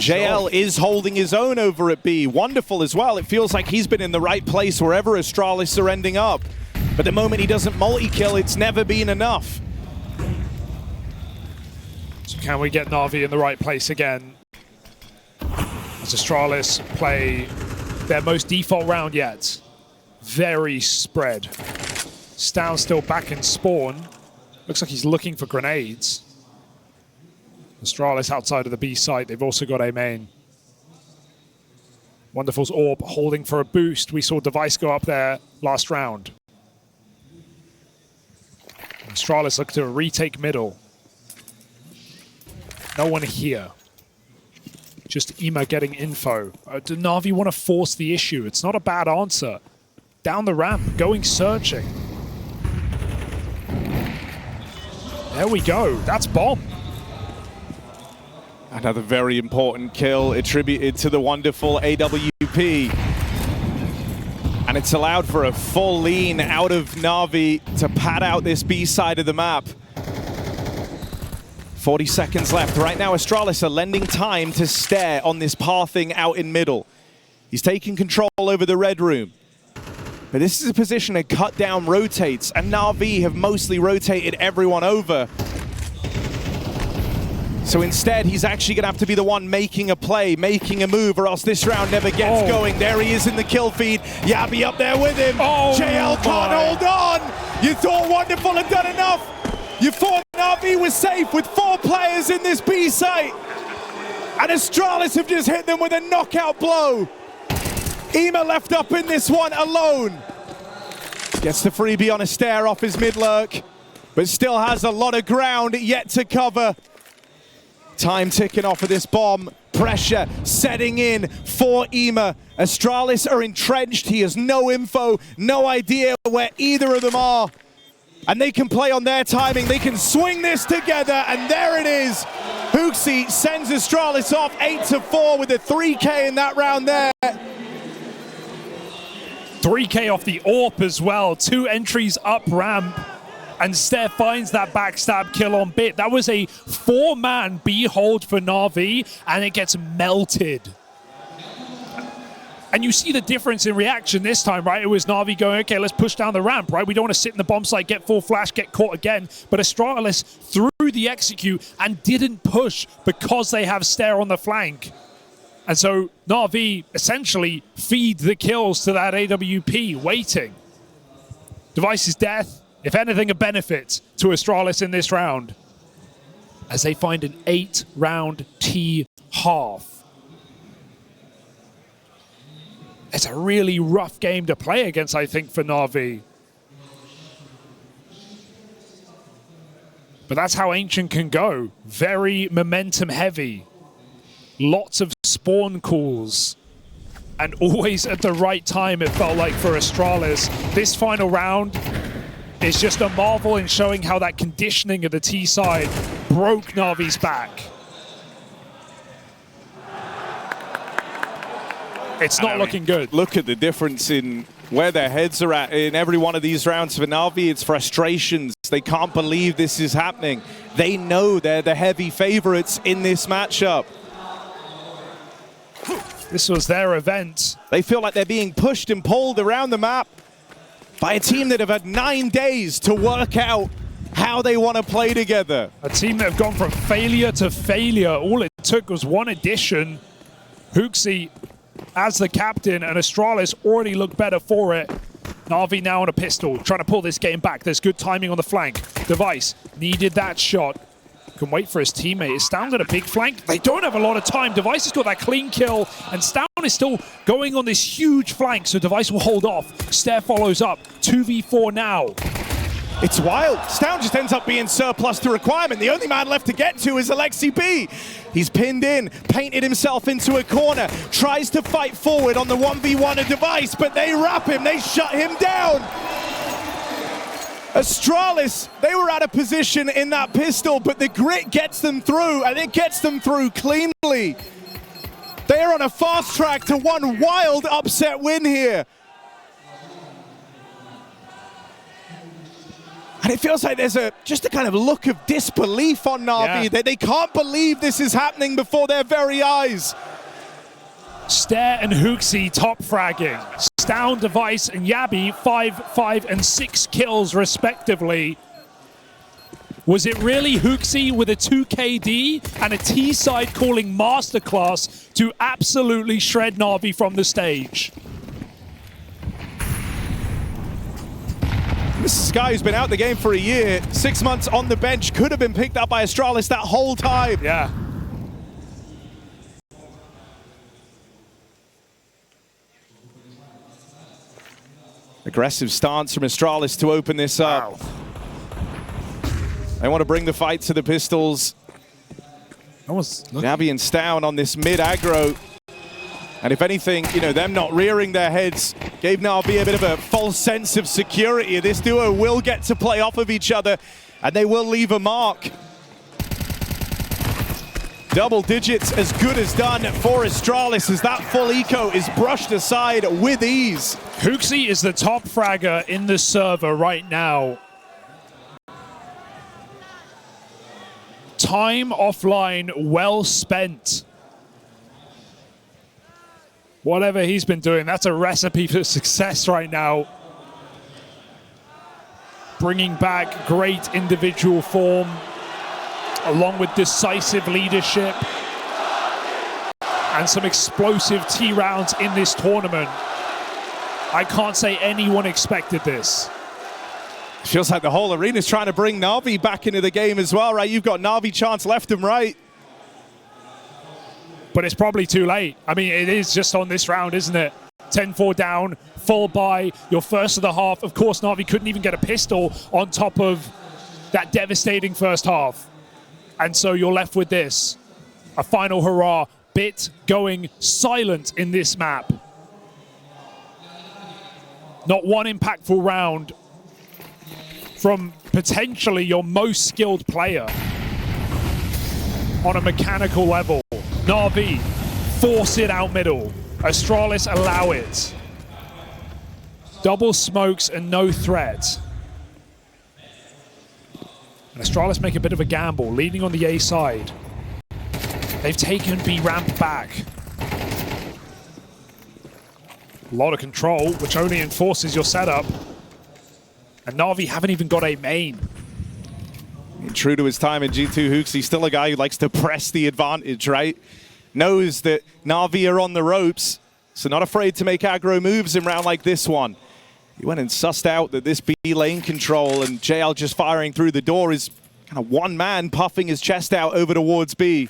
JL is holding his own over at B. Wonderful as well. It feels like he's been in the right place wherever Astralis are ending up. But the moment he doesn't multi-kill, it's never been enough. So can we get NAVI in the right place again? As Astralis play their most default round yet. Very spread. Stown still back in spawn. Looks like he's looking for grenades. Astralis outside of the B site. They've also got a main. Wonderful's AWP holding for a boost. We saw Device go up there last round. Astralis look to retake middle. No one here. Just Ema getting info. Do NAVI want to force the issue? It's not a bad answer. Down the ramp, going searching. There we go. That's bomb. Another very important kill attributed to the wonderful AWP. And it's allowed for a full lean out of NAVI to pad out this B side of the map. 40 seconds left. Right now, Astralis are lending time to stare on this pathing out in middle. He's taking control over the red room. But this is a position that cut down rotates, and NAVI have mostly rotated everyone over. So instead, he's actually going to have to be the one making a play, making a move, or else this round never gets going. There he is in the kill feed. Yabi up there with him. JL can't hold on. You thought Wonderful had done enough. You thought NAVI was safe with 4 players in this B site. And Astralis have just hit them with a knockout blow. Ema left up in this one alone. Gets the freebie on a stare off his mid-lurk, but still has a lot of ground yet to cover. Time ticking off of this bomb. Pressure setting in for Ema. Astralis are entrenched. He has no info, no idea where either of them are. And they can play on their timing. They can swing this together, and there it is. HOTU sends Astralis off 8-4 with a 3K in that round there. 3K off the AWP as well. 2 entries up ramp. And Steph finds that backstab kill on Bit. That was a 4-man B hold for NAVI, and it gets melted. And you see the difference in reaction this time, right? It was NAVI going, okay, let's push down the ramp, right? We don't want to sit in the bomb site, get full flash, get caught again. But Astralis threw the execute and didn't push because they have Stare on the flank. And so NAVI essentially feed the kills to that AWP, waiting. Device's death, if anything, a benefit to Astralis in this round, as they find an 8-round T half. It's a really rough game to play against, I think, for NAVI. But that's how Ancient can go. Very momentum heavy. Lots of spawn calls. And always at the right time, it felt like, for Astralis. This final round is just a marvel in showing how that conditioning of the T side broke NAVI's back. It's not looking good. Look at the difference in where their heads are at in every one of these rounds. For NAVI, it's frustrations. They can't believe this is happening. They know they're the heavy favorites in this matchup. This was their event. They feel like they're being pushed and pulled around the map by a team that have had 9 days to work out how they want to play together. A team that have gone from failure to failure. All it took was one addition. HOTU as the captain, and Astralis already looked better for it. NAVI now on a pistol, trying to pull this game back. There's good timing on the flank. Device needed that shot. Can wait for his teammate. Is Stown got a big flank? They don't have a lot of time. Device has got that clean kill, and Stown is still going on this huge flank, so Device will hold off. Stare follows up. 2v4 now. It's wild. Stown just ends up being surplus to requirement. The only man left to get to is Alexi B. He's pinned in, painted himself into a corner, tries to fight forward on the 1v1 of Device, but they wrap him, they shut him down. Astralis, they were out of position in that pistol, but the grit gets them through, and it gets them through cleanly. They are on a fast track to one wild upset win here. And it feels like there's just a kind of look of disbelief on NAVI. Yeah. They can't believe this is happening before their very eyes. Stare and HOTU top fragging. Stound, Device, and Yabi 5, 5, and 6 kills respectively. Was it really HOTU with a 2KD and a T-side calling masterclass to absolutely shred NAVI from the stage? This is a guy who's been out the game for a year, 6 months on the bench, could have been picked up by Astralis that whole time. Yeah. Aggressive stance from Astralis to open this up. Wow. They want to bring the fight to the pistols. NAVI and Stound on this mid aggro. And if anything, you know, them not rearing their heads gave NAVI a bit of a false sense of security. This duo will get to play off of each other, and they will leave a mark. Double digits as good as done for Astralis as that full eco is brushed aside with ease. HOTU is the top fragger in the server right now. Time offline well spent. Whatever he's been doing, that's a recipe for success right now. Bringing back great individual form, along with decisive leadership and some explosive T rounds in this tournament. I can't say anyone expected this. Feels like the whole arena is trying to bring NAVI back into the game as well, right? You've got NAVI chance left and right. But it's probably too late. I mean, it is just on this round, isn't it? 10-4 down, full buy, your first of the half. Of course, NAVI couldn't even get a pistol on top of that devastating first half. And so you're left with this. A final hurrah. Bit going silent in this map. Not one impactful round from potentially your most skilled player on a mechanical level. NAVI force it out middle. Astralis allow it. Double smokes and no threat. And Astralis make a bit of a gamble, leading on the A side. They've taken B ramp back. A lot of control, which only enforces your setup. And NAVI haven't even got a main. True to his time in G2 HOTU, he's still a guy who likes to press the advantage, right? Knows that NAVI are on the ropes, so not afraid to make aggro moves in round like this one. He went and sussed out that this B lane control and JL just firing through the door is kind of one man puffing his chest out over towards B.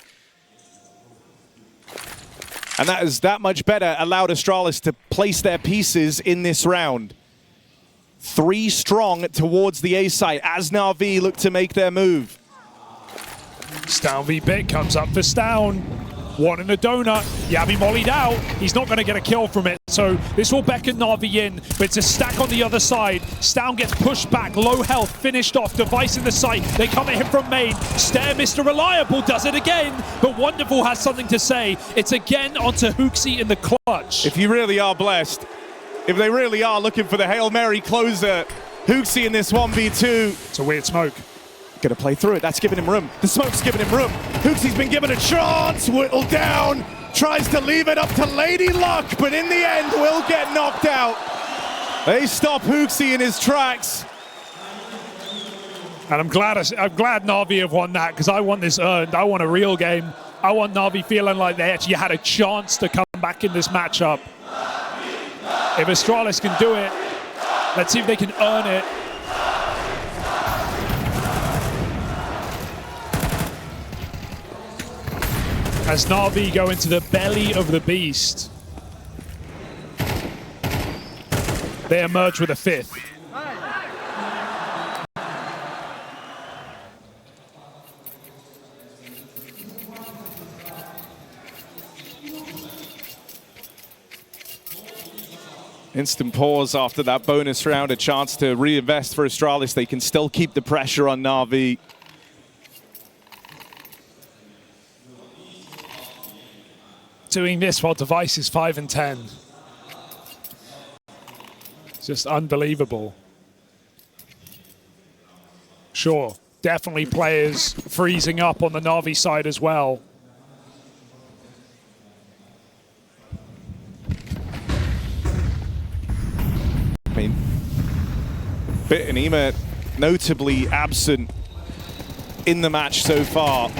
And that is that much better, allowed Astralis to place their pieces in this round. 3 strong towards the A site as NAVI look to make their move. Stound v Bit comes up for Stound. One in a donut. Yabi mollied out. He's not going to get a kill from it. So this will beckon NAVI in, but it's a stack on the other side. Stound gets pushed back. Low health, finished off. Device in the site. They come at him from main. Stare, Mr. Reliable does it again. But Wonderful has something to say. It's again onto HOTU in the clutch. If you really are blessed, if they really are looking for the Hail Mary closer, HOTU in this 1v2. It's a weird smoke. Gonna play through it, that's giving him room. The smoke's giving him room. HOTU's been given a chance, whittled down, tries to leave it up to Lady Luck, but in the end will get knocked out. They stop HOTU in his tracks. And I'm glad NAVI have won that, because I want this earned. I want a real game. I want NAVI feeling like they actually had a chance to come back in this matchup. If Astralis can do it, let's see if they can earn it. As NAVI go into the belly of the beast, they emerge with a 5th. Instant pause after that bonus round, a chance to reinvest for Astralis. They can still keep the pressure on NAVI. Doing this while Device is 5 and 10. It's just unbelievable. Sure, definitely players freezing up on the Na'Vi side as well. I mean, Bit and Ema notably absent in the match so far.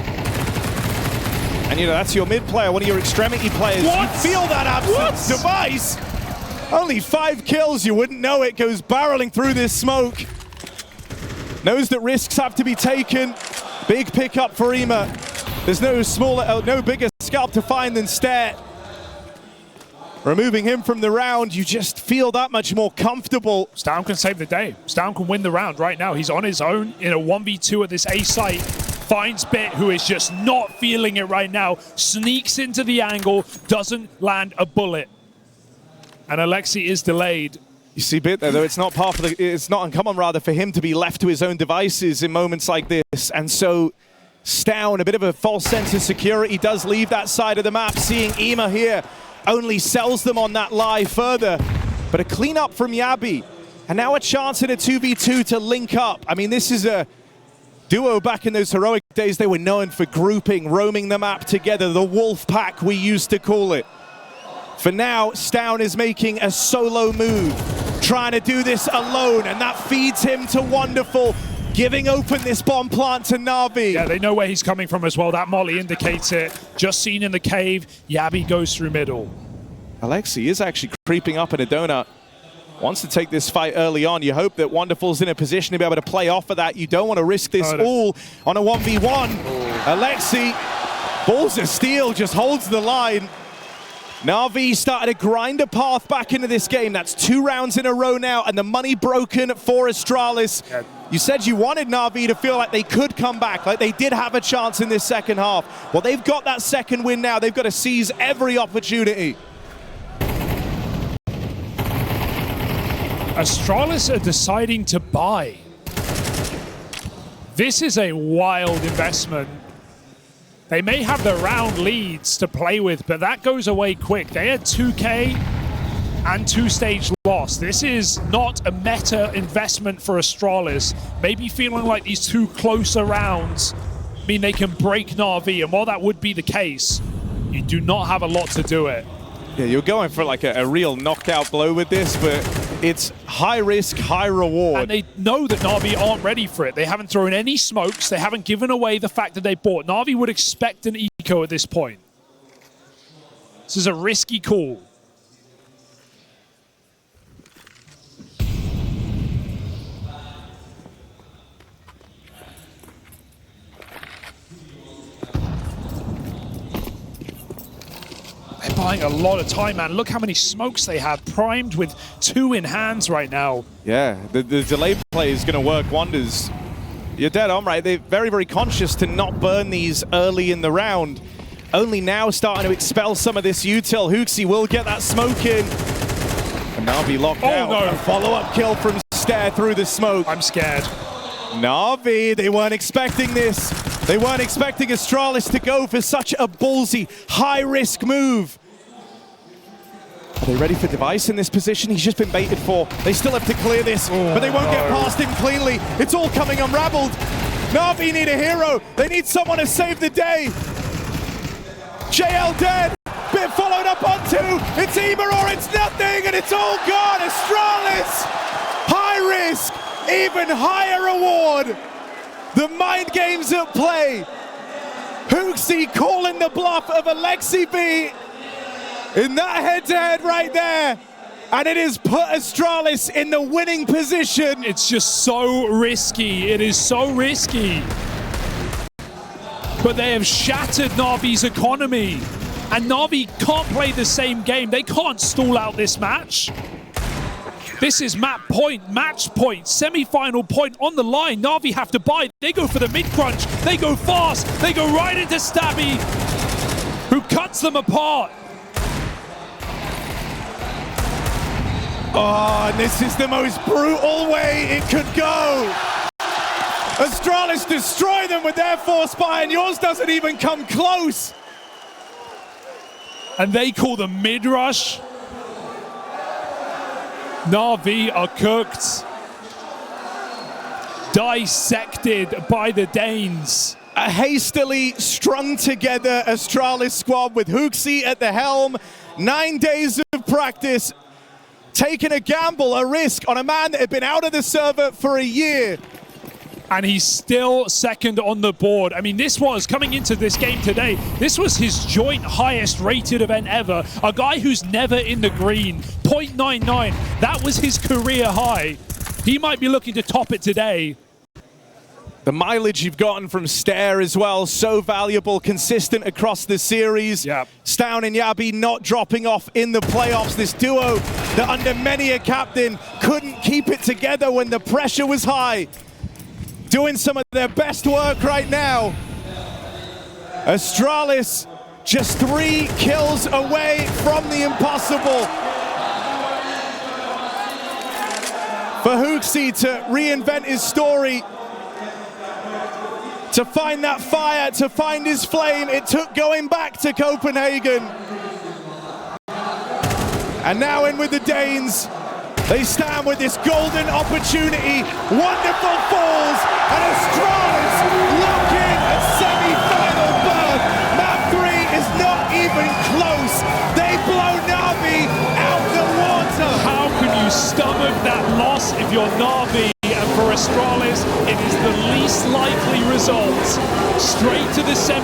And you know, that's your mid player, one of your extremity players. What? You feel that absence. What? Device, only 5 kills, you wouldn't know it, goes barreling through this smoke. Knows that risks have to be taken. Big pickup for Ema. There's no bigger scalp to find than Stare. Removing him from the round, you just feel that much more comfortable. Stown can save the day. Stown can win the round right now. He's on his own in a 1v2 at this A site. Finds Bit, who is just not feeling it right now. Sneaks into the angle, doesn't land a bullet. And Alexi is delayed. You see Bit there, though, it's not uncommon rather for him to be left to his own devices in moments like this. And so Stown, a bit of a false sense of security, does leave that side of the map. Seeing Ema here only sells them on that lie further. But a cleanup from Yabi. And now a chance in a 2v2 to link up. I mean, this is a duo back in those heroic days. They were known for grouping, roaming the map together. The wolf pack, we used to call it. For now, Stown is making a solo move, trying to do this alone, and that feeds him to Wonderful, giving open this bomb plant to Na'Vi. Yeah, they know where he's coming from as well. That molly indicates it. Just seen in the cave, Yabi goes through middle. Alexi is actually creeping up in a donut. Wants to take this fight early on. You hope that Wonderful's in a position to be able to play off of that. You don't want to risk this all on a 1v1. Alexi, balls of steel, just holds the line. Na'Vi started to grind a path back into this game. That's 2 rounds in a row now, and the money broken for Astralis. You said you wanted Na'Vi to feel like they could come back, like they did have a chance in this second half. Well, they've got that second win now. They've got to seize every opportunity. Astralis are deciding to buy. This is a wild investment. They may have the round leads to play with, but that goes away quick. They had 2K and 2-stage loss. This is not a meta investment for Astralis. Maybe feeling like these 2 closer rounds mean they can break Na'Vi, and while that would be the case, you do not have a lot to do it. Yeah, you're going for like a real knockout blow with this, but it's high risk, high reward. And they know that Na'Vi aren't ready for it. They haven't thrown any smokes. They haven't given away the fact that they bought. Na'Vi would expect an eco at this point. This is a risky call. They're buying a lot of time, man. Look how many smokes they have, primed with 2 in hands right now. Yeah, the delay play is going to work wonders. You're dead on, right? They're very, very conscious to not burn these early in the round. Only now starting to expel some of this util. HOTU will get that smoke in. And Na'Vi locked out. No. A follow-up kill from Stare through the smoke. I'm scared. Na'Vi, they weren't expecting this. They weren't expecting Astralis to go for such a ballsy, high-risk move. Are they ready for Device in this position? He's just been baited for. They still have to clear this, but they won't get past him cleanly. It's all coming unraveled. Na'Vi need a hero. They need someone to save the day. JL dead. Bit followed up on 2. It's Ema or it's nothing, and it's all gone. Astralis, high risk, even higher reward. The mind games at play. HOTU calling the bluff of Alexi B in that head-to-head right there. And it has put Astralis in the winning position. It's just so risky. It is so risky. But they have shattered Na'Vi's economy. And Na'Vi can't play the same game. They can't stall out this match. This is match point, semi-final point on the line. Na'Vi have to buy. They go for the mid-crunch. They go fast. They go right into Stabby, who cuts them apart. Oh, and this is the most brutal way it could go. Astralis destroy them with their force buy, and yours doesn't even come close. And they call the mid-rush. Na'Vi are cooked. dissected by the Danes. A hastily strung together Astralis squad with HOTU at the helm. 9 days of practice, taking a gamble, a risk on a man that had been out of the server for a year. And he's still second on the board. I mean, this was, coming into this game today, this was his joint highest rated event ever. A guy who's never in the green, 0.99. That was his career high. He might be looking to top it today. The mileage you've gotten from Stare as well, so valuable, consistent across the series. Yep. Stown and Yabi not dropping off in the playoffs. This duo that under many a captain couldn't keep it together when the pressure was high. Doing some of their best work right now. Astralis just 3 kills away from the impossible. For HOTU to reinvent his story, to find that fire, to find his flame, it took going back to Copenhagen. And now in with the Danes. They stand with this golden opportunity. Wonderful falls, and Astralis lock in a semi-final berth. Map 3 is not even close. They blow NAVI out the water. How can you stomach that loss if you're NAVI? And for Astralis, it is the least likely result. Straight to the semi.